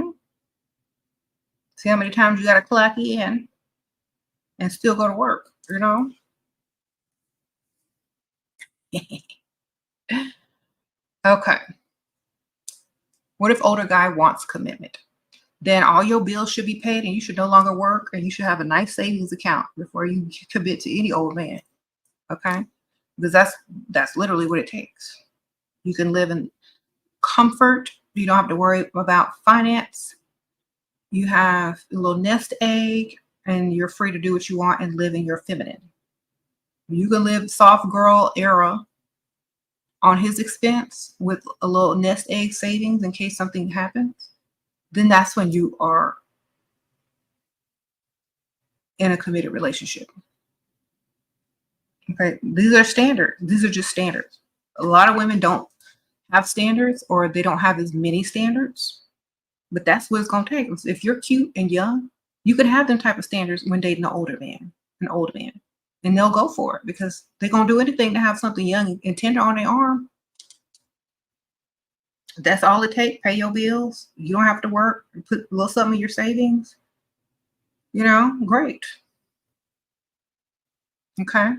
A: See how many times you got to clock in and still go to work, you know? Okay. What if older guy wants commitment? Then all your bills should be paid and you should no longer work and you should have a nice savings account before you commit to any old man. Okay? Because that's literally what it takes. You can live in comfort. You don't have to worry about finance. You have a little nest egg and you're free to do what you want and live in your feminine. You can live soft girl era on his expense with a little nest egg savings in case something happens. Then that's when you are in a committed relationship. Okay, these are standards. These are just standards. A lot of women don't have standards or they don't have as many standards, but that's what it's going to take. If you're cute and young, you can have them type of standards when dating an older man, and they'll go for it because they're going to do anything to have something young and tender on their arm. That's all it takes. Pay your bills. You don't have to work. Put a little something in your savings. You know, great. Okay.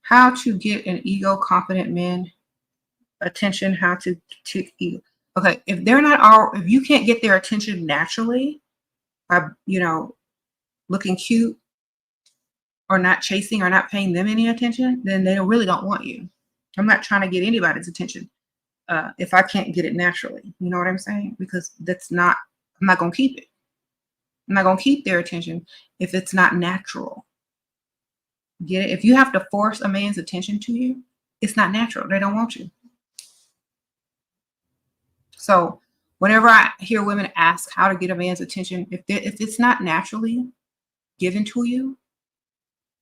A: How to get an ego confident man attention, how to ego. Okay, if they're not if you can't get their attention naturally by, looking cute or not chasing or not paying them any attention, then they really don't want you. I'm not trying to get anybody's attention if I can't get it naturally. You know what I'm saying? Because I'm not going to keep it. I'm not going to keep their attention if it's not natural. Get it? If you have to force a man's attention to you, it's not natural. They don't want you. So whenever I hear women ask how to get a man's attention, if it's not naturally given to you,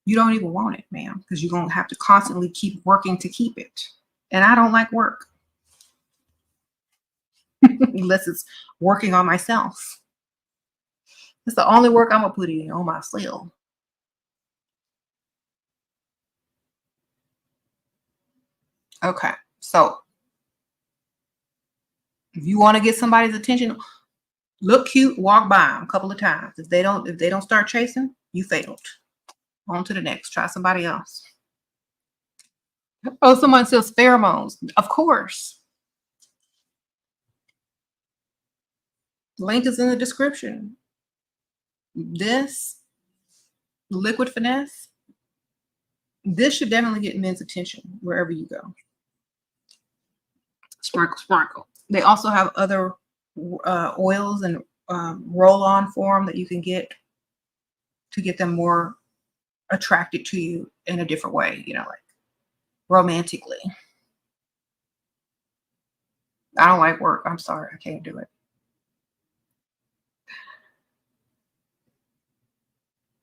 A: you don't even want it, ma'am, because you're going to have to constantly keep working to keep it. And I don't like work unless it's working on myself. It's the only work I'm going to put in on myself. Okay, so if you want to get somebody's attention, look cute, walk by them a couple of times. If they don't start chasing, you failed. On to the next. Try somebody else. Oh, someone says pheromones. Of course. Link is in the description. This liquid finesse, this should definitely get men's attention wherever you go. Sprinkle, sprinkle. They also have other oils and roll-on form that you can get to get them more attracted to you in a different way, like romantically. I don't like work. I'm sorry. I can't do it.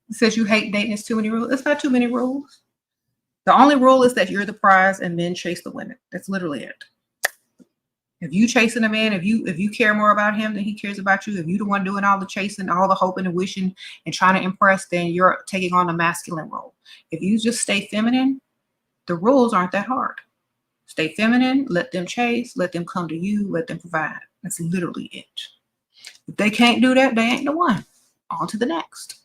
A: It says you hate dating. It's too many rules. It's not too many rules. The only rule is that you're the prize and men chase the women. That's literally it. If you chasing a man, if you care more about him than he cares about you, if you're the one doing all the chasing, all the hoping and wishing and trying to impress, then you're taking on the masculine role. If you just stay feminine, the rules aren't that hard. Stay feminine, let them chase, let them come to you, let them provide. That's literally it. If they can't do that, they ain't the one. On to the next.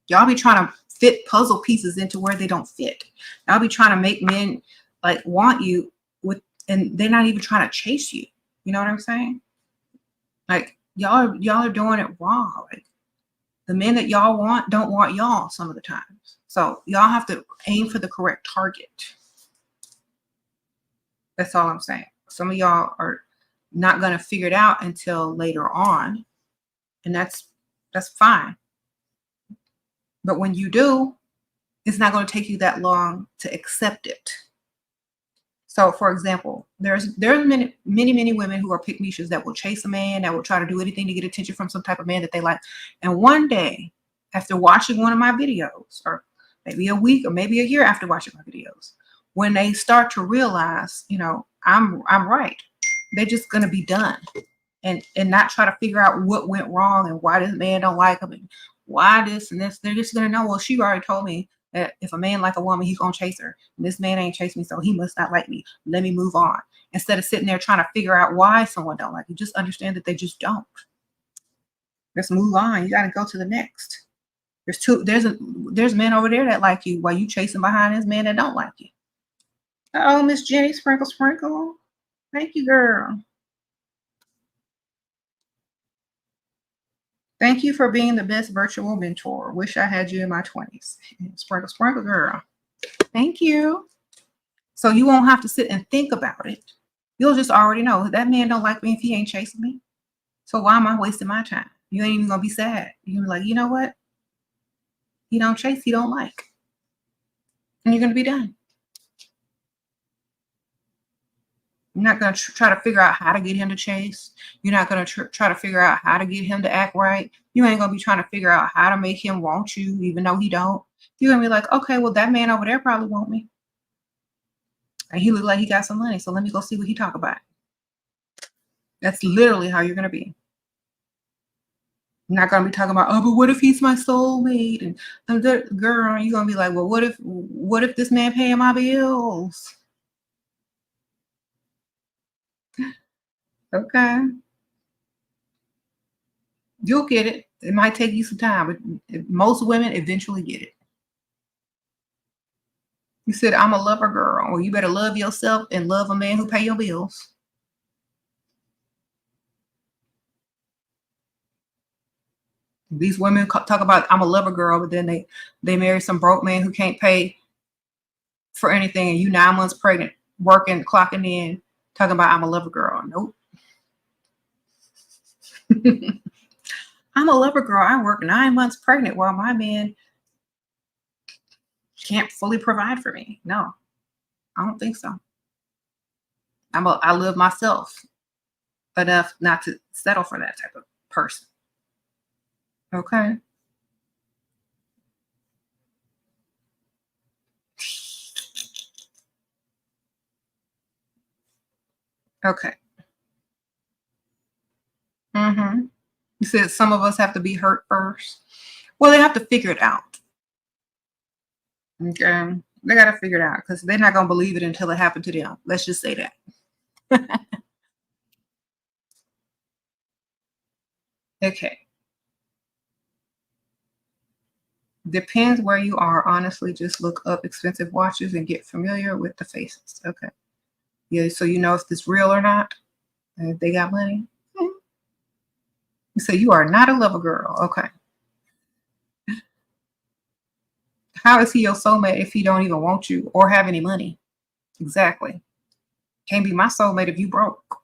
A: Y'all be trying to fit puzzle pieces into where they don't fit. Y'all be trying to make men want you and they're not even trying to chase you. You know what I'm saying? Like y'all are doing it wrong. Like the men that y'all want don't want y'all some of the times. So y'all have to aim for the correct target. That's all I'm saying. Some of y'all are not going to figure it out until later on. And that's fine. But when you do, it's not going to take you that long to accept it. So, for example, there's many women who are pick-me-shoes that will chase a man, that will try to do anything to get attention from some type of man that they like. And one day, after watching one of my videos, or maybe a week or maybe a year after watching my videos, when they start to realize, you know, I'm right, they're just gonna be done, and not try to figure out what went wrong and why this man don't like them and why this and this. They're just gonna know, well, she already told me that if a man like a woman, he's gonna chase her. And this man ain't chased me, so he must not like me. Let me move on. Instead of sitting there trying to figure out why someone don't like you, just understand that they just don't. Let's move on. You got to go to the next. There's men over there that like you while you chasing behind this man that don't like you. Oh, Miss Jenny, sprinkle, sprinkle. Thank you, girl. Thank you for being the best virtual mentor. Wish I had you in my 20s. Sprinkle, sprinkle, girl. Thank you. So you won't have to sit and think about it. You'll just already know that man don't like me if he ain't chasing me. So why am I wasting my time? You ain't even gonna be sad. You're gonna be like, you know what? He don't chase, he don't like. And you're gonna be done. You're not going to try to figure out how to get him to chase. You're not going to try to figure out how to get him to act right. You ain't going to be trying to figure out how to make him want you, even though he don't. You're going to be like, okay, well, that man over there probably want me. And he look like he got some money, so let me go see what he talk about. That's literally how you're going to be. You're not going to be talking about, oh, but what if he's my soulmate? And girl, you're going to be like, well, what if this man paying my bills? Okay. You'll get it. It might take you some time, but most women eventually get it. You said, I'm a lover girl. Well, you better love yourself and love a man who pay your bills. These women talk about, I'm a lover girl, but then they marry some broke man who can't pay for anything, and you 9 months pregnant, working, clocking in, talking about I'm a lover girl. Nope. I'm a lover girl. I work 9 months pregnant while my man can't fully provide for me. No, I don't think so. I love myself enough not to settle for that type of person. Okay. Okay. Mm-hmm. You said some of us have to be hurt first. Well, they have to figure it out. Okay. They got to figure it out because they're not going to believe it until it happened to them. Let's just say that. Okay. Depends where you are. Honestly, just look up expensive watches and get familiar with the faces. Okay. Yeah, so you know if it's real or not. And if they got money. You say you are not a lover girl. Okay. How is he your soulmate if he don't even want you or have any money? Exactly. Can't be my soulmate if you broke.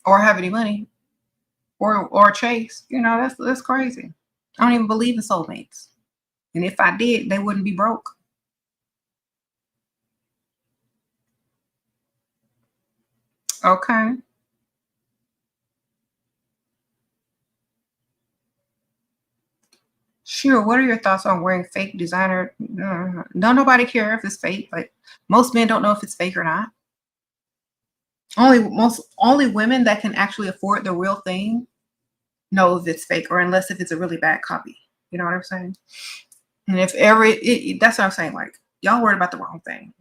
A: Or have any money. Or chase. You know, that's crazy. I don't even believe in soulmates. And if I did, they wouldn't be broke. Okay. Sure. What are your thoughts on wearing fake designer? Don't nobody care if it's fake. Like most men don't know if it's fake or not. Only women that can actually afford the real thing know if it's fake, or unless if it's a really bad copy. You know what I'm saying? And if that's what I'm saying. Like y'all worried about the wrong thing.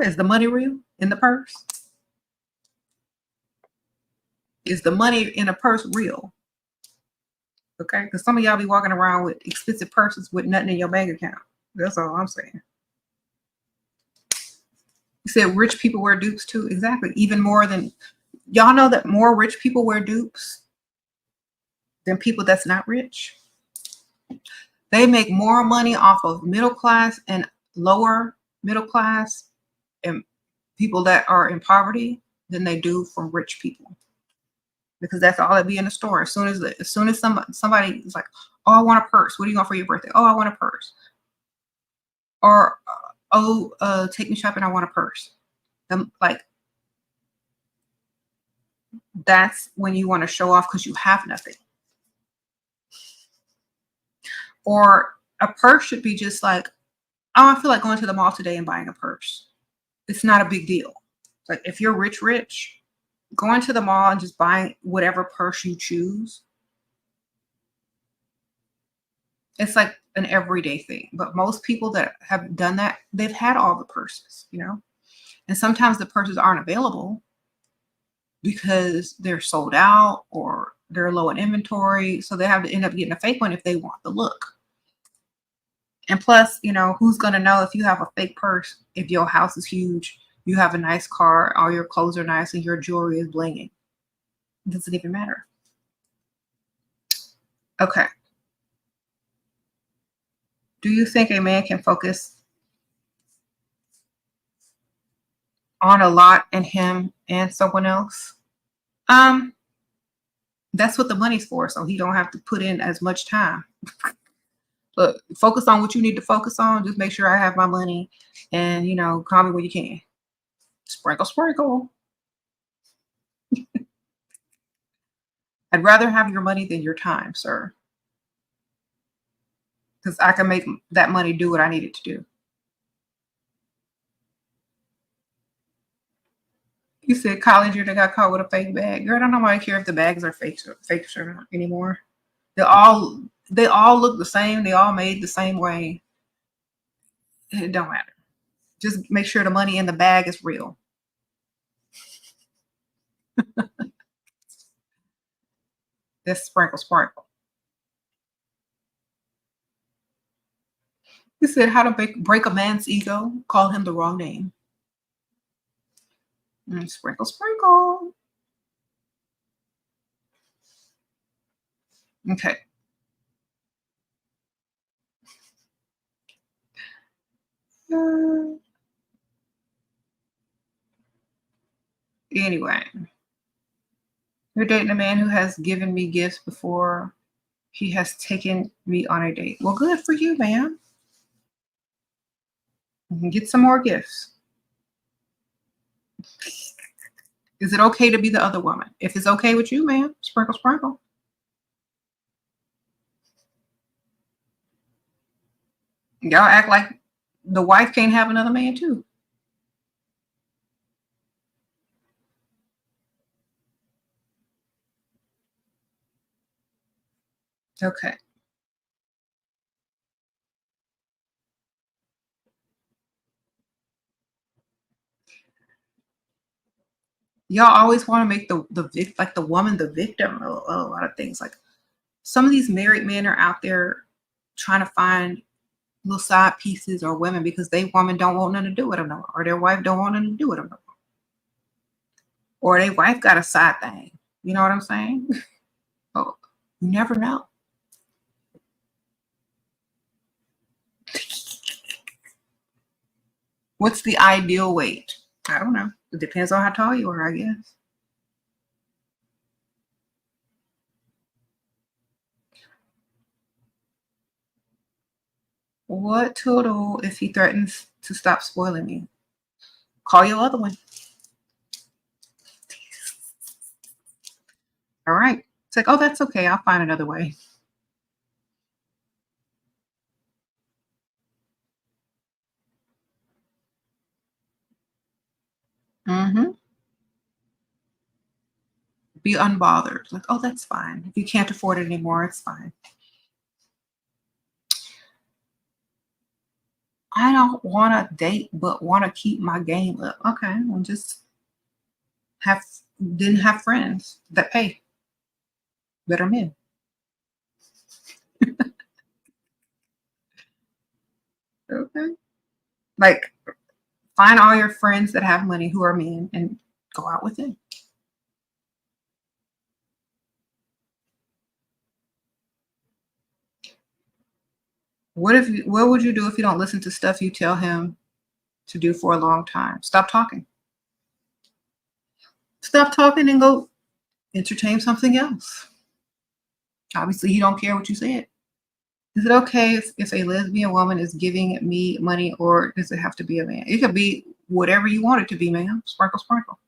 A: Is the money real in the purse? Is the money in a purse real? Okay, because some of y'all be walking around with expensive purses with nothing in your bank account. That's all I'm saying. You said rich people wear dupes too. Exactly. Even more than y'all know that more rich people wear dupes than people that's not rich. They make more money off of middle class and lower middle class and people that are in poverty than they do from rich people, because that's all that be in the store. As soon as somebody is like, "Oh, I want a purse. What do you want for your birthday?" "Oh, I want a purse." Or, "Oh, take me shopping. I want a purse." Like, that's when you want to show off because you have nothing. Or a purse should be just like, "Oh, I feel like going to the mall today and buying a purse." It's not a big deal. Like, if you're rich, going to the mall and just buying whatever purse you choose, it's like an everyday thing. But most people that have done that, they've had all the purses. And sometimes the purses aren't available because they're sold out or they're low in inventory. So they have to end up getting a fake one if they want the look. And plus, who's going to know if you have a fake purse, if your house is huge, you have a nice car, all your clothes are nice, and your jewelry is blinging? It doesn't even matter. Okay. Do you think a man can focus on a lot in him and someone else? Um, that's what the money's for, so he don't have to put in as much time. Look, focus on what you need to focus on. Just make sure I have my money, and call me when you can. Sprinkle, sprinkle. I'd rather have your money than your time, sir, because I can make that money do what I need it to do. You said college year they got caught with a fake bag. Girl, I don't know why I care if the bags are fakes or not anymore. They all look the same. They all made the same way. It don't matter. Just make sure the money in the bag is real. That's sprinkle sprinkle. He said how to break a man's ego. Call him the wrong name. Sprinkle sprinkle. Okay. Uh, anyway, you're dating a man who has given me gifts before he has taken me on a date. Well, good for you, man. You can get some more gifts. Is it okay to be the other woman? If it's okay with you, man, sprinkle, sprinkle. Y'all act like the wife can't have another man too. Okay. Y'all always want to make like the woman the victim of a lot of things. Like, some of these married men are out there trying to find little side pieces or women because they woman don't want nothing to do with them no more, or their wife don't want nothing to do with them no more, or their wife got a side thing. You know what I'm saying? Oh, you never know. What's the ideal weight? I don't know. It depends on how tall you are, I guess. What total if he threatens to stop spoiling me? Call your other one. All right. It's like, oh, that's okay. I'll find another way. Mm-hmm. Be unbothered. Like, oh, that's fine. If you can't afford it anymore, it's fine. I don't want to date, but want to keep my game up. Okay, well, just have didn't have friends that pay that are men. Okay, like, find all your friends that have money who are men and go out with them. What would you do if you don't listen to stuff you tell him to do for a long time? Stop talking. Stop talking and go entertain something else. Obviously, you don't care what you said. Is it okay if a lesbian woman is giving me money, or does it have to be a man? It could be whatever you want it to be, ma'am. Sprinkle, sprinkle.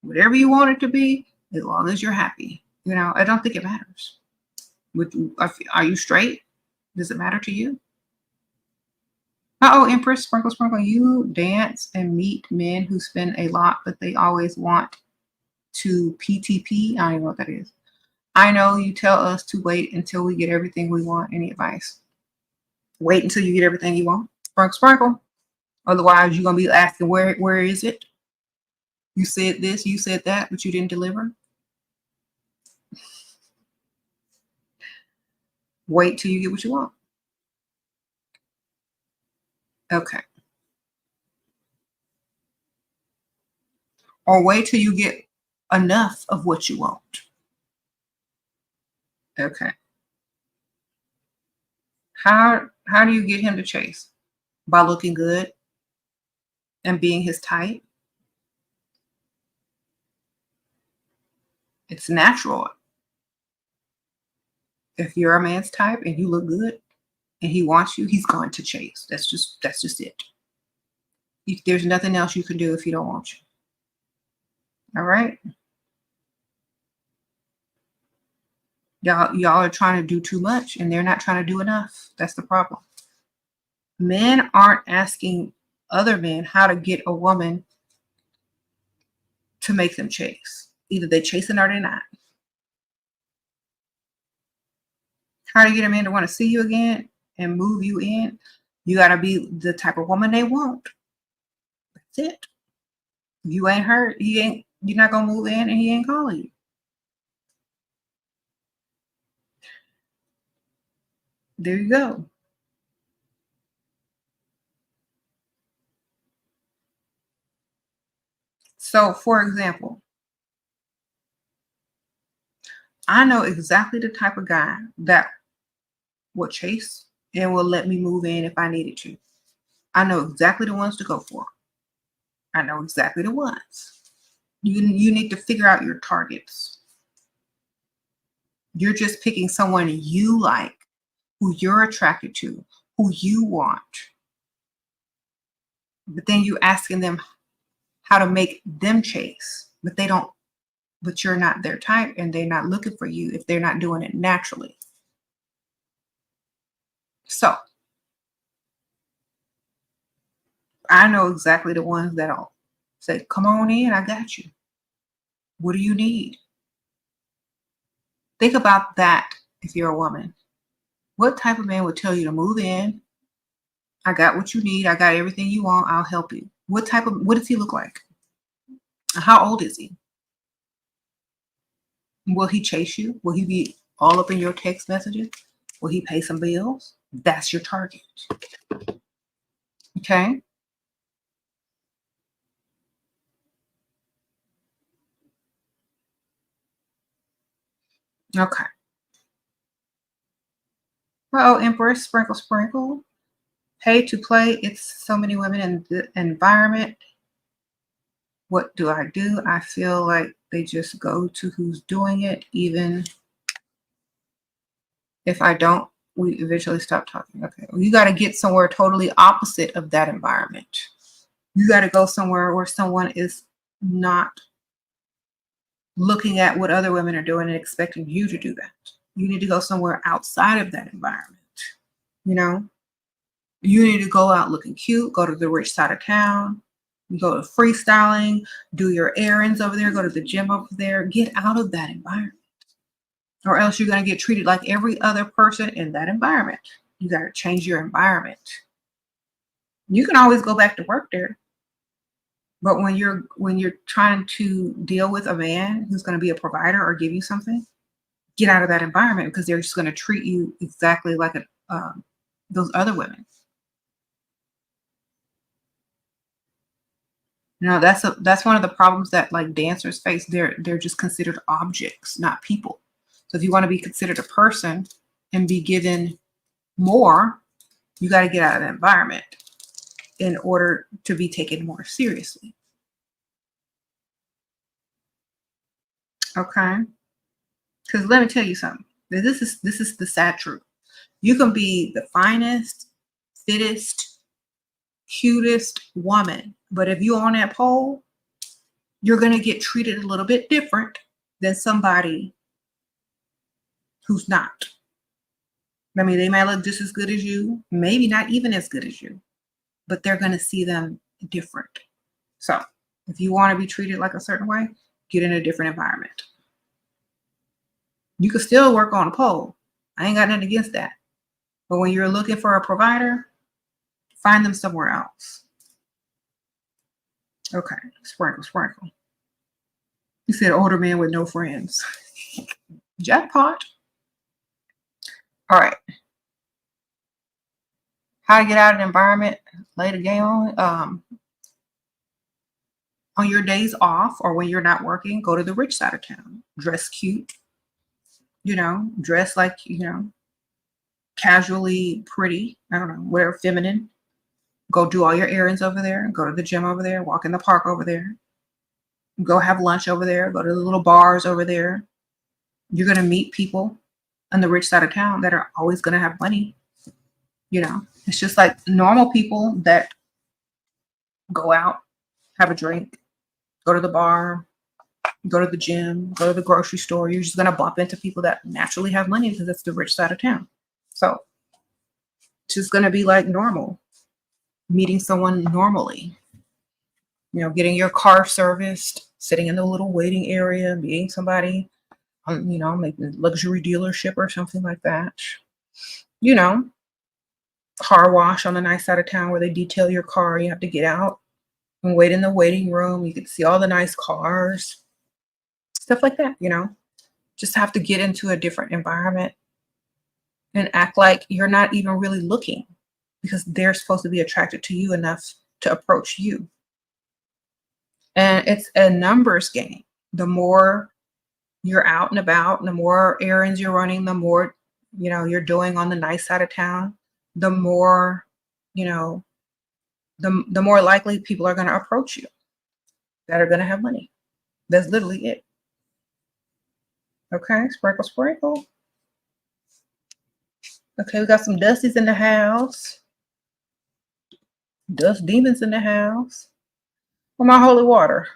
A: Whatever you want it to be, as long as you're happy. You know, I don't think it matters. Are you straight? Does it matter to you? Uh-oh, Empress, sprinkle, sprinkle. You dance and meet men who spend a lot, but they always want to PTP. I don't even know what that is. I know you tell us to wait until we get everything we want. Any advice? Wait until you get everything you want. Sprinkle, sprinkle. Otherwise, you're going to be asking, where is it? You said this, you said that, but you didn't deliver. Wait till you get what you want. Okay. Or wait till you get enough of what you want. Okay. How do you get him to chase? By looking good and being his type? It's natural. If you're a man's type and you look good and he wants you, he's going to chase. That's just it. There's nothing else you can do if he don't want you. All right. Y'all are trying to do too much and they're not trying to do enough. That's the problem. Men aren't asking other men how to get a woman to make them chase. Either they chasing or they're not. How to get a man to want to see you again and move you in? You got to be the type of woman they want. That's it. You ain't hurt. You're not going to move in and he ain't calling you. There you go. So, for example, I know exactly the type of guy that will chase and will let me move in if I needed to. I know exactly the ones to go for. I know exactly the ones. You need to figure out your targets. You're just picking someone you like, who you're attracted to, who you want. But then you asking them how to make them chase, but you're not their type and they're not looking for you if they're not doing it naturally. So I know exactly the ones that'll say, come on in, I got you. What do you need? Think about that if you're a woman. What type of man would tell you to move in? I got what you need. I got everything you want. I'll help you. What does he look like? How old is he? Will he chase you? Will he be all up in your text messages? Will he pay some bills? That's your target. Okay. Okay. Well, Empress, sprinkle, sprinkle. Pay to play. It's so many women in the environment. What do? I feel like they just go to who's doing it. Even if I don't, we eventually stop talking. Okay. Well, you got to get somewhere totally opposite of that environment. You got to go somewhere where someone is not looking at what other women are doing and expecting you to do that. You need to go somewhere outside of that environment. You know, you need to go out looking cute, go to the rich side of town, you go to freestyling, do your errands over there, go to the gym over there, get out of that environment. Or else you're going to get treated like every other person in that environment. You got to change your environment. You can always go back to work there. But when you're trying to deal with a man who's going to be a provider or give you something, get out of that environment because they're just going to treat you exactly like those other women. You know, that's one of the problems that like dancers face. They're just considered objects, not people. So if you want to be considered a person and be given more, you got to get out of that environment in order to be taken more seriously. Okay. Because let me tell you something. This is the sad truth. You can be the finest, fittest, cutest woman, but if you're on that pole, you're going to get treated a little bit different than somebody who's not. I mean, they might look just as good as you, maybe not even as good as you, but they're going to see them different. So if you want to be treated like a certain way, get in a different environment. You can still work on a pole. I ain't got nothing against that. But when you're looking for a provider, find them somewhere else. Okay, sprinkle, sprinkle. You said older man with no friends. Jackpot. All right. How to get out of the environment, lay the game on your days off or when you're not working, go to the rich side of town. Dress cute, dress like, casually pretty. I don't know, wear feminine. Go do all your errands over there. Go to the gym over there. Walk in the park over there. Go have lunch over there. Go to the little bars over there. You're going to meet people on the rich side of town that are always going to have money. It's just like normal people that go out, have a drink, go to the bar, go to the gym, go to the grocery store. You're just going to bump into people that naturally have money because it's the rich side of town. So it's just going to be like normal, meeting someone normally, getting your car serviced, sitting in the little waiting area, meeting somebody, maybe a luxury dealership or something like that. Car wash on the nice side of town where they detail your car. You have to get out and wait in the waiting room. You can see all the nice cars, stuff like that, just have to get into a different environment and act like you're not even really looking because they're supposed to be attracted to you enough to approach you. And it's a numbers game. The more you're out and about, the more errands you're running, the more, you're doing on the nice side of town, the more, the more likely people are going to approach you that are going to have money. That's literally it. Okay, sprinkle, sprinkle. Okay, we got some dusties in the house. Dust demons in the house. Well, my holy water.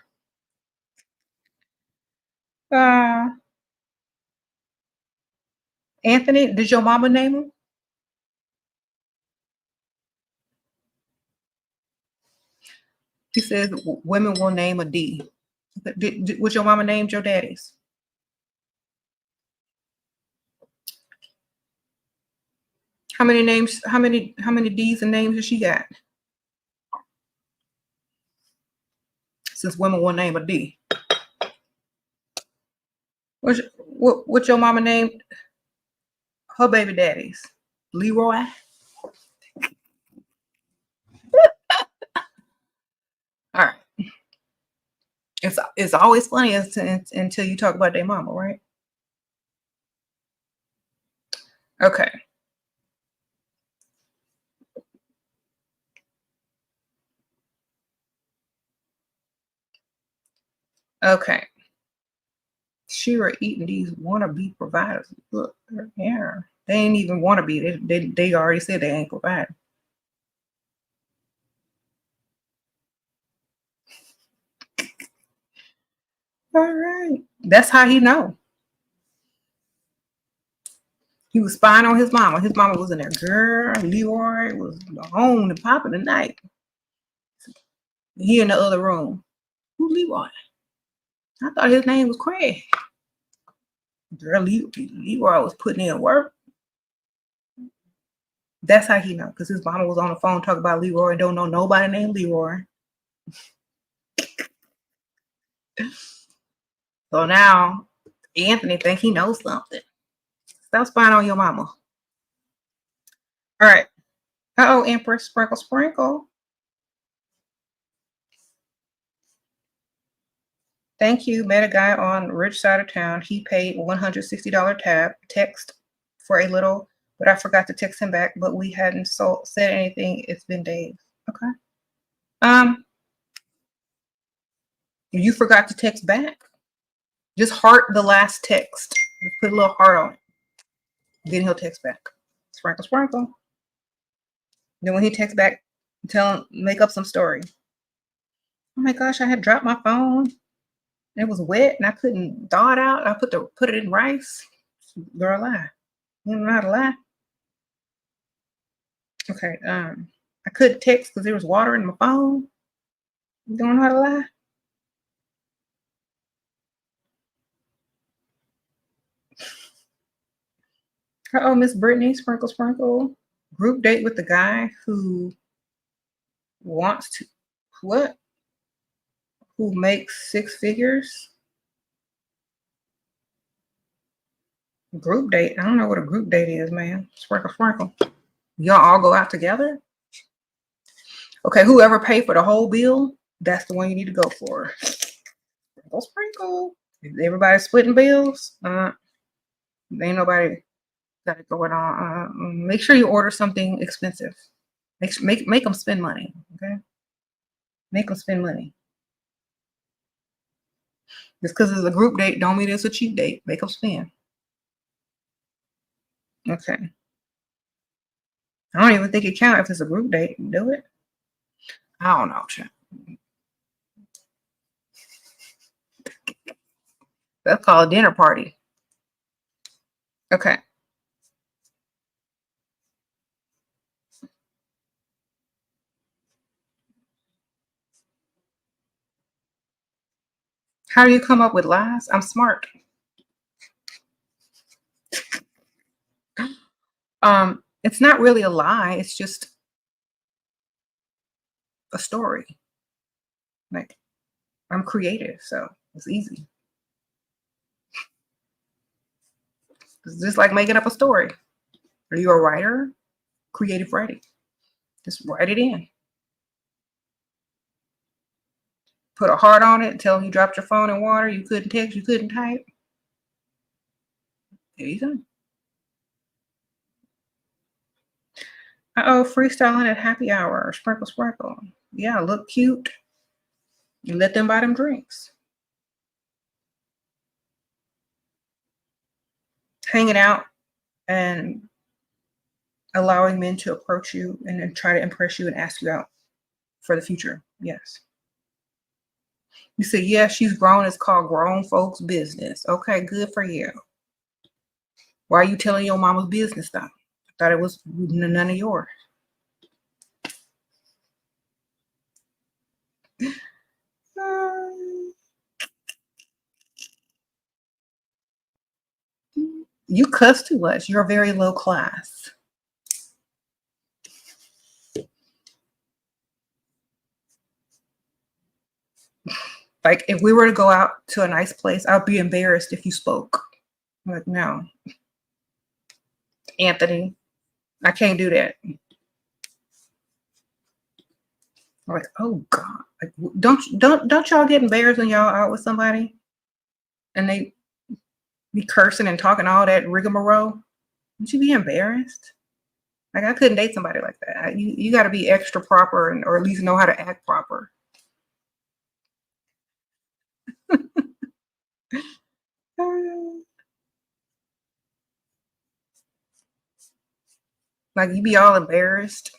A: Anthony, did your mama name him? He says women will name a D. What's your mama named your daddy's? How many names? How many D's and names has she got? Since women will name a D. What's your mama named her baby daddy's? Leroy. All right. It's always funny until you talk about their mama, right? Okay. Okay. SHERA eating these wannabe providers. Look, yeah. They ain't even wannabe. They already said they ain't providing. All right. That's how he know. He was spying on his mama. His mama was in there. Girl, Leroy was on and popping tonight. He in the other room. Who's Leroy? I thought his name was Craig. Girl, Leroy was putting in work. That's how he know, because his mama was on the phone talking about Leroy and don't know nobody named Leroy. So now Anthony think he knows something. Stop spying on your mama. All right. Uh-oh, Empress, sprinkle, sprinkle. Thank you. Met a guy on rich side of town. He paid $160 text for a little, but I forgot to text him back, but we hadn't said anything. It's been days. Okay. You forgot to text back? Just heart the last text. Just put a little heart on it. Then he'll text back. Sprinkle, sprinkle. Then when he texts back, tell him, make up some story. Oh my gosh, I had dropped my phone. It was wet and I couldn't thaw it out. I put it in rice. Girl, lie. You don't know how to lie. Okay, I couldn't text because there was water in my phone. You don't know how to lie? Oh, Miss Brittany, sprinkle, sprinkle. Group date with the guy who wants to, what? Who makes six figures? Group date? I don't know what a group date is, man. Sprinkle, sprinkle. Y'all all go out together? Okay, whoever paid for the whole bill, that's the one you need to go for. Sprinkle, sprinkle. If everybody's splitting bills, ain't nobody got it going on. Make sure you order something expensive. Make them spend money, okay? Make them spend money. Just because it's a group date don't mean it's a cheap date. Make them spend. Okay. I don't even think it counts if it's a group date. Do it? I don't know, chat. That's called a dinner party. Okay. How do you come up with lies? I'm smart. It's not really a lie. It's just a story. Like, I'm creative, so it's easy. It's just like making up a story. Are you a writer? Creative writing. Just write it in. Put a heart on it. Tell them you dropped your phone in water. You couldn't text. You couldn't type. There you go. Uh-oh, freestyling at happy hour. Sprinkle, sprinkle. Yeah, look cute. You let them buy them drinks. Hanging out and allowing men to approach you and then try to impress you and ask you out for the future. Yes. You say, yeah, she's grown. It's called grown folks business. Okay, good for you. Why are you telling your mama's business though? I thought it was none of yours. You cuss too much. You're very low class. Like, if we were to go out to a nice place, I'd be embarrassed if you spoke. I'm like, no. Anthony, I can't do that. I'm like, oh God. Like, don't y'all get embarrassed when y'all out with somebody and they be cursing and talking all that rigmarole? Would you be embarrassed? Like, I couldn't date somebody like that. You got to be extra proper or at least know how to act proper. Like, you be all embarrassed.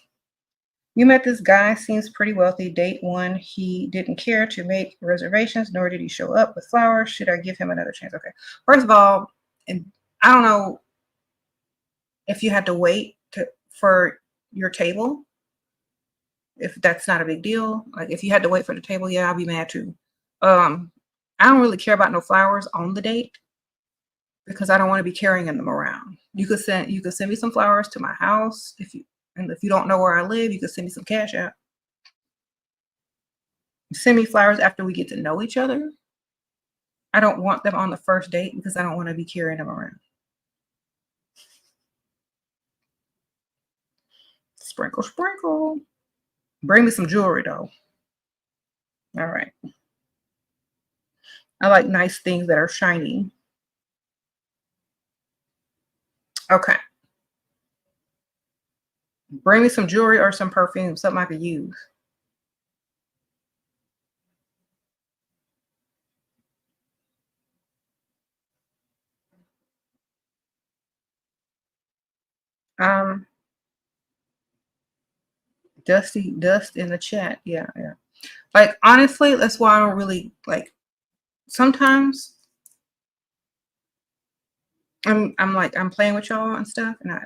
A: You met this guy, seems pretty wealthy. Date one, he didn't care to make reservations, nor did he show up with flowers. Should I give him another chance? Okay. First of all, and I don't know if you had to wait for your table. If that's not a big deal. Like, if you had to wait for the table, yeah, I'll be mad too. I don't really care about no flowers on the date because I don't want to be carrying them around. You could send me some flowers to my house if you don't know where I live, you could send me some Cashapp. Send me flowers after we get to know each other. I don't want them on the first date because I don't want to be carrying them around. Sprinkle, sprinkle. Bring me some jewelry though. All right. I like nice things that are shiny. Okay. Bring me some jewelry or some perfume, something I could use. Um, Dusty Dust in the chat. Yeah, yeah. Like honestly, that's why I don't really like. Sometimes I'm like I'm playing with y'all and stuff, and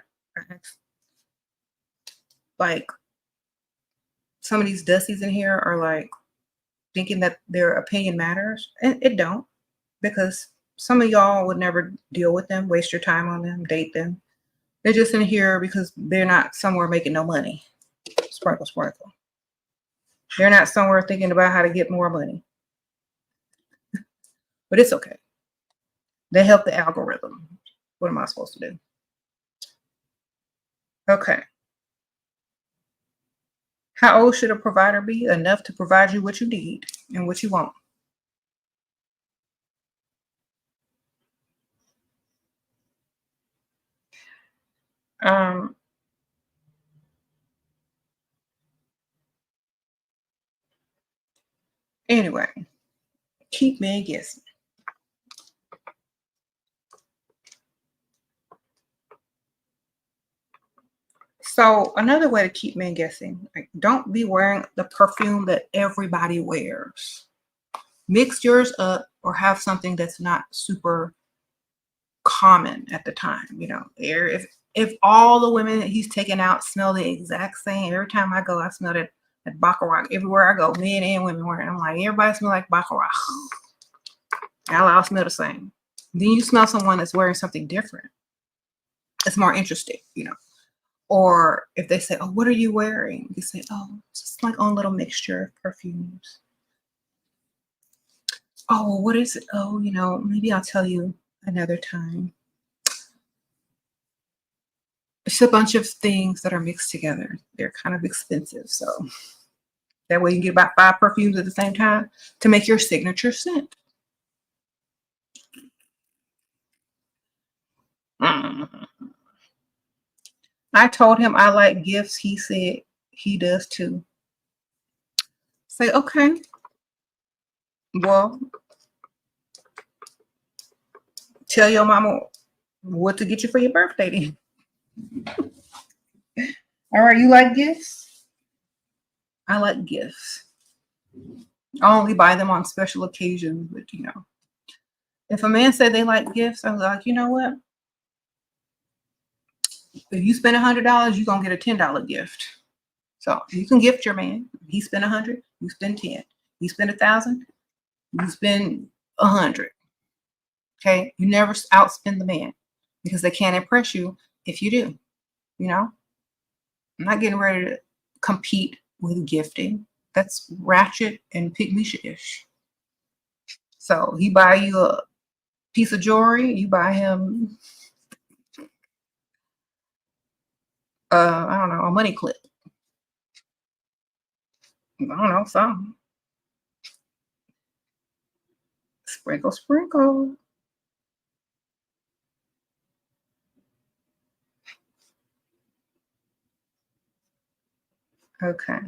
A: like some of these dusties in here are like thinking that their opinion matters, and it don't, because some of y'all would never deal with them, waste your time on them, date them. They're just in here because they're not somewhere making no money. Sprinkle, sprinkle. They're not somewhere thinking about how to get more money, but it's okay. They help the algorithm. What am I supposed to do? Okay. How old should a provider be? Enough to provide you what you need and what you want. Um, anyway, keep men guessing. So another way to keep men guessing, like, don't be wearing the perfume that everybody wears. Mix yours up or have something that's not super common at the time. You know, if all the women that he's taking out smell the exact same, every time I go, I smell it at Baccarat. Everywhere I go, men and women wearing. I'm like, everybody smell like Baccarat. I'll smell the same. Then you smell someone that's wearing something different. It's more interesting, you know. Or if they say, "Oh, what are you wearing?" You say, "Oh, it's just my own little mixture of perfumes." "Oh, well, what is it?" "Oh, you know, maybe I'll tell you another time." It's a bunch of things that are mixed together. They're kind of expensive, so that way you can get about 5 perfumes at the same time to make your signature scent. Mm. I told him I like gifts. He said he does too. Say, okay, well, tell your mama what to get you for your birthday then. All right, you like gifts? I like gifts. I only buy them on special occasions, but you know, if a man said they like gifts, I'm like, you know what? If you spend $100, you're gonna get a $10 gift. So you can gift your man. He spent 100, you spend 10. You spend 1,000, you spend 100. Okay, you never outspend the man because they can't impress you if you do. You know, I'm not getting ready to compete with gifting. That's ratchet and pygmy-ish. So he buy you a piece of jewelry, you buy him, I don't know, a money clip. I don't know, something. Sprinkle, sprinkle. Okay.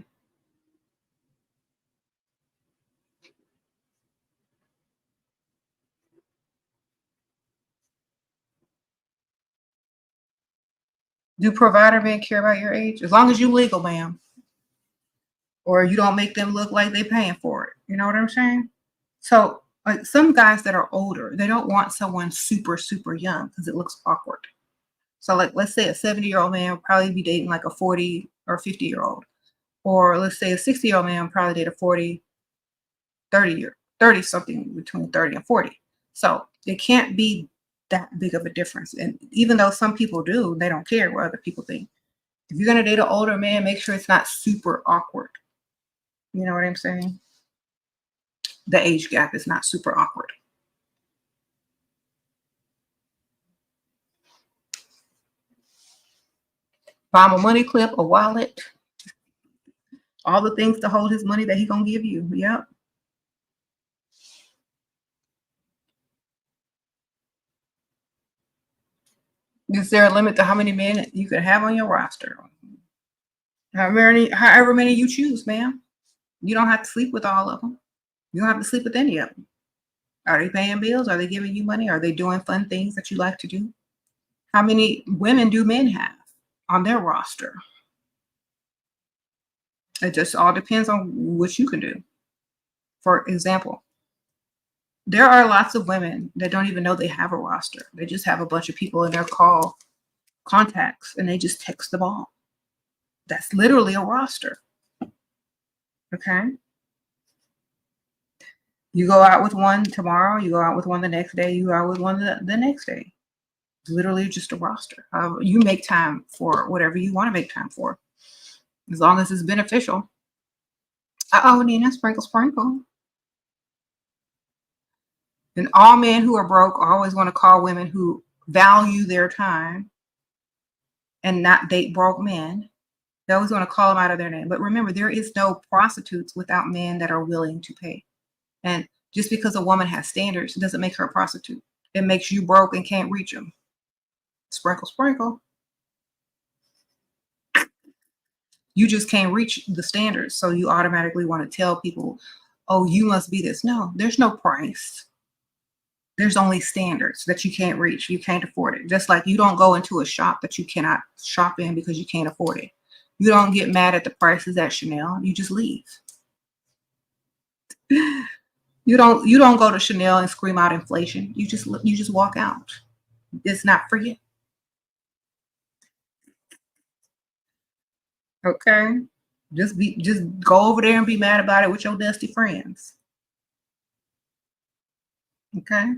A: Do provider men care about your age? As long as you legal, ma'am. Or you don't make them look like they paying for it. You know what I'm saying? So like some guys that are older, they don't want someone super, super young because it looks awkward. So like let's say a 70-year-old man would probably be dating like a 40 or 50-year-old. Or let's say a 60-year-old man would probably date a 40, 30 something between 30 and 40. So it can't be that big of a difference. And even though some people do, they don't care what other people think. If you're gonna date an older man, make sure it's not super awkward. You know what I'm saying? The age gap is not super awkward. Buy him a money clip, a wallet, all the things to hold his money that he gonna give you. Yep. Is there a limit to how many men you can have on your roster? However many you choose, ma'am. You don't have to sleep with all of them. You don't have to sleep with any of them. Are they paying bills? Are they giving you money? Are they doing fun things that you like to do? How many women do men have? on their roster. It just all depends on what you can do. For example, there are lots of women that don't even know they have a roster. They just have a bunch of people in their call contacts and they just text them all. That's literally a roster. Okay. You go out with one tomorrow, you go out with one the next day, you go out with one the next day. It's literally just a roster. You make time for whatever you want to make time for, as long as it's beneficial. Uh-oh, Nina, sprinkle, sprinkle. And all men who are broke always want to call women who value their time and not date broke men. They always want to call them out of their name. But remember, there is no prostitutes without men that are willing to pay. And just because a woman has standards, it doesn't make her a prostitute. It makes you broke and can't reach them. Sprinkle, sprinkle. You just can't reach the standards. So you automatically want to tell people, oh, you must be this. No, there's no price. There's only standards that you can't reach. You can't afford it. Just like you don't go into a shop that you cannot shop in because you can't afford it. You don't get mad at the prices at Chanel. You just leave. You don't go to Chanel and scream out inflation. You just walk out. It's not for you. Okay? Just go over there and be mad about it with your dusty friends. Okay?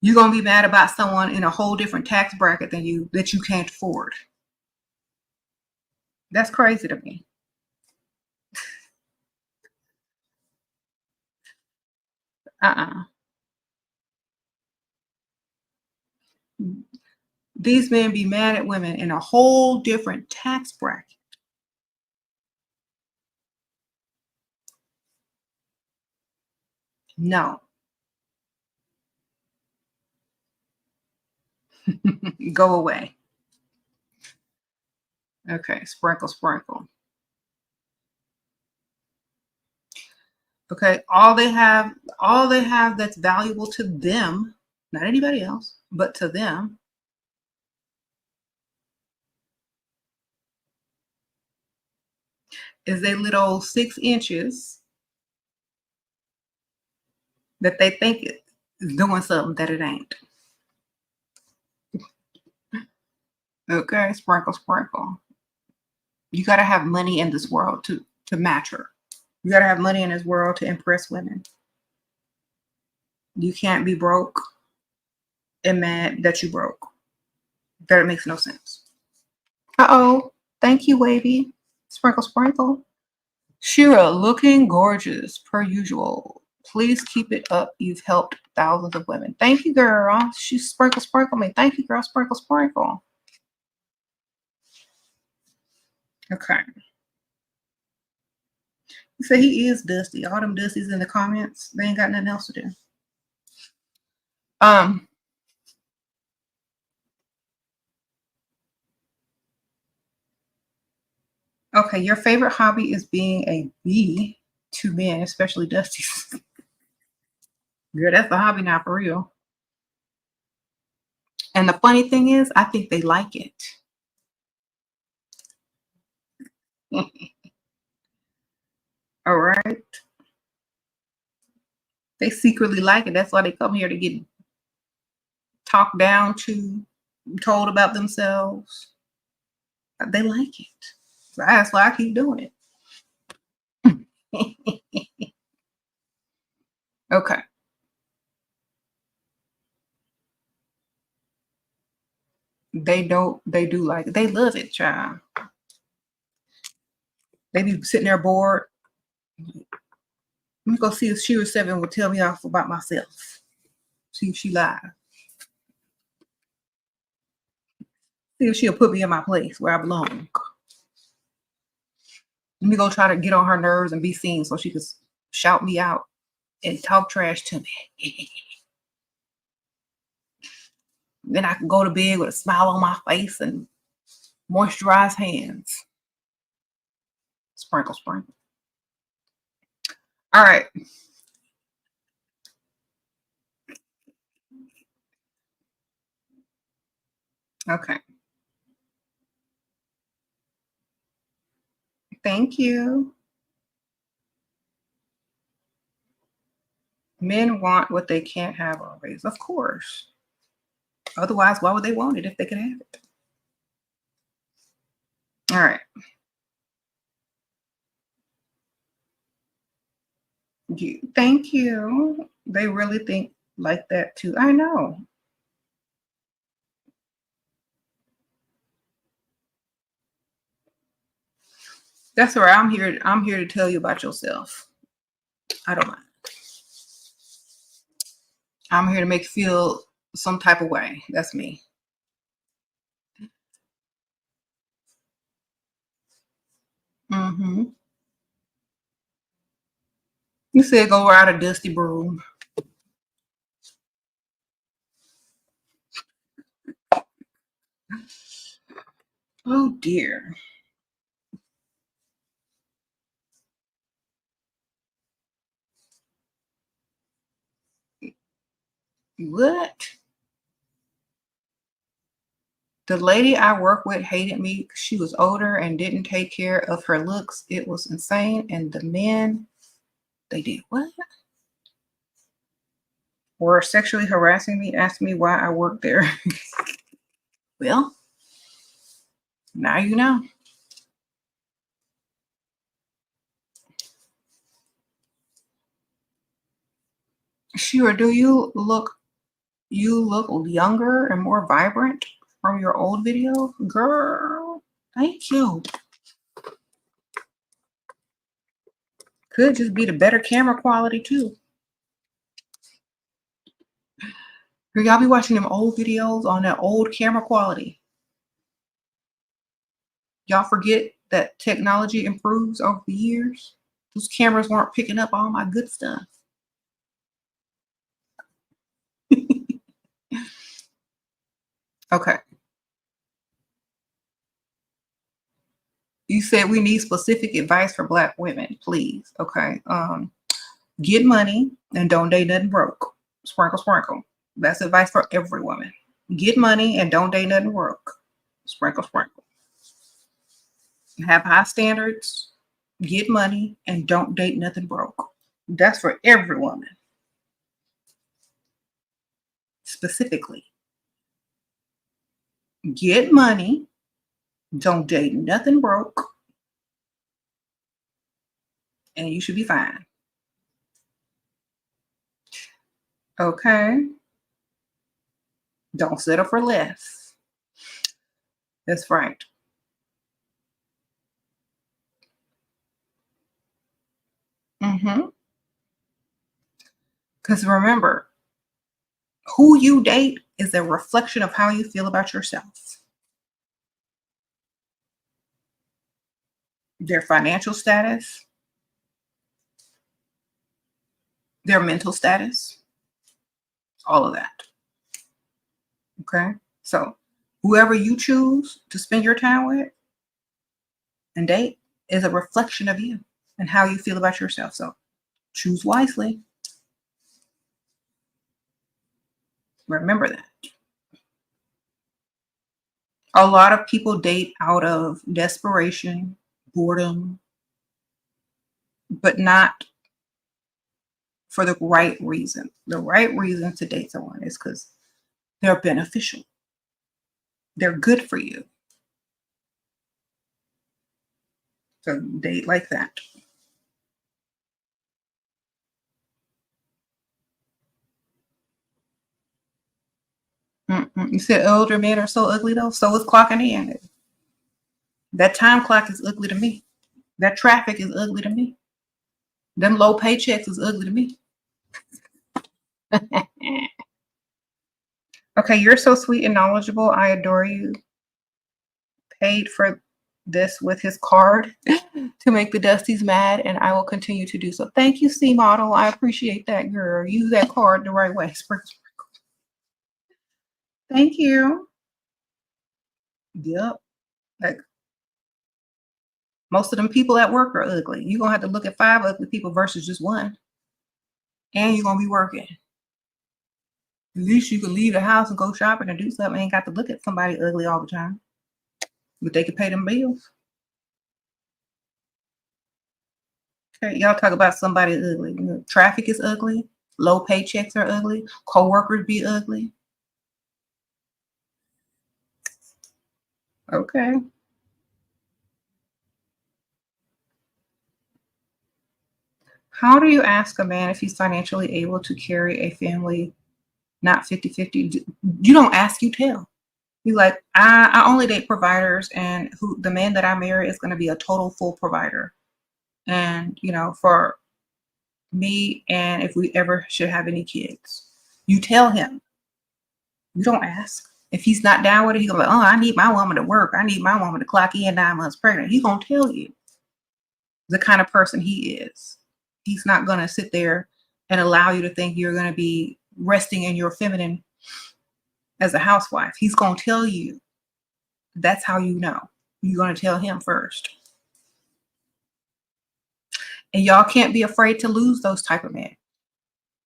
A: You're going to be mad about someone in a whole different tax bracket than you that you can't afford. That's crazy to me. These men be mad at women in a whole different tax bracket. No. Go away. Okay, sprinkle, sprinkle. Okay, all they have that's valuable to them, not anybody else, but to them, is a little 6 inches that they think is doing something that it ain't. Okay, sprinkle, sprinkle. You got to have money in this world to match her. You got to have money in this world to impress women. You can't be broke and mad that you broke. That makes no sense. Uh-oh. Thank you, Wavy. Sprinkle, sprinkle. Shira, looking gorgeous per usual. Please keep it up. You've helped thousands of women. Thank you, girl. She sprinkle, sprinkle me. Thank you, girl. Sprinkle, sprinkle. Okay. He said he is dusty. All them dusties in the comments, they ain't got nothing else to do. Okay, your favorite hobby is being a bee to men, especially dusties. Girl, that's the hobby now for real. And the funny thing is, I think they like it. All right. They secretly like it. That's why they come here to get talked down to, told about themselves. They like it. So that's why I keep doing it. Okay. They do like it. They love it, child. They be sitting there bored. Let me go see if SheRaSeven will tell me off about myself. See if she lies. See if she'll put me in my place where I belong. Let me go try to get on her nerves and be seen so she can shout me out and talk trash to me. Then I can go to bed with a smile on my face and moisturized hands. Sprinkle, sprinkle. All right. Okay. Thank you. Men want what they can't have always. Of course. Otherwise, why would they want it if they could have it? All right. Thank you. They really think like that too. I know. That's where I'm here. I'm here to tell you about yourself. I don't mind. I'm here to make you feel some type of way. That's me. Mm-hmm. You said go ride a dusty broom. Oh dear. What? The lady I work with hated me because she was older and didn't take care of her looks. It was insane. And the men, they did what? Were sexually harassing me, asked me why I worked there. Well, now you know. Shira, do you look younger and more vibrant from your old video? Girl, thank you. Could just be the better camera quality too. Y'all be watching them old videos on that old camera quality. Y'all forget that technology improves over the years. Those cameras weren't picking up all my good stuff. Okay. You said we need specific advice for Black women, please. Okay. Get money and don't date nothing broke. Sprinkle, sprinkle. That's advice for every woman. Get money and don't date nothing broke. Sprinkle, sprinkle. Have high standards. Get money and don't date nothing broke. That's for every woman. Specifically, get money, don't date nothing broke, and you should be fine. Okay. Don't settle for less. That's right. Mm-hmm. Because remember, who you date is a reflection of how you feel about yourself. Their financial status, their mental status, all of that. Okay. So whoever you choose to spend your time with and date is a reflection of you and how you feel about yourself. So choose wisely. Remember that. A lot of people date out of desperation, boredom, but not for the right reason. The right reason to date someone is because they're beneficial. They're good for you. So date like that. You said older men are so ugly though. So is clocking in. That time clock is ugly to me. That traffic is ugly to me. Them low paychecks is ugly to me. Okay, you're so sweet and knowledgeable. I adore you. Paid for this with his card to make the Dusties mad, and I will continue to do so. Thank you, C model. I appreciate that, girl. Use that card the right way. Thank you. Yep. Like most of them people at work are ugly. You're gonna have to look at 5 ugly people versus just one. And you're gonna be working. At least you can leave the house and go shopping and do something. Ain't got to look at somebody ugly all the time. But they can pay them bills. Okay, y'all talk about somebody ugly. Traffic is ugly. Low paychecks are ugly. Coworkers be ugly. Okay. How do you ask a man if he's financially able to carry a family, not 50-50? You don't ask, you tell. You like, I only date providers, and who the man that I marry is going to be a total full provider. And, for me, and if we ever should have any kids, you tell him. You don't ask. If he's not down with it, he's gonna be like, oh, I need my woman to work. I need my woman to clock in 9 months pregnant. He's gonna tell you the kind of person he is. He's not gonna sit there and allow you to think you're gonna be resting in your feminine as a housewife. He's gonna tell you. That's how you know. You're gonna tell him first. And y'all can't be afraid to lose those type of men,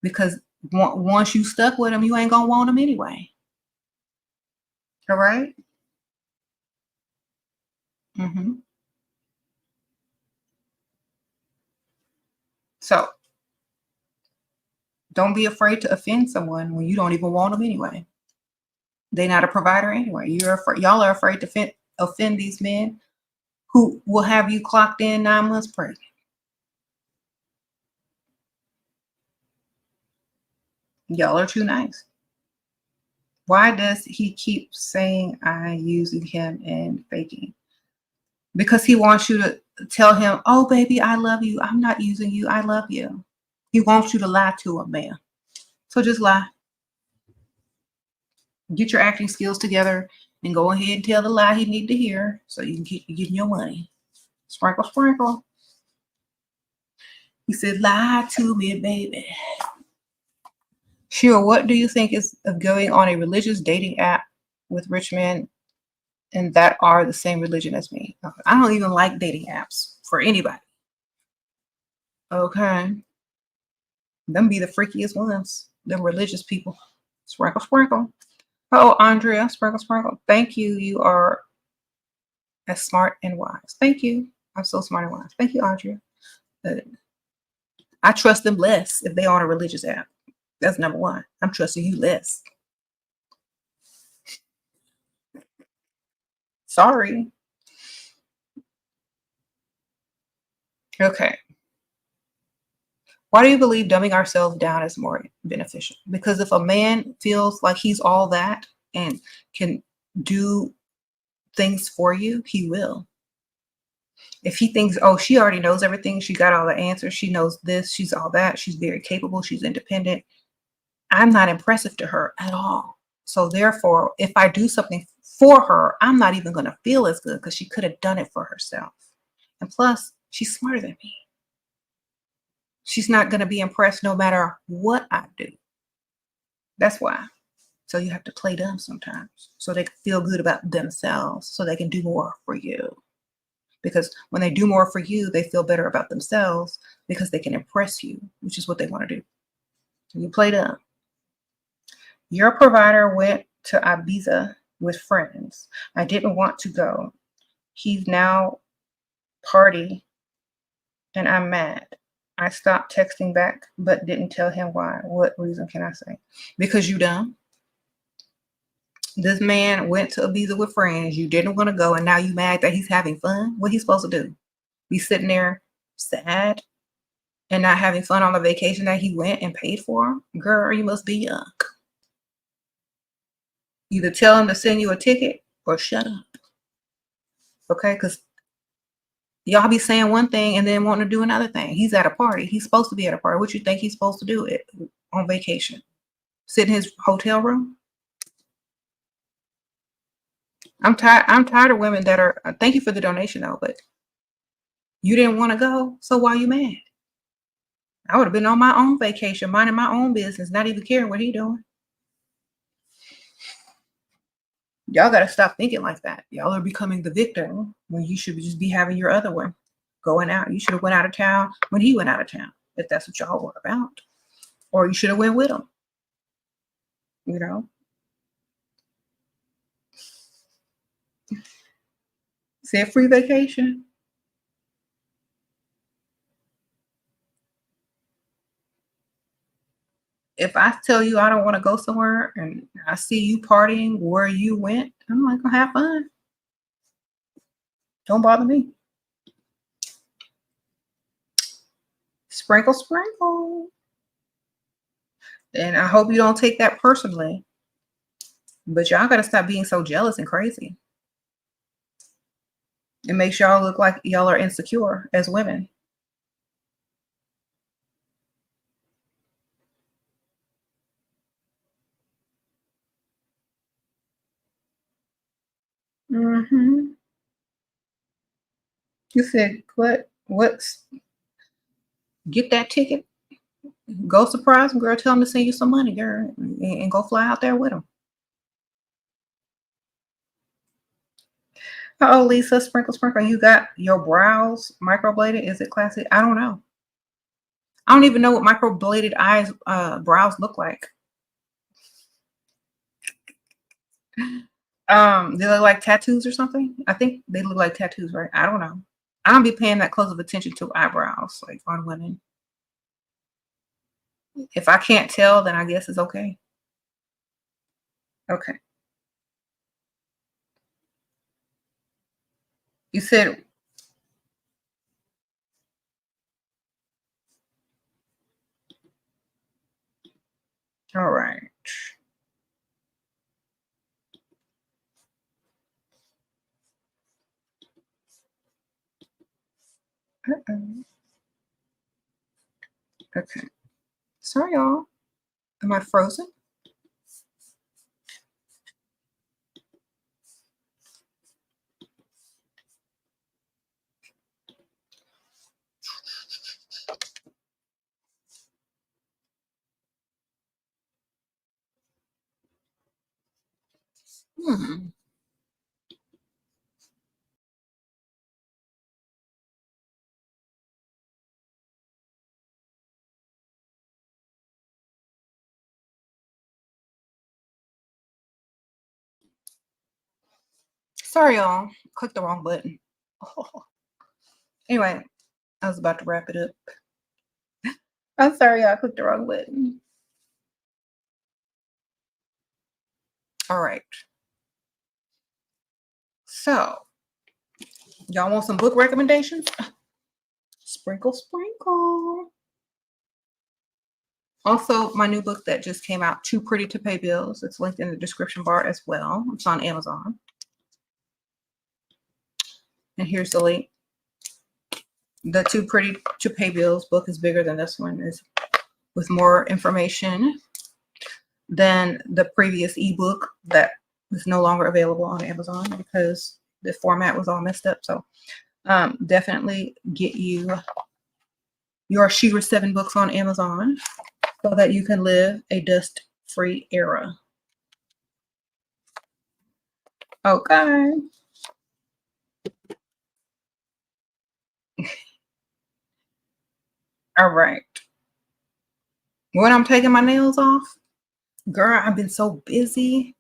A: because once you stuck with them, you ain't gonna want them anyway. All right? Mm-hmm. So don't be afraid to offend someone when you don't even want them anyway. They're not a provider anyway. Y'all are afraid to offend these men who will have you clocked in 9 months pregnant. Y'all are too nice. Why does he keep saying I using him and faking? Because he wants you to tell him, oh, baby, I love you. I'm not using you. I love you. He wants you to lie to him, man. So just lie. Get your acting skills together and go ahead and tell the lie he need to hear so you can keep getting your money. Sprinkle, sprinkle. He said, lie to me, baby. Sure, what do you think is of going on a religious dating app with rich men and that are the same religion as me? I don't even like dating apps for anybody. Okay. Them be the freakiest ones. Them religious people. Sprinkle, sprinkle. Oh, Andrea, sprinkle, sprinkle. Thank you. You are as smart and wise. Thank you. I'm so smart and wise. Thank you, Andrea. I trust them less if they are on a religious app. That's number one. I'm trusting you less. Sorry. Okay. Why do you believe dumbing ourselves down is more beneficial? Because if a man feels like he's all that and can do things for you, he will. If he thinks, oh, she already knows everything, she got all the answers, she knows this, she's all that, she's very capable, she's independent, I'm not impressive to her at all. So therefore, if I do something for her, I'm not even going to feel as good because she could have done it for herself. And plus, she's smarter than me. She's not going to be impressed no matter what I do. That's why. So you have to play dumb sometimes so they can feel good about themselves so they can do more for you. Because when they do more for you, they feel better about themselves because they can impress you, which is what they want to do. So you play dumb. Your provider went to Ibiza with friends. I didn't want to go. He's now party and I'm mad. I stopped texting back, but didn't tell him why. What reason can I say? Because you dumb. This man went to Ibiza with friends. You didn't want to go, and now you mad that he's having fun. What he's supposed to do? Be sitting there sad and not having fun on the vacation that he went and paid for? Girl, you must be young. Either tell him to send you a ticket or shut up. Okay? Because y'all be saying one thing and then wanting to do another thing. He's at a party. He's supposed to be at a party. What you think he's supposed to do on vacation? Sit in his hotel room? I'm tired of women that are, thank you for the donation though, but you didn't want to go, so why you mad? I would have been on my own vacation, minding my own business, not even caring what he doing. Y'all got to stop thinking like that. Y'all are becoming the victim when you should just be having your other one going out. You should have went out of town when he went out of town, if that's what y'all were about. Or you should have went with him. You know? Say a free vacation. If I tell you I don't want to go somewhere and I see you partying where you went, I'm like, "Well, have fun. Don't bother me." Sprinkle, sprinkle. And I hope you don't take that personally. But y'all gotta stop being so jealous and crazy. It makes y'all look like y'all are insecure as women. Hmm. You said what? What's get that ticket? Go surprise them, girl. Tell them to send you some money, girl, and go fly out there with them. Oh, Lisa, sprinkle, sprinkle. You got your brows microbladed? Is it classic? I don't know. I don't even know what microbladed eyes brows look like. They look like tattoos or something? I think they look like tattoos, right? I don't know. I don't be paying that close of attention to eyebrows, like on women. If I can't tell, then I guess it's okay. Okay. You said, all right. Uh-oh. Okay. Sorry, y'all. Am I frozen? Hmm. Sorry, y'all. Clicked the wrong button. Oh. Anyway, I was about to wrap it up. I'm sorry, y'all. Clicked the wrong button. All right. So, y'all want some book recommendations? Sprinkle, sprinkle. Also, my new book that just came out, Too Pretty to Pay Bills. It's linked in the description bar as well. It's on Amazon. And here's the link. The Too Pretty to Pay Bills book is bigger than this one. Is with more information than the previous ebook that is no longer available on Amazon because the format was all messed up. So definitely get you your SheRaSeven books on Amazon so that you can live a dust-free era. Okay. All right. When I'm taking my nails off, girl, I've been so busy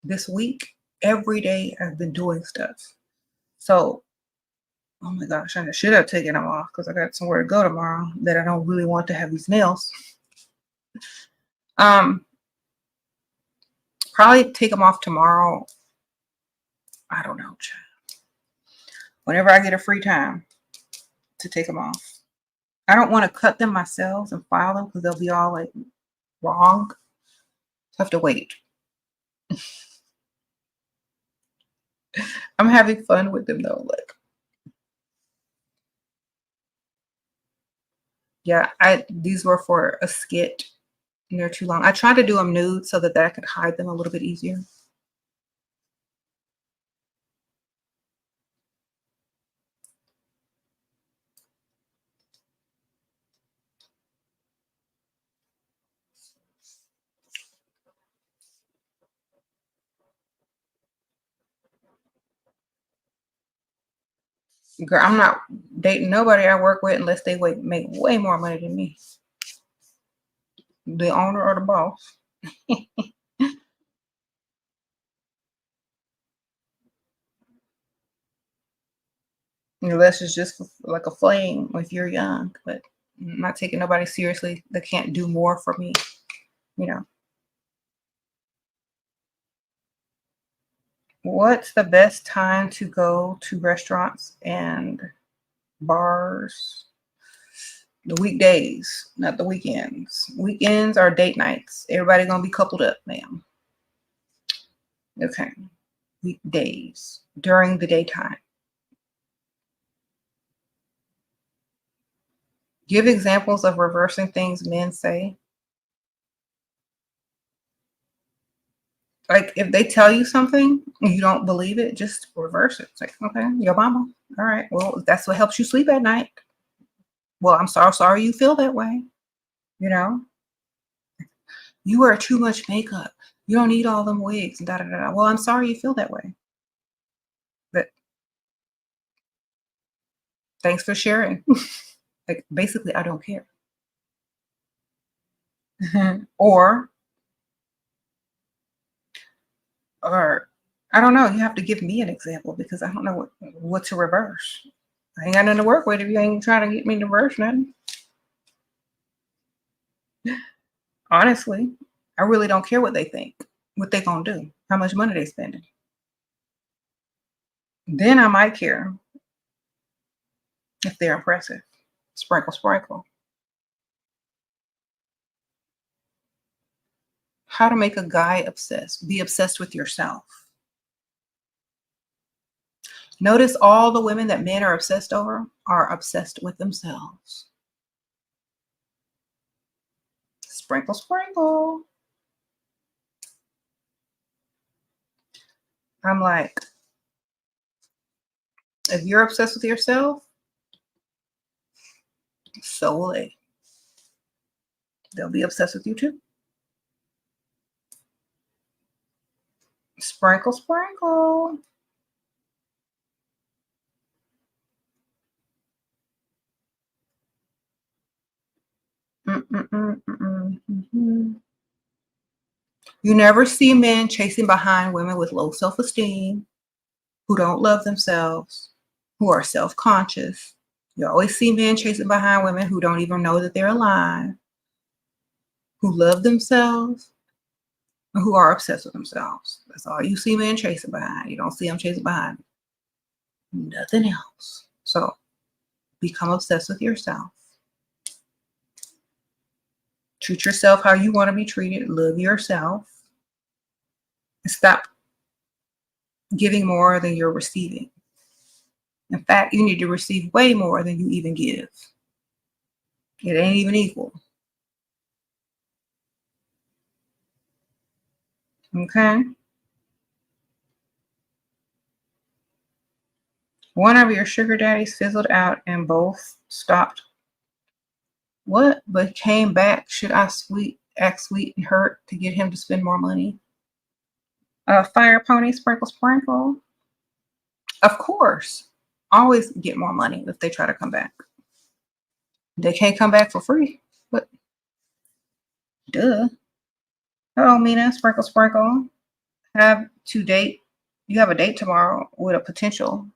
A: this week. Every day I've been doing stuff. So, oh my gosh, I should have taken them off because I got somewhere to go tomorrow that I don't really want to have these nails. Um, Probably take them off tomorrow. I don't know. Whenever I get a free time to take them off. I don't want to cut them myself and file them because they'll be all like wrong. So I have to wait. I'm having fun with them though. Like, yeah, these were for a skit and they're too long. I tried to do them nude so that I could hide them a little bit easier. Girl, I'm not dating nobody I work with unless they make way more money than me. The owner or the boss. Unless it's just like a fling if you're young. But I'm not taking nobody seriously that can't do more for me, you know. What's the best time to go to restaurants and bars? The weekdays, not the weekends. Weekends are date nights. Everybody gonna be coupled up, ma'am. Okay. Weekdays during the daytime. Give examples of reversing things men say. Like if they tell you something and you don't believe it, just reverse it. It's like, okay, your mama. All right. Well, that's what helps you sleep at night. Well, I'm so sorry you feel that way. You know, you wear too much makeup. You don't need all them wigs. Da, da, da, da. Well, I'm sorry you feel that way. But thanks for sharing. Like basically, I don't care. or or I don't know. You have to give me an example because I don't know what to reverse. I ain't got nothing to work with if you ain't trying to get me to reverse nothing. Honestly, I really don't care what they think, what they gonna do, how much money they spending. Then I might care if they're impressive. Sprinkle, sprinkle. How to make a guy obsessed. Be obsessed with yourself. Notice all the women that men are obsessed over are obsessed with themselves. Sprinkle, sprinkle. I'm like, if you're obsessed with yourself, so will they. They'll be obsessed with you too. Sprinkle, sprinkle. You never see men chasing behind women with low self-esteem, who don't love themselves, who are self-conscious. You always see men chasing behind women who don't even know that they're alive, who love themselves, and who are obsessed with themselves. That's all you see men chasing behind. You don't see them chasing behind nothing else. So become obsessed with yourself. Treat yourself how you want to be treated. Love yourself. And stop giving more than you're receiving. In fact, you need to receive way more than you even give. It ain't even equal. Okay? One of your sugar daddies fizzled out and both stopped. What? But came back. Should I act sweet and hurt to get him to spend more money? Fire pony, sprinkle, sprinkle. Of course. Always get more money if they try to come back. They can't come back for free. But duh. Hello, Mina, sprinkle, sprinkle. Have to date. You have a date tomorrow with a potential.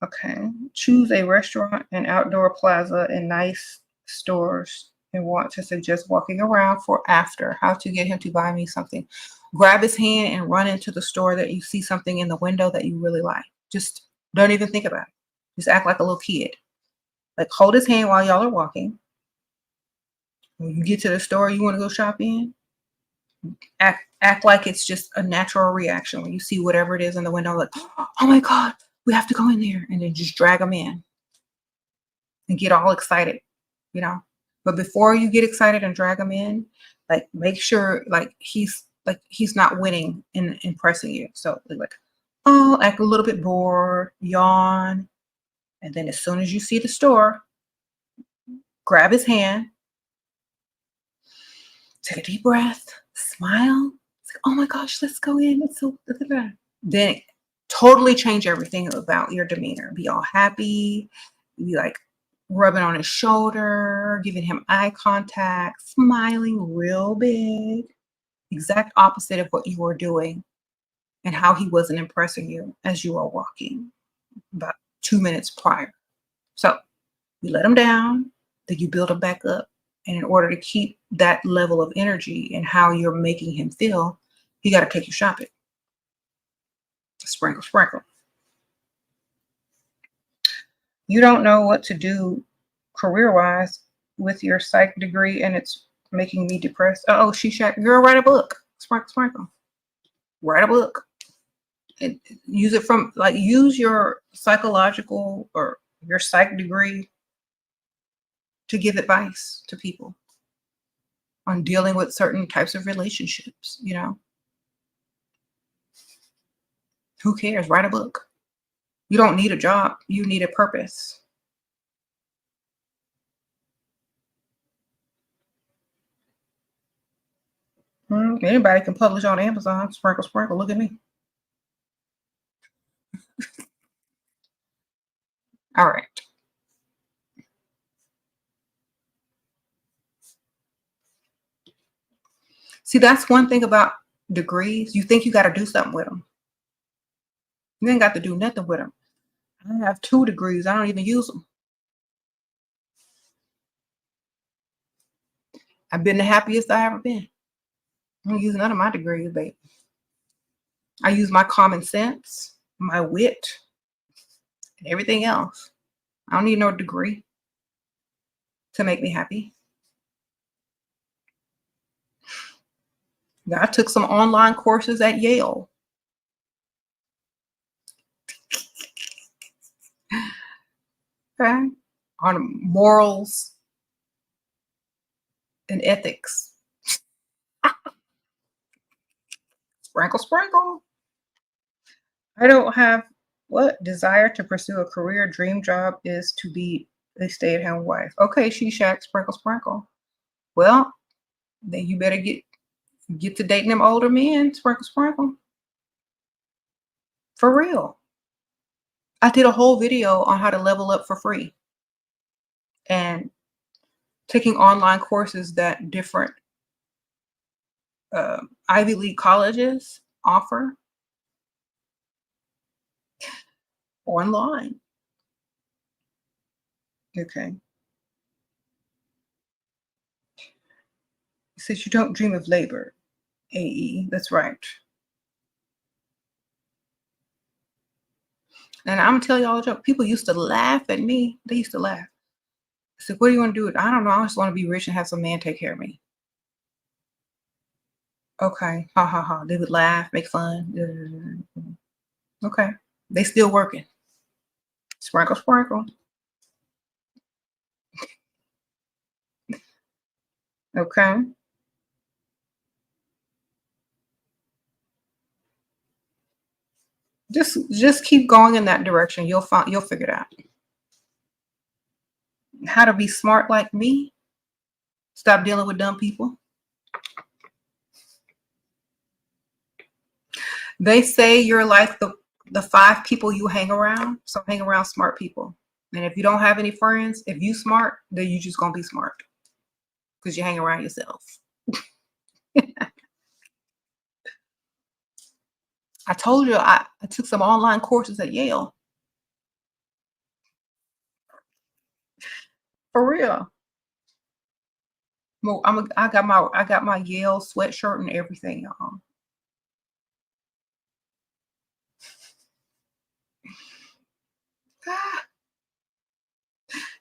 A: Okay. Choose a restaurant and outdoor plaza and nice stores and want to suggest walking around for after. How to get him to buy me something. Grab his hand and run into the store that you see something in the window that you really like. Just don't even think about it. Just act like a little kid. Like hold his hand while y'all are walking. When you get to the store you want to go shop in, act like it's just a natural reaction when you see whatever it is in the window, like, oh my God, we have to go in there, and then just drag them in and get all excited, you know. But before you get excited and drag him in, like make sure like he's not winning in impressing you. So like, oh, act a little bit bored, yawn, and then as soon as you see the store, grab his hand, take a deep breath, smile. It's like, oh my gosh, let's go in. It's so then totally change everything about your demeanor. Be all happy, be like rubbing on his shoulder, giving him eye contact, smiling real big. Exact opposite of what you were doing and how he wasn't impressing you as you were walking about 2 minutes prior. So you let him down, then you build them back up. And in order to keep that level of energy and how you're making him feel, you got to take you shopping. Sprinkle, sprinkle. You don't know what to do career-wise with your psych degree, and it's making me depressed. Oh, girl, write a book. Sprinkle, sprinkle. Write a book. And use it from, like, use your psychological or your psych degree to give advice to people on dealing with certain types of relationships, you know? Who cares? Write a book. You don't need a job. You need a purpose. Anybody can publish on Amazon. Sprinkle, sprinkle. Look at me. All right. See, that's one thing about degrees. You think you got to do something with them. You ain't got to do nothing with them. I have 2 degrees. I don't even use them. I've been the happiest I ever been. I don't use none of my degrees, babe. I use my common sense, my wit, and everything else. I don't need no degree to make me happy. I took some online courses at Yale. Okay. On morals and ethics. Sprinkle, sprinkle. I don't have what desire to pursue a career. Dream job is to be a stay-at-home wife. Okay, sprinkle, sprinkle. Well, then you better get to dating them older men. Sprinkle, sprinkle. For real. I did a whole video on how to level up for free and taking online courses that different Ivy League colleges offer online. Okay. It says you don't dream of labor. AE, that's right. And I'm gonna tell y'all a joke. People used to laugh at me. They used to laugh. I said, what do you want to do? I don't know. I just want to be rich and have some man take care of me. Okay. Ha ha ha. They would laugh, make fun. Okay. They still working. Sprinkle, sprinkle. Okay. Just keep going in that direction. You'll figure it out. How to be smart like me. Stop dealing with dumb people. They say you're like the 5 people you hang around. So hang around smart people. And if you don't have any friends, if you smart, then you just gonna be smart. Because you hang around yourself. I told you I took some online courses at Yale. For real. Well, I got my Yale sweatshirt and everything, y'all.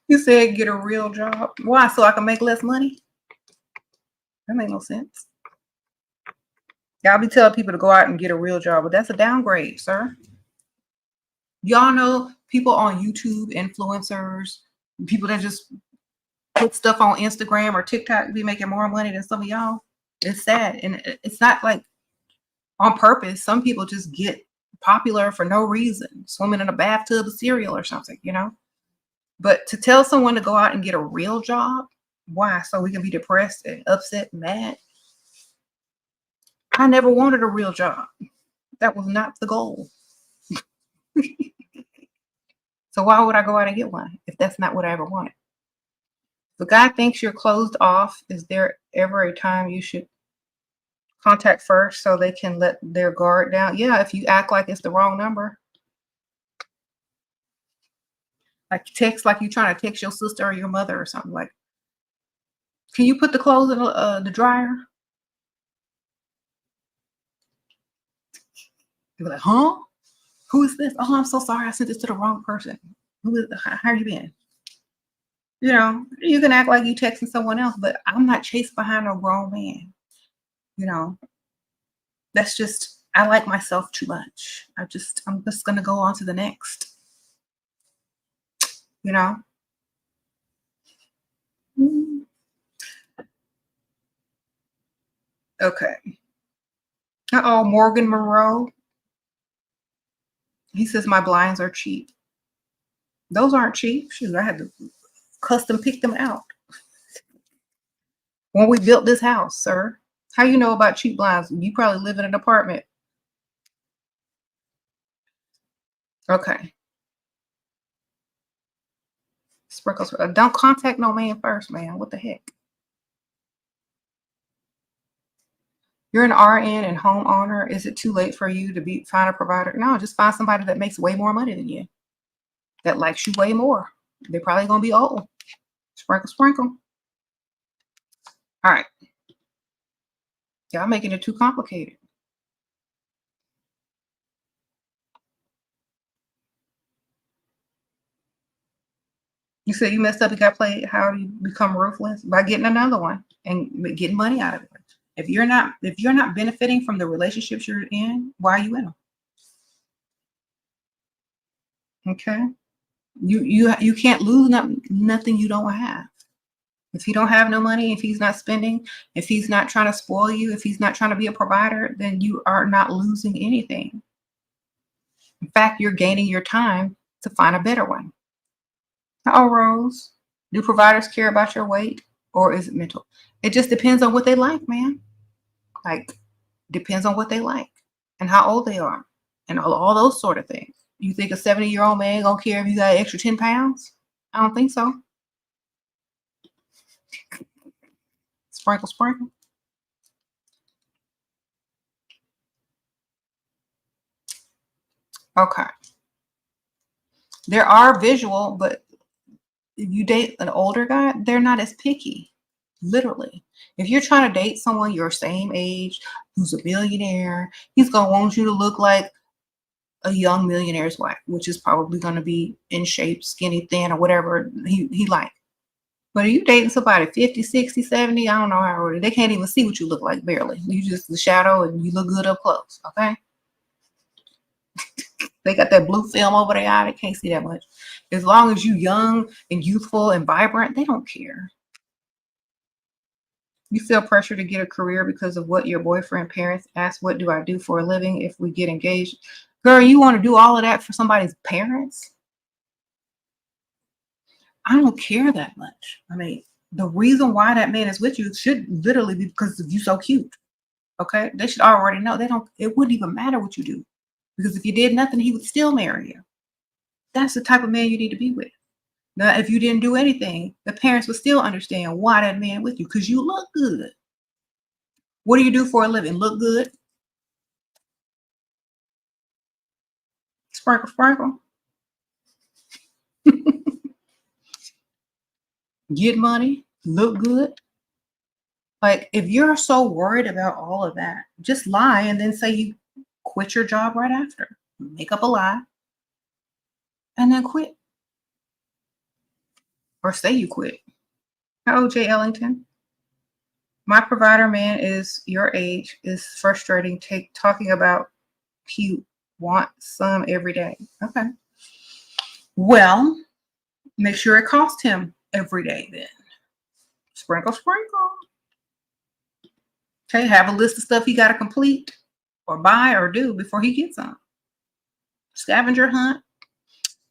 A: You said get a real job. Why? So I can make less money? That make no sense. Y'all be telling people to go out and get a real job, but that's a downgrade, sir. Y'all know people on YouTube, influencers, people that just put stuff on Instagram or TikTok be making more money than some of y'all. It's sad. And it's not like on purpose. Some people just get popular for no reason, swimming in a bathtub of cereal or something, you know? But to tell someone to go out and get a real job, why? So we can be depressed and upset and mad? I never wanted a real job. That was not the goal. So why would I go out and get one if that's not what I ever wanted? The guy thinks you're closed off. Is there ever a time you should contact first so they can let their guard down? Yeah, if you act like it's the wrong number. Like text like you're trying to text your sister or your mother or something, like, Can you put the clothes in the dryer? You're like, huh? Who is this? Oh, I'm so sorry. I sent this to the wrong person. Who is? How you been? You know, you can act like you texting someone else, but I'm not chased behind a grown man. You know, that's just I like myself too much. I'm just gonna go on to the next. You know. Mm. Okay. Oh, Morgan Monroe. He says my blinds are cheap. Those aren't cheap. Shoot, I had to custom pick them out when we built this house, sir. How you know about cheap blinds? You probably live in an apartment. Okay. Sprinkles. Don't contact no man first, man. What the heck? You're an RN and homeowner. Is it too late for you to find a provider? No, just find somebody that makes way more money than you, that likes you way more. They're probably gonna be old. Sprinkle, sprinkle. All right. Y'all making it too complicated. You said you messed up, you got played. How do you become ruthless? By getting another one and getting money out of it. If you're not benefiting from the relationships you're in, why are you in them? Okay. You can't lose nothing you don't have. If he don't have no money, if he's not spending, if he's not trying to spoil you, if he's not trying to be a provider, then you are not losing anything. In fact, you're gaining your time to find a better one. Oh, Rose, do providers care about your weight or is it mental? It just depends on what they like, man. Like, depends on what they like and how old they are and all those sort of things. You think a 70-year-old man gonna care if you got extra 10 pounds? I don't think so. Sprinkle, sprinkle. Okay. There are visual, but if you date an older guy, they're not as picky. Literally. If you're trying to date someone your same age who's a millionaire, he's gonna want you to look like a young millionaire's wife, which is probably gonna be in shape, skinny, thin, or whatever he like. But are you dating somebody 50, 60, 70? I don't know how old they can't even see what you look like barely. You just the shadow and you look good up close. Okay. They got that blue film over their eye. They can't see that much. As long as you young and youthful and vibrant, they don't care. You feel pressure to get a career because of what your boyfriend parents ask, what do I do for a living if we get engaged? Girl, you want to do all of that for somebody's parents? I don't care that much. I mean, the reason why that man is with you should literally be because of you so cute. Okay. They should already know. It wouldn't even matter what you do. Because if you did nothing, he would still marry you. That's the type of man you need to be with. Now, if you didn't do anything, the parents would still understand why that man with you because you look good. What do you do for a living? Look good? Sprinkle, sprinkle. Get money, look good. Like, if you're so worried about all of that, just lie and then say you quit your job right after. Make up a lie and then quit or say you quit. OJ Ellington. My provider man is your age is frustrating. Talking about he want some every day. Okay. Well, make sure it costs him every day then. Sprinkle, sprinkle. Okay, have a list of stuff he got to complete or buy or do before he gets on. Scavenger hunt.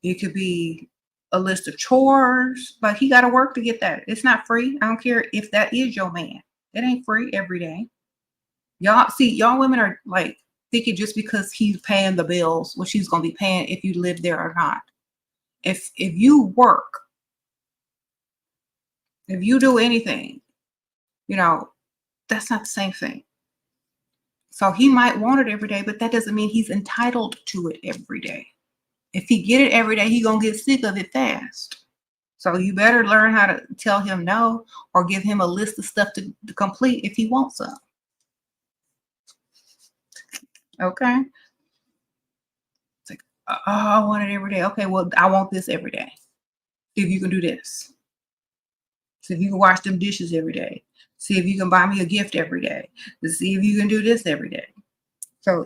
A: It could be a list of chores, but he got to work to get that. It's not free. I don't care if that is your man. It ain't free every day. Y'all women are like thinking just because he's paying the bills, what she's gonna be paying if you live there or not. If you work, if you do anything, that's not the same thing. So he might want it every day, but that doesn't mean he's entitled to it every day. If he get it every day, he gonna get sick of it fast. So you better learn how to tell him no or give him a list of stuff to complete if he wants some. Okay. It's like, oh, I want it every day. Okay, well, I want this every day. See if you can do this. See if you can wash them dishes every day. See if you can buy me a gift every day. To see if you can do this every day. So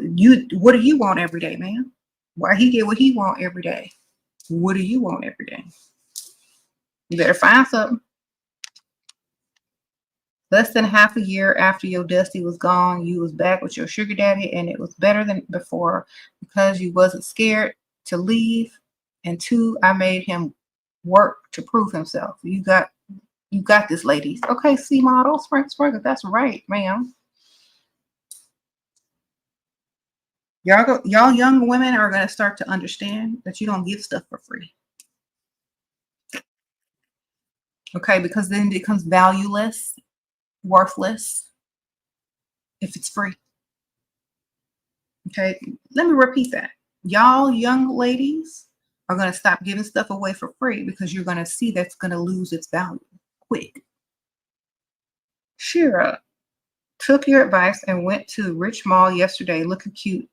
A: what do you want every day, man? Why he get what he want every day? What do you want every day? You better find something. Less than half a year after your Dusty was gone, you was back with your sugar daddy, and it was better than before because you wasn't scared to leave. And two, I made him work to prove himself. You got this, ladies. Okay, C model, sprinkle. That's right, ma'am. Y'all young women are gonna start to understand that you don't give stuff for free. Okay, because then it becomes valueless, worthless if it's free. Okay, let me repeat that. Y'all young ladies are going to stop giving stuff away for free because you're going to see that's going to lose its value quick. Shira took your advice and went to the Rich Mall yesterday looking cute,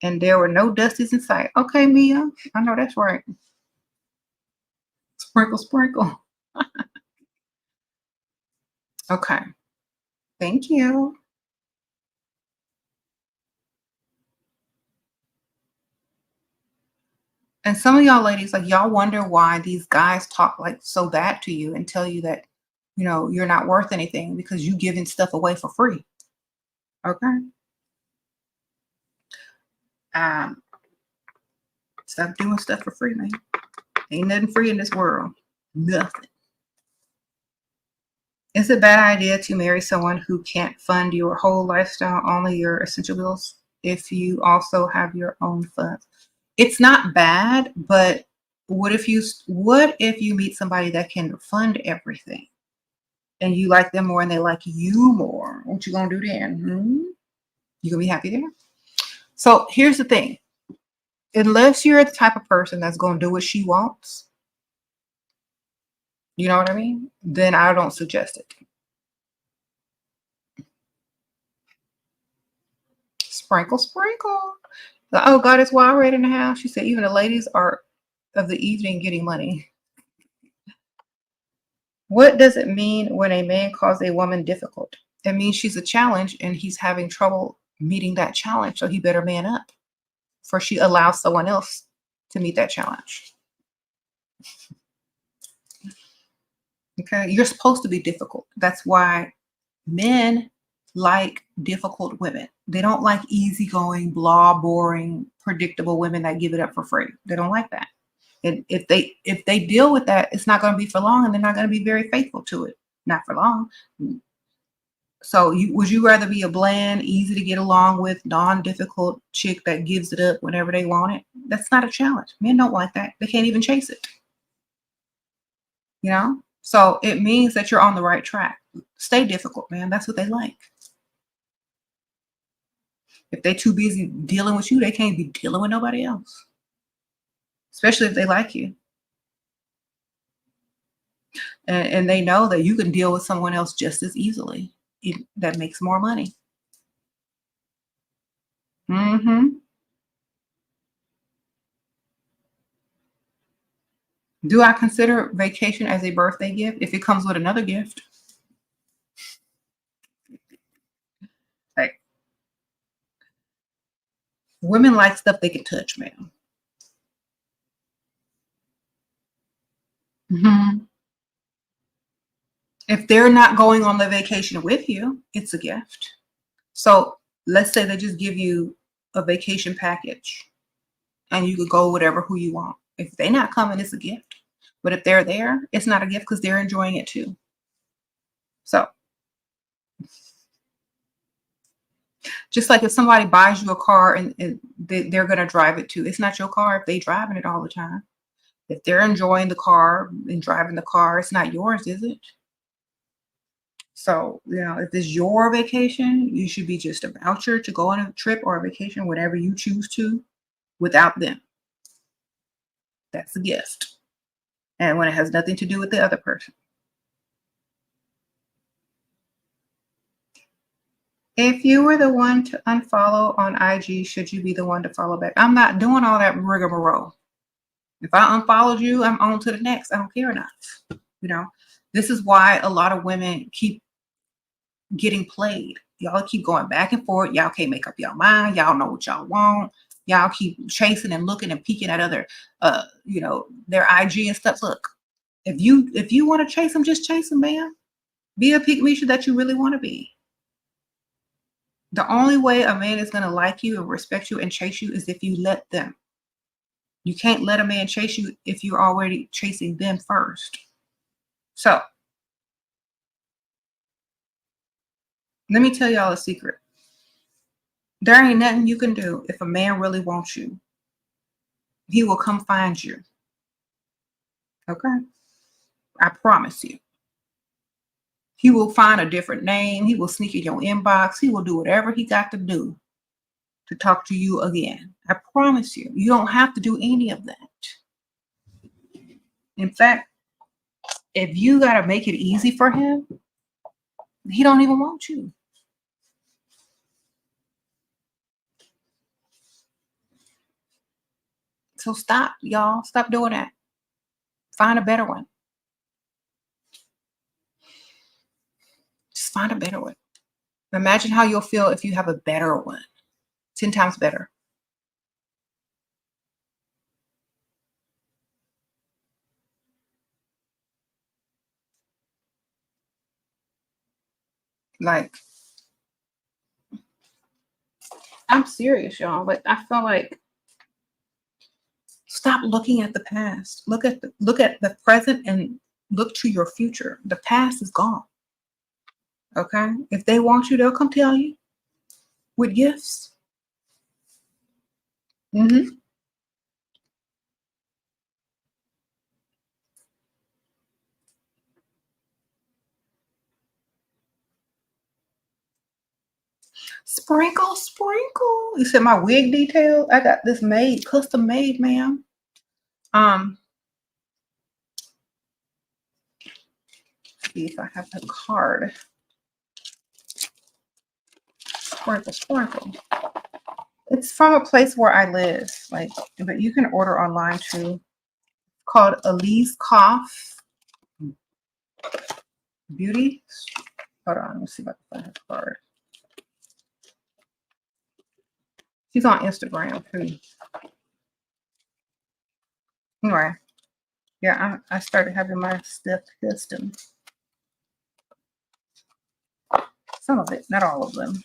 A: and there were no dusties in sight. Okay, Mia, I know that's right. Sprinkle. Okay, thank you. And some of y'all ladies, like y'all wonder why these guys talk like so bad to you and tell you that, you're not worth anything because you giving stuff away for free. Okay. Um, Stop doing stuff for free, man. Ain't nothing free in this world. Nothing. It's a bad idea to marry someone who can't fund your whole lifestyle, only your essential bills, if you also have your own funds. It's not bad, but what if you meet somebody that can fund everything and you like them more and they like you more? What you gonna do then? You gonna be happy there? So here's the thing. Unless you're the type of person that's gonna do what she wants, you know what I mean? Then I don't suggest it. Sprinkle. Oh, God, it's wild right in the house. She said, even the ladies are of the evening getting money. What does it mean when a man calls a woman difficult? It means she's a challenge and he's having trouble meeting that challenge. So he better man up for she allows someone else to meet that challenge. Okay. You're supposed to be difficult. That's why men like difficult women. They don't like easygoing, blah, boring, predictable women that give it up for free. They don't like that. And if they deal with that, it's not going to be for long, and they're not going to be very faithful to it. Not for long. So would you rather be a bland, easy to get along with, non-difficult chick that gives it up whenever they want it? That's not a challenge. Men don't like that. They can't even chase it. So it means that you're on the right track. Stay difficult, man. That's what they like. If they're too busy dealing with you, they can't be dealing with nobody else, especially if they like you. And they know that you can deal with someone else just as easily. That makes more money. Do I consider vacation as a birthday gift if it comes with another gift? Like, women like stuff they can touch, man. If they're not going on the vacation with you, it's a gift. So let's say they just give you a vacation package and you could go whatever who you want. If they're not coming, it's a gift. But if they're there, it's not a gift because they're enjoying it too. So just like if somebody buys you a car and they're going to drive it too, it's not your car if they're driving it all the time. If they're enjoying the car and driving the car, it's not yours, is it? So, if it's your vacation, you should be just a voucher to go on a trip or a vacation, whatever you choose to, without them. That's a gift. and when it has nothing to do with the other person. If you were the one to unfollow on IG, should you be the one to follow back? I'm not doing all that rigmarole. If I unfollowed you, I'm on to the next. I don't care enough. You know, this is why a lot of women keep getting played. Y'all keep going back and forth. Y'all can't make up your mind. Y'all know what y'all want. Y'all keep chasing and looking and peeking at other, you know, their IG and stuff. Look, if you want to chase them, just chase them, man. Be a pygmy that you really want to be. The only way a man is going to like you and respect you and chase you is if you let them. You can't let a man chase you if you're already chasing them first. So, let me tell y'all a secret. There ain't nothing you can do if a man really wants you. He will come find you. Okay? I promise you. He will find a different name. He will sneak in your inbox. He will do whatever he got to do to talk to you again. I promise you. You don't have to do any of that. In fact, if you got to make it easy for him, he don't even want you. So stop, y'all. Stop doing that. Find a better one. Just find a better one. Imagine how you'll feel if you have a better one. 10 times better. Like, I'm serious, y'all. Like, I feel like stop looking at the past. Look at the present and look to your future. The past is gone. Okay? If they want you, they'll come tell you with gifts. Mm-hmm. Sprinkle, sprinkle. You said my wig detail? I got this made, custom made, ma'am. See if I have the card. Sprinkle, sprinkle. It's from a place where I live, like, but you can order online too. Called Elise Koff Beauty. Hold on, let me see if I can find her card. She's on Instagram too. Anyway, yeah, I started having my stuff custom. Some of it, not all of them.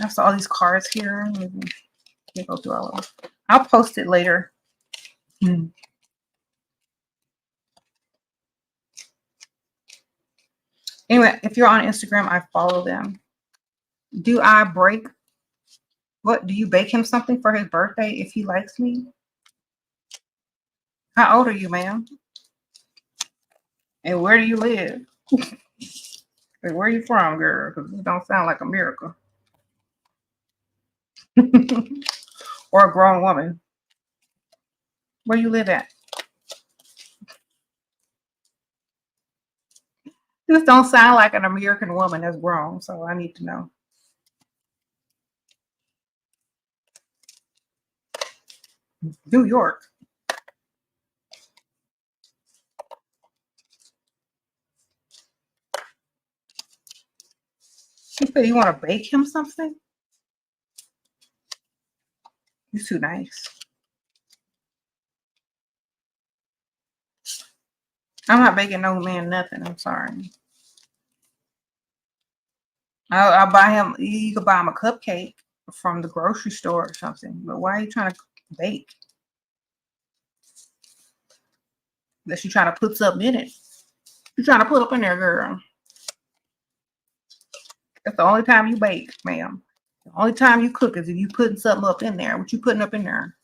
A: I have all these cards here. Can't go through all of them. I'll post it later. Anyway, if you're on Instagram, I follow them. Do I break? What, do you bake him something for his birthday if he likes me? How old are you, ma'am? And where do you live? Like, where are you from, girl? Because you don't sound like a miracle. Or a grown woman. Where you live at? This don't sound like an American woman that's grown, so I need to know. New York. You said you want to bake him something? You're too nice. I'm not baking no man nothing. I'm sorry. I'll buy him. You could buy him a cupcake from the grocery store or something. But why are you trying to bake? That you trying to put something in it. You're trying to put up in there, girl. That's the only time you bake, ma'am. The only time you cook is if you putting something up in there. What you putting up in there?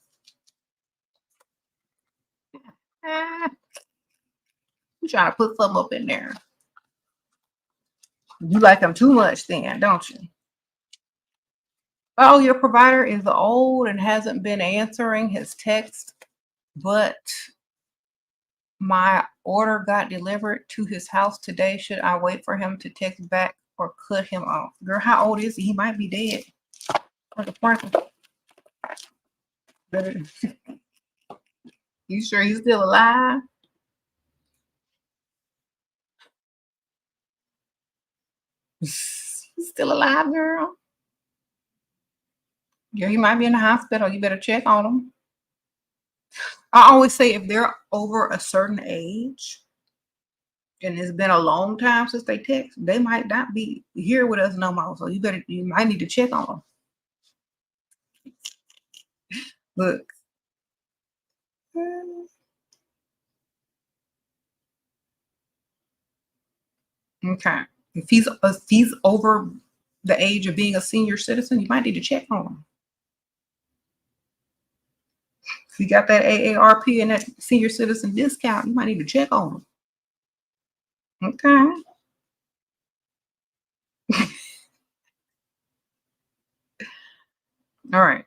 A: You trying to put something up in there. You like them too much then, don't you? Oh, your provider is old and hasn't been answering his text, but My order got delivered to his house today. Should I wait for him to text back or cut him off? Girl, how old is he? He might be dead. You sure he's still alive? He's still alive, girl. Yeah, he might be in the hospital. You better check on him. I always say if they're over a certain age and it's been a long time since they text, they might not be here with us no more. So you might need to check on them. Look. Okay. If he's over the age of being a senior citizen, you might need to check on him. If you got that AARP and that senior citizen discount, you might need to check on him. Okay. All right.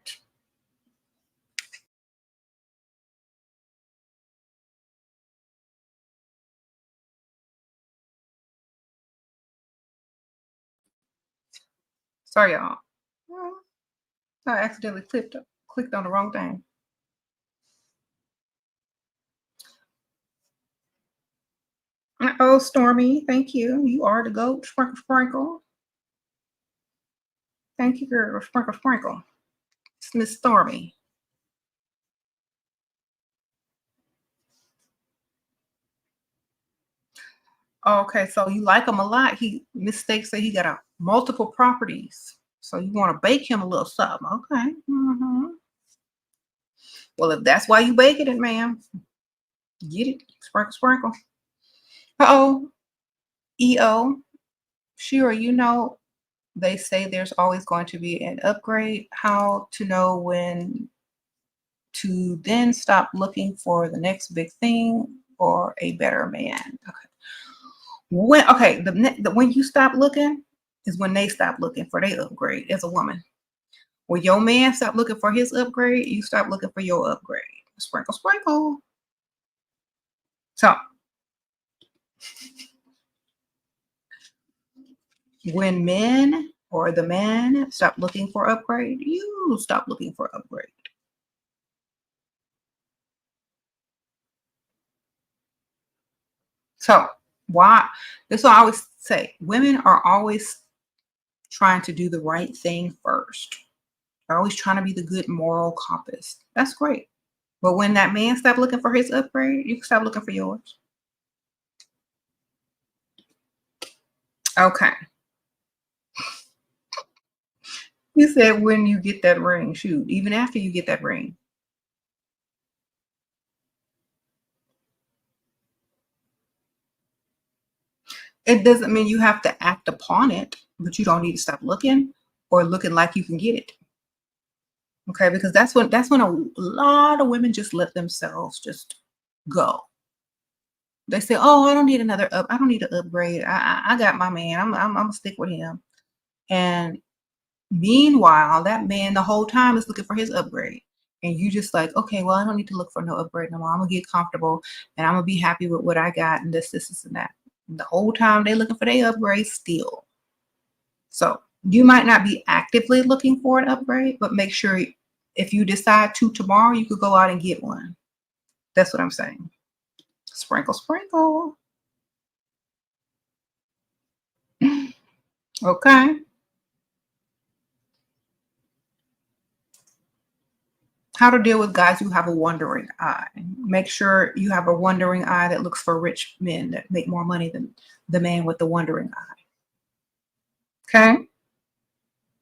A: Sorry, y'all. I accidentally clicked on the wrong thing. Oh, Stormy, thank you. You are the GOAT. Sprinkle, sprinkle. Thank you, girl. Sprinkle, sprinkle. It's Miss Stormy. Okay, so you like him a lot. He mistakes that he got multiple properties. So you want to bake him a little something. Okay. Well, if that's why you baking it, ma'am, get it. Sprinkle, sprinkle. Uh-oh. EO. Shira, you know, they say there's always going to be an upgrade. How to know when to then stop looking for the next big thing or a better man? Okay. When you stop looking is when they stop looking for their upgrade as a woman. When your man stop looking for his upgrade, you stop looking for your upgrade. Sprinkle, sprinkle. So when men or the man stop looking for upgrade, you stop looking for upgrade. So why? That's what I always say. Women are always trying to do the right thing first. They're always trying to be the good moral compass. That's great. But when that man stop looking for his upgrade, you can stop looking for yours. Okay. You said when you get that ring, shoot, even after you get that ring. It doesn't mean you have to act upon it, but you don't need to stop looking or looking like you can get it. Okay, because that's when a lot of women just let themselves just go. They say, "Oh, I don't need I don't need an upgrade. I got my man. I'm gonna stick with him." And meanwhile, that man the whole time is looking for his upgrade. And you just like, okay, well, I don't need to look for no upgrade no more. I'm gonna get comfortable and I'm gonna be happy with what I got and this, and that. And the whole time they looking for their upgrade still. So you might not be actively looking for an upgrade, but make sure if you decide to tomorrow, you could go out and get one. That's what I'm saying. Sprinkle, sprinkle. Okay. How to deal with guys who have a wandering eye. Make sure you have a wandering eye that looks for rich men that make more money than the man with the wandering eye. Okay?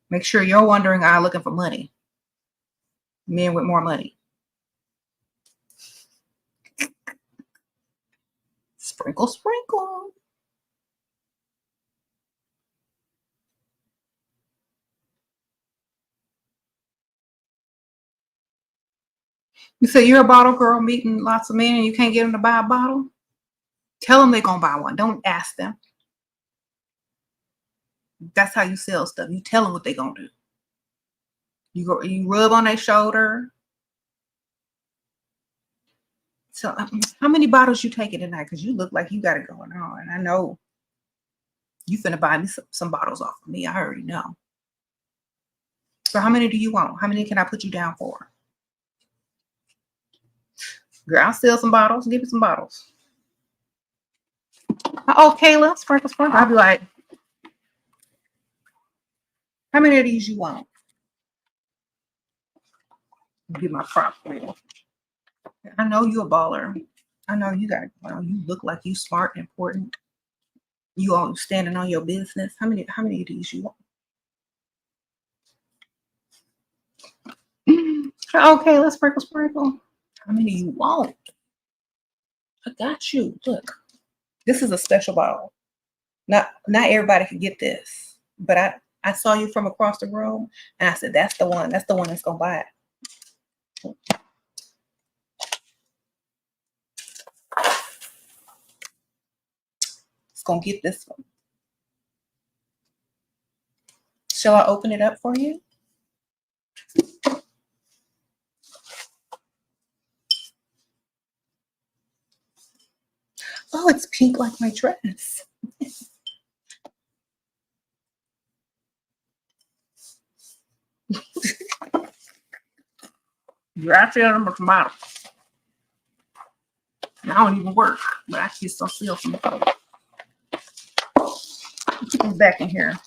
A: Make sure your wandering eye looking for money. Men with more money. Sprinkle, sprinkle. You say you're a bottle girl meeting lots of men and you can't get them to buy a bottle? Tell them they're going to buy one. Don't ask them. That's how you sell stuff. You tell them what they're going to do. You rub on their shoulder. So how many bottles you taking tonight? Because you look like you got it going on. And I know you finna buy me some bottles off of me. I already know. So how many do you want? How many can I put you down for? Girl, I'll sell some bottles. Give me some bottles. Oh, Kayla, sprinkle, sprinkle. I'll be like, how many of these you want? Get my props ready. I know you're a baller. I know you got, well, you look like you smart and important. You all standing on your business. How many of these you want? Okay, let's sprinkle, sprinkle. How many you want? I got you. Look, this is a special bottle. Not everybody can get this, but I saw you from across the room, and I said, that's the one. That's the one that's gonna buy it. It's gonna get this one. Shall I open it up for you? Oh, it's pink like my dress. You're actually on a tomato. I don't even work, but I can still steal some. Put them back in here.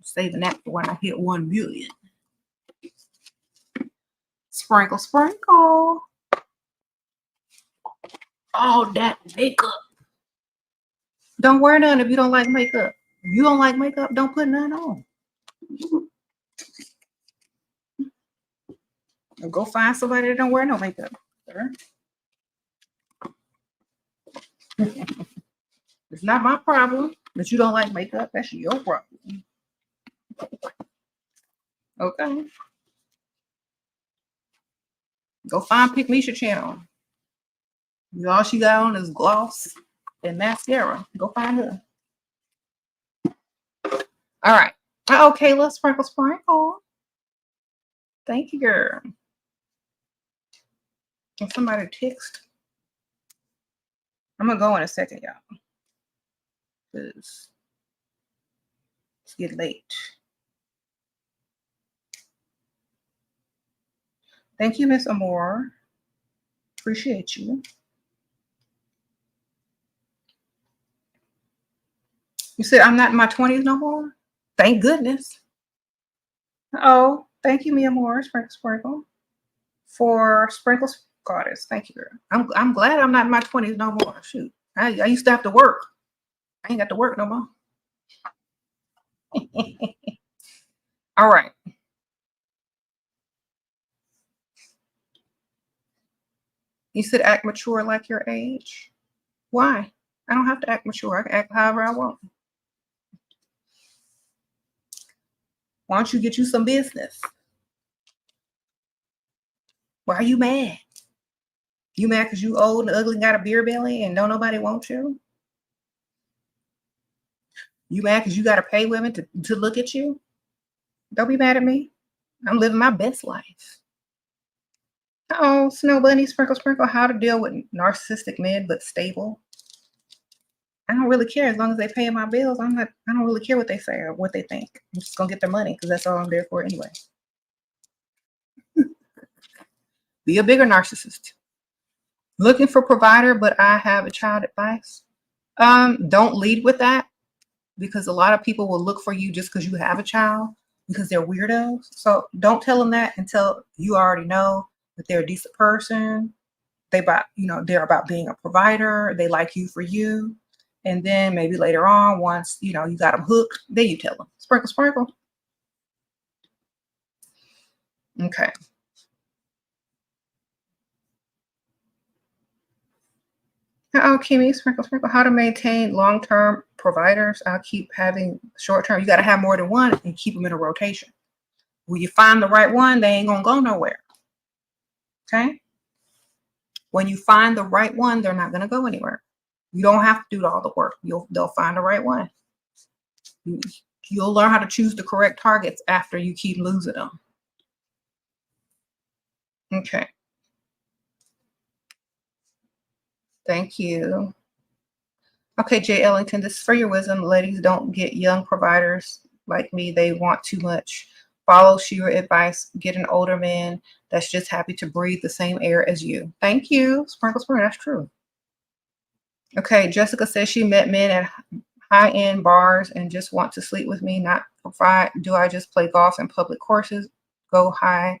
A: Saving that for when I hit 1 million. Sprinkle, sprinkle. Oh, that makeup. Don't wear none if you don't like makeup. If you don't like makeup, don't put none on. Or go find somebody that don't wear no makeup. Sir. It's not my problem that you don't like makeup. That's your problem. Okay. Go find Pick Misha channel. All she got on is gloss and mascara. Go find her. All right. Okay, let's sprinkle, sprinkle. Thank you, girl. Can somebody text? I'm gonna go in a second, y'all. Because it's getting late. Thank you, Miss Amore. Appreciate you. You said I'm not in my 20s no more? Thank goodness. Oh, thank you, Mia Moore. Sprinkle, sprinkle. For Sprinkles Goddess. Thank you, girl. I'm glad I'm not in my 20s no more. Shoot. I used to have to work. I ain't got to work no more. All right. You said act mature like your age. Why? I don't have to act mature. I can act however I want. Why don't you get you some business? Why are you mad? You mad because you old and ugly and got a beer belly and don't nobody want you? You mad because you got to pay women to look at you? Don't be mad at me. I'm living my best life. Oh, Snow Bunny, sprinkle, sprinkle. How to deal with narcissistic men but stable. I don't really care as long as they pay my bills. I don't really care what they say or what they think. I'm just gonna get their money because that's all I'm there for anyway. Be a bigger narcissist. Looking for provider, but I have a child advice. Don't lead with that because a lot of people will look for you just because you have a child because they're weirdos. So don't tell them that until you already know that they're a decent person. They're about being a provider. They like you for you. And then maybe later on, once, you got them hooked, then you tell them. Sprinkle, sprinkle. Okay. Oh, Kimmy, sprinkle, sprinkle. How to maintain long-term providers. I'll keep having short-term. You got to have more than one and keep them in a rotation. When you find the right one, they ain't going to go nowhere. Okay? When you find the right one, they're not going to go anywhere. You don't have to do all the work. They'll find the right one. You'll learn how to choose the correct targets after you keep losing them. Okay. Thank you. Okay, Jay Ellington, this is for your wisdom. Ladies, don't get young providers like me. They want too much. Follow SHERA advice. Get an older man that's just happy to breathe the same air as you. Thank you. Sprinkle, sprinkle. That's true. Okay, Jessica says she met men at high-end bars and just want to sleep with me, not provide. Do I just play golf in public courses, go high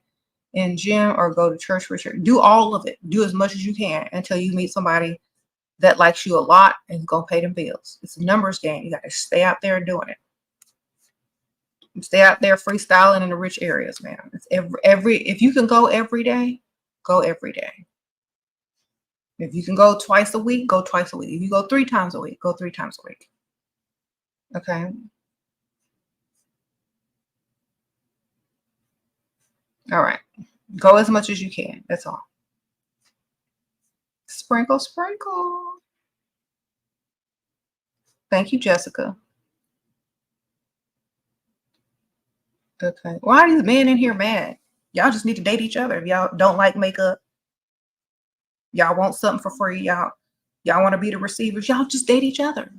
A: in gym, or go to church, Richard? Do all of it. Do as much as you can until you meet somebody that likes you a lot and is gonna pay them bills. It's a numbers game. You gotta stay out there doing it. Stay out there freestyling in the rich areas, man. It's every if you can go every day, go every day. If you can go twice a week, go twice a week. If you go 3 times a week, go 3 times a week. Okay. All right. Go as much as you can. That's all. Sprinkle, sprinkle. Thank you, Jessica. Okay. Why are these men in here mad? Y'all just need to date each other. If y'all don't like makeup, y'all want something for free, y'all want to be the receivers, y'all just date each other.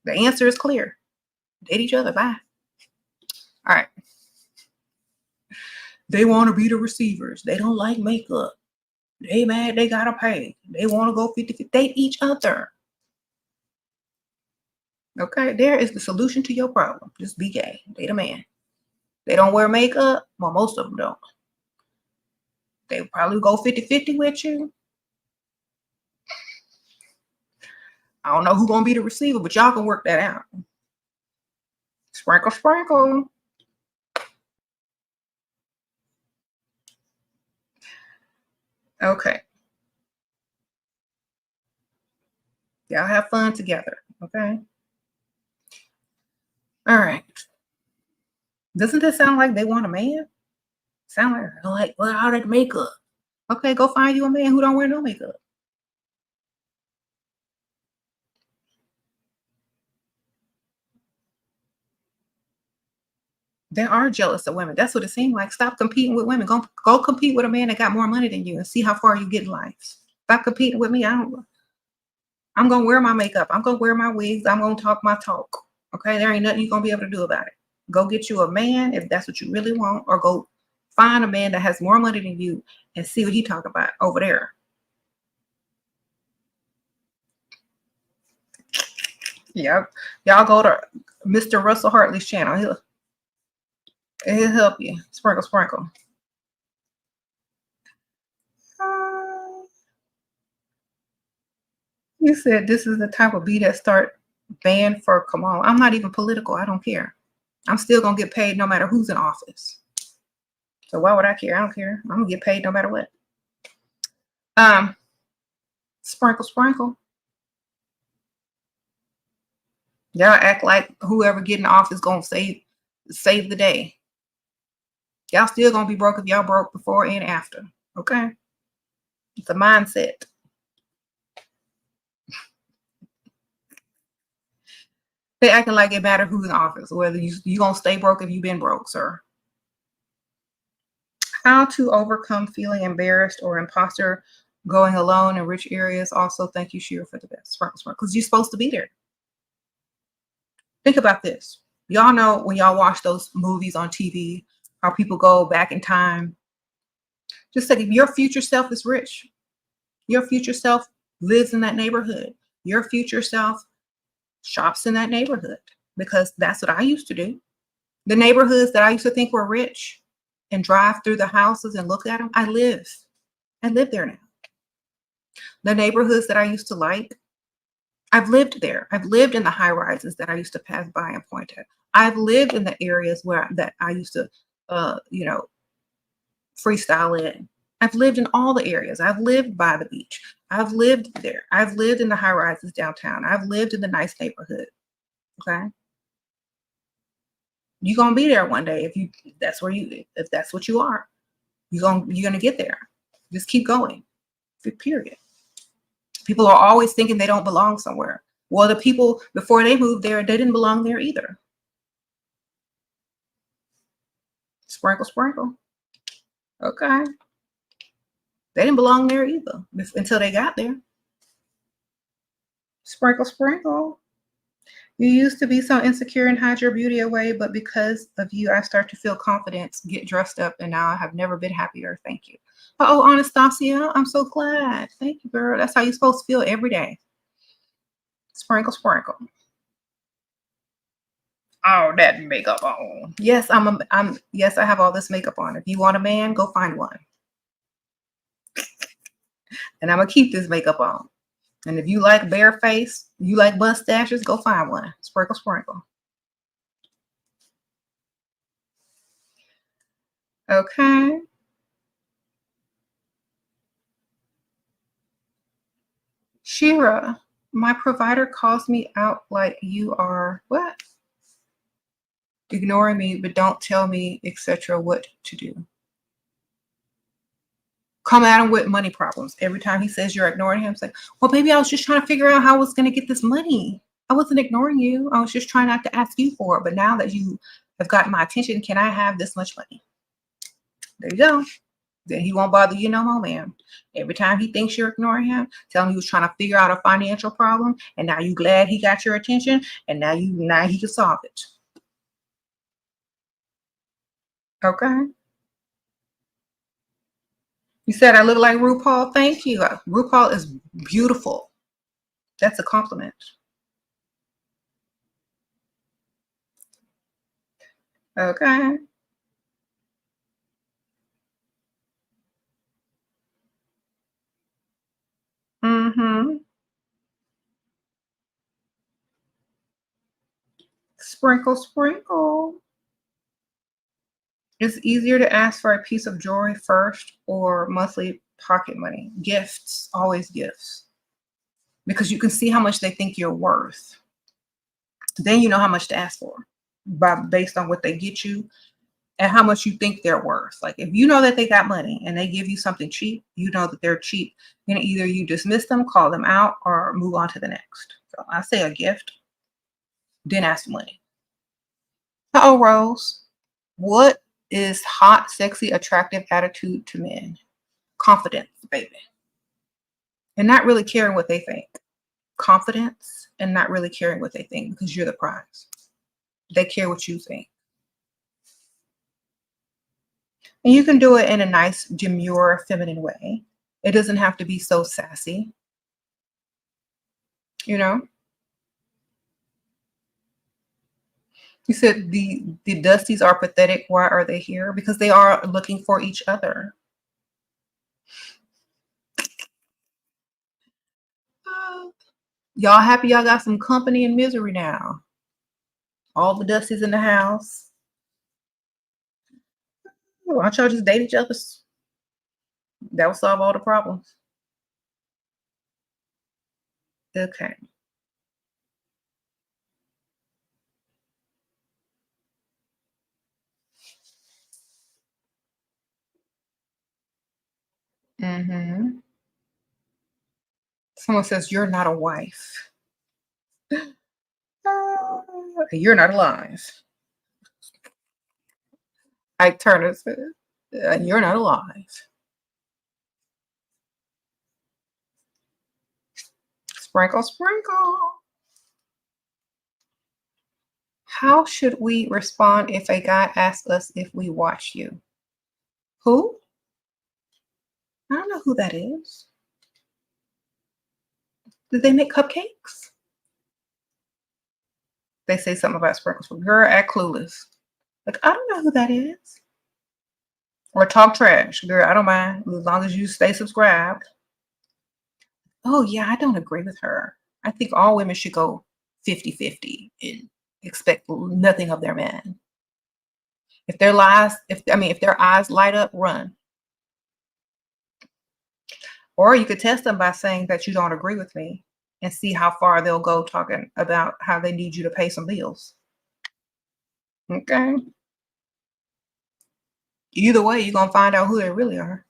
A: The answer is clear. Date each other. Bye. All right. They want to be the receivers. They don't like makeup. They mad they gotta pay. They want to go 50-50. Date each other. Okay, there is the solution to your problem. Just be gay. Date a man. They don't wear makeup. Well, most of them don't. They probably go 50-50 with you. I don't know who's gonna be the receiver, but y'all can work that out. Sprinkle, sprinkle. Okay. Y'all have fun together. Okay. All right. Doesn't this sound like they want a man? Sound like well, how did makeup? Okay, go find you a man who don't wear no makeup. They are jealous of women. That's what it seems like. Stop competing with women. Go compete with a man that got more money than you and see how far you get in life. Stop competing with me. I'm gonna wear my makeup. I'm gonna wear my wigs. I'm gonna talk my talk. Okay, there ain't nothing you're gonna be able to do about it. Go get you a man if that's what you really want, or go find a man that has more money than you and see what he talk about over there. Yep. Y'all go to Mr. Russell Hartley's channel. He'll help you. Sprinkle, sprinkle. You said this is the type of beat that start banned for Kamal. I'm not even political. I don't care. I'm still gonna get paid no matter who's in office. So why would I care? I don't care. I'm gonna get paid no matter what. Sprinkle, sprinkle. Y'all act like whoever get in office gonna save the day. Y'all still gonna be broke if y'all broke before and after. Okay, it's a mindset. They acting like it matter who's in office, whether you gonna stay broke if you've been broke, sir. How to overcome feeling embarrassed or imposter going alone in rich areas. Also, thank you, SHERA, for the best. Sprinkle, sprinkle, because you're supposed to be there. Think about this. Y'all know when y'all watch those movies on TV, how people go back in time. Just think, if your future self is rich, your future self lives in that neighborhood, your future self shops in that neighborhood, because that's what I used to do. The neighborhoods that I used to think were rich and drive through the houses and look at them, I live there now. The neighborhoods that I used to like, I've lived there. I've lived in the high rises that I used to pass by and point at. I've lived in the areas that I used to, freestyle in. I've lived in all the areas. I've lived by the beach. I've lived there. I've lived in the high rises downtown. I've lived in the nice neighborhood. Okay. You're gonna be there one day if that's what you are. You're gonna get there. Just keep going. Period. People are always thinking they don't belong somewhere. Well, the people before they moved there, they didn't belong there either. Sprinkle, sprinkle. Okay. They didn't belong there either until they got there. Sprinkle, sprinkle. You used to be so insecure and hide your beauty away, but because of you, I start to feel confidence, get dressed up, and now I have never been happier. Thank you. Oh, Anastasia, I'm so glad. Thank you, girl. That's how you're supposed to feel every day. Sprinkle, sprinkle. Oh, that makeup on. Yes, yes, I have all this makeup on. If you want a man, go find one. And I'm gonna keep this makeup on. And if you like bare face, you like mustaches, go find one. Sprinkle, sprinkle. Okay. SHERA, my provider calls me out like you are what? Ignoring me, but don't tell me, etc. what to do. Come at him with money problems. Every time he says you're ignoring him, it's like, well, baby, I was just trying to figure out how I was going to get this money. I wasn't ignoring you. I was just trying not to ask you for it. But now that you have gotten my attention, can I have this much money? There you go. Then he won't bother you no more, ma'am. Every time he thinks you're ignoring him, tell him he was trying to figure out a financial problem, and now you glad he got your attention, and now he can solve it. Okay. You said I look like RuPaul. Thank you. RuPaul is beautiful. That's a compliment. Okay. Mm-hmm. Sprinkle, sprinkle. It's easier to ask for a piece of jewelry first or monthly pocket money. Gifts, always gifts. Because you can see how much they think you're worth. Then you know how much to ask for based on what they get you and how much you think they're worth. Like if you know that they got money and they give you something cheap, you know that they're cheap. Then either you dismiss them, call them out, or move on to the next. So I say a gift, then ask for money. Oh, Rose. What is hot, sexy, attractive attitude to men? Confidence, baby. And not really caring what they think. Confidence and not really caring what they think because you're the prize. They care what you think. And you can do it in a nice, demure, feminine way. It doesn't have to be so sassy, you know? You said the Dusties are pathetic. Why are they here? Because they are looking for each other. Y'all happy y'all got some company and misery now. All the Dusties in the house. Why don't y'all just date each other? That will solve all the problems. Okay. Mm-hmm. Someone says you're not a wife. You're not alive. Ike Turner says, you're not alive. Sprinkle, sprinkle. How should we respond if a guy asks us if we watch you? Who? I don't know who that is. Did they make cupcakes? They say something about sprinkles. Girl, act clueless. Like, I don't know who that is. Or talk trash. Girl, I don't mind as long as you stay subscribed. Oh, yeah, I don't agree with her. I think all women should go 50-50 and expect nothing of their man. If their eyes light up, run. Or you could test them by saying that you don't agree with me and see how far they'll go talking about how they need you to pay some bills. Okay. Either way, you're gonna find out who they really are.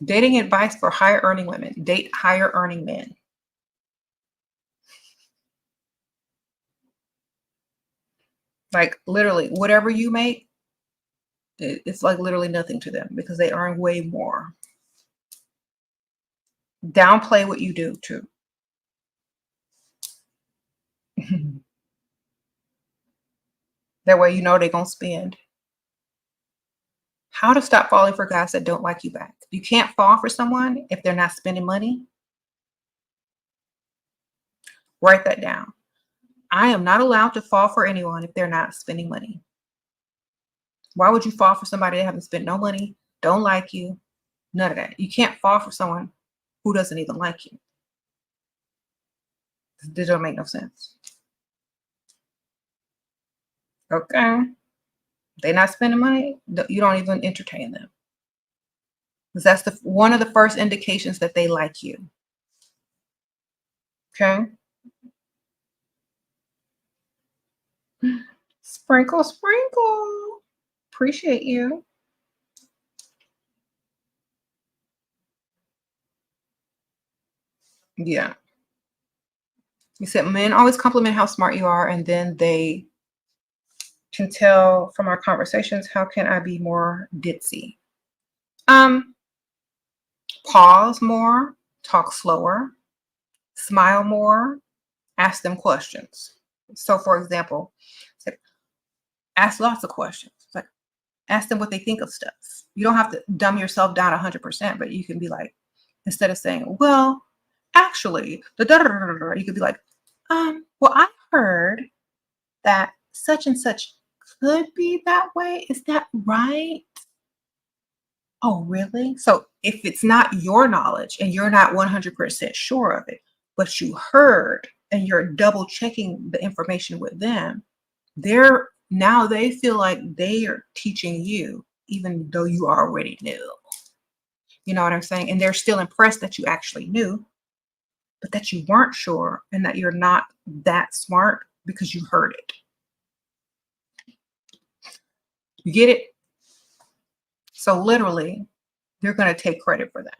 A: Dating advice for higher earning women. Date higher earning men. Like literally, whatever you make, it's like literally nothing to them because they earn way more. Downplay what you do too. That way you know they're going to spend. How to stop falling for guys that don't like you back. You can't fall for someone if they're not spending money. Write that down. I am not allowed to fall for anyone if they're not spending money. Why would you fall for somebody that haven't spent no money, don't like you, none of that? You can't fall for someone who doesn't even like you. This don't make no sense. Okay. They're not spending money, you don't even entertain them. Because that's one of the first indications that they like you. Okay. Sprinkle, sprinkle. Appreciate you. Yeah. You said men always compliment how smart you are, and then they can tell from our conversations, how can I be more ditzy? Pause more, talk slower, smile more, ask them questions. So for example, ask lots of questions. Like ask them what they think of stuff. You don't have to dumb yourself down 100%, but you can be like, instead of saying, well, actually, you could be like, well, I heard that such and such could be that way. Is that right? Oh, really? So if it's not your knowledge and you're not 100% sure of it, but you heard and you're double checking the information with them, now they feel like they are teaching you, even though you already knew. You know what I'm saying? And they're still impressed that you actually knew, but that you weren't sure and that you're not that smart because you heard it. You get it? So literally, they're going to take credit for that.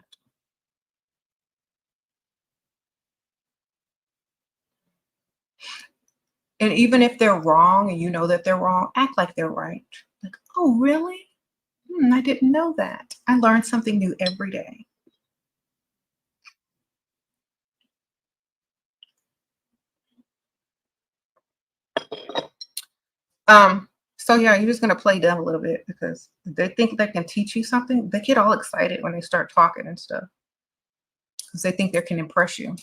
A: And even if they're wrong and you know that they're wrong, act like they're right. Like, oh, really? I didn't know that. I learned something new every day. So yeah, you're just gonna play dumb a little bit because they think they can teach you something. They get all excited when they start talking and stuff because they think they can impress you.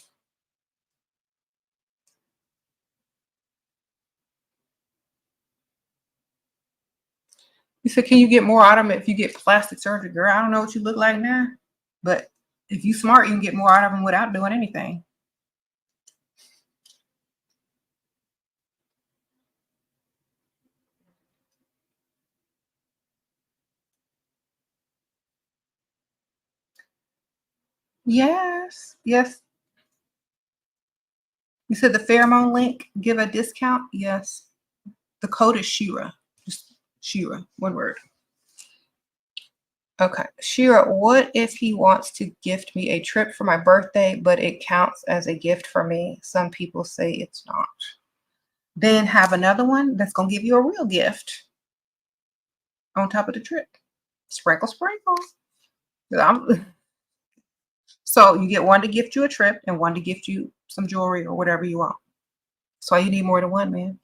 A: You said, can you get more out of them if you get plastic surgery? Girl, I don't know what you look like now, but if you smart, you can get more out of them without doing anything. Yes, yes. You said the pheromone link, give a discount? Yes. The code is SHERA. Just SHERA, one word. Okay. SHERA, what if he wants to gift me a trip for my birthday, but it counts as a gift for me? Some people say it's not. Then have another one that's going to give you a real gift on top of the trip. Sprinkle, sprinkle. So you get one to gift you a trip and one to gift you some jewelry or whatever you want. That's why you need more than one, man.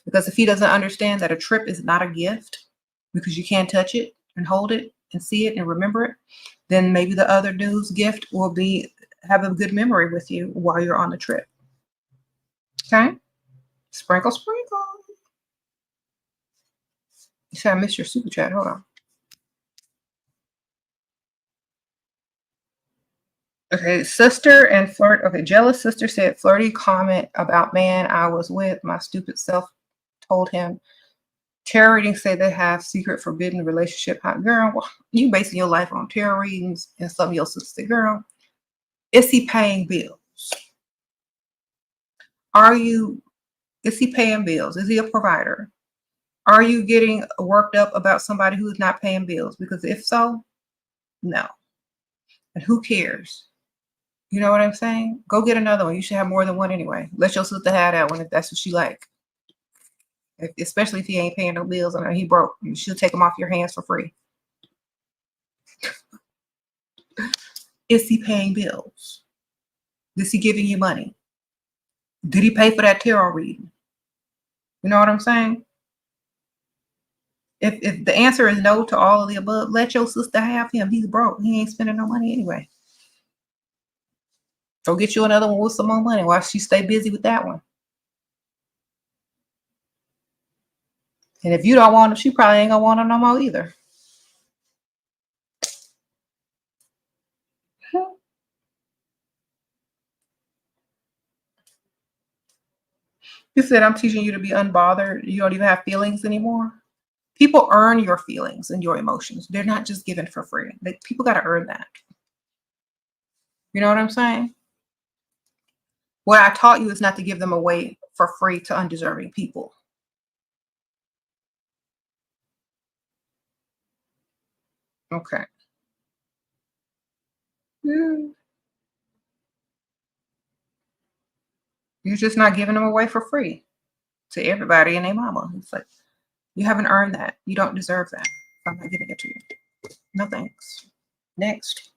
A: Because if he doesn't understand that a trip is not a gift because you can't touch it and hold it and see it and remember it, then maybe the other dude's gift will be have a good memory with you while you're on the trip. Okay? Sprinkle, sprinkle. You said I missed your super chat. Hold on. Okay, sister and flirt. Okay, jealous sister said flirty comment about man I was with. My stupid self told him. Tarot readings say they have secret forbidden relationship. Hot girl, well, you basing your life on tarot readings and some of your sister girl. Is he paying bills? Is he paying bills? Is he a provider? Are you getting worked up about somebody who is not paying bills? Because if so, no. And who cares? You know what I'm saying? Go get another one. You should have more than one anyway. Let your sister have that one if that's what she like. Especially if he ain't paying no bills and he broke. She'll take them off your hands for free. Is he paying bills? Is he giving you money? Did he pay for that tarot reading? You know what I'm saying? If the answer is no to all of the above, let your sister have him. He's broke. He ain't spending no money anyway. Go get you another one with some more money while she stay busy with that one. And if you don't want him, she probably ain't gonna want him no more either. You said I'm teaching you to be unbothered. You don't even have feelings anymore. People earn your feelings and your emotions. They're not just given for free. People got to earn that. You know what I'm saying? What I taught you is not to give them away for free to undeserving people. Okay. You're just not giving them away for free to everybody and their mama. It's like, you haven't earned that. You don't deserve that. I'm not giving it to you. No thanks. Next.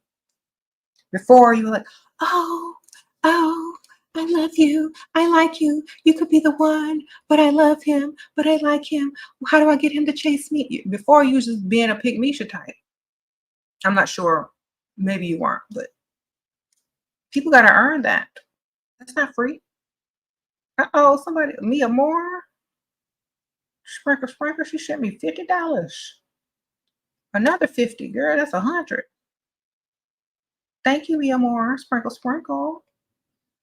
A: Before you were like, oh, I love you. I like you. You could be the one, but I love him, but I like him. How do I get him to chase me? Before you was just being a pygmisha type. I'm not sure. Maybe you weren't, but people got to earn that. That's not free. Uh-oh, somebody, Mia Moore. Sprinkle, she sent me $50. Another 50, girl, that's 100. Thank you, Mia Moore. Sprinkle.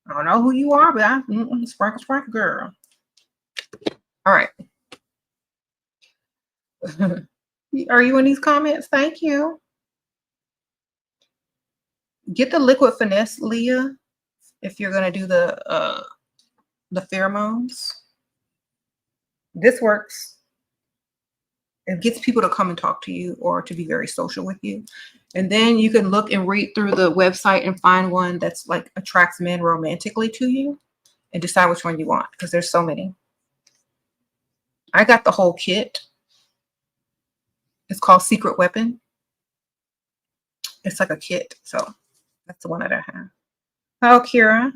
A: I don't know who you are, but I'm sprinkle, girl. All right. Are you in these comments? Thank you. Get the liquid finesse, Leah, if you're gonna do the pheromones. This works. It gets people to come and talk to you or to be very social with you. And then you can look and read through the website and find one that's like attracts men romantically to you and decide which one you want, because there's so many. I got the whole kit. It's called Secret Weapon. It's like a kit. So that's the one that I have. Oh, Kira,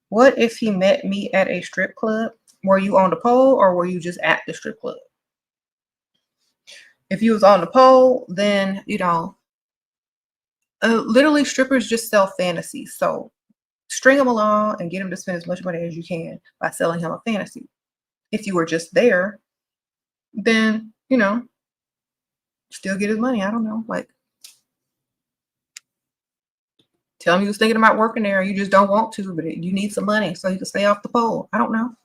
A: what if he met me at a strip club? Were you on the pole or were you just at the strip club? If you was on the pole, then, you know, literally strippers just sell fantasies. So string them along and get him to spend as much money as you can by selling him a fantasy. If you were just there, then, you know, still get his money. I don't know. Like, tell him you was thinking about working there. You just don't want to, but you need some money so you can stay off the pole. I don't know.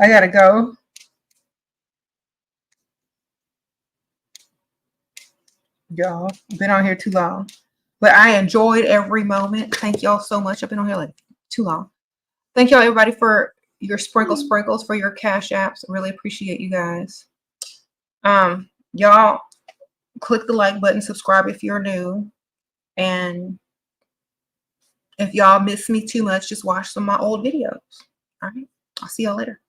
A: I gotta go. Y'all, been on here too long. But I enjoyed every moment. Thank y'all so much. I've been on here like too long. Thank y'all, everybody, for your sprinkles, for your cash apps. I really appreciate you guys. Y'all click the like button, subscribe if you're new. And if y'all miss me too much, just watch some of my old videos. All right. I'll see y'all later.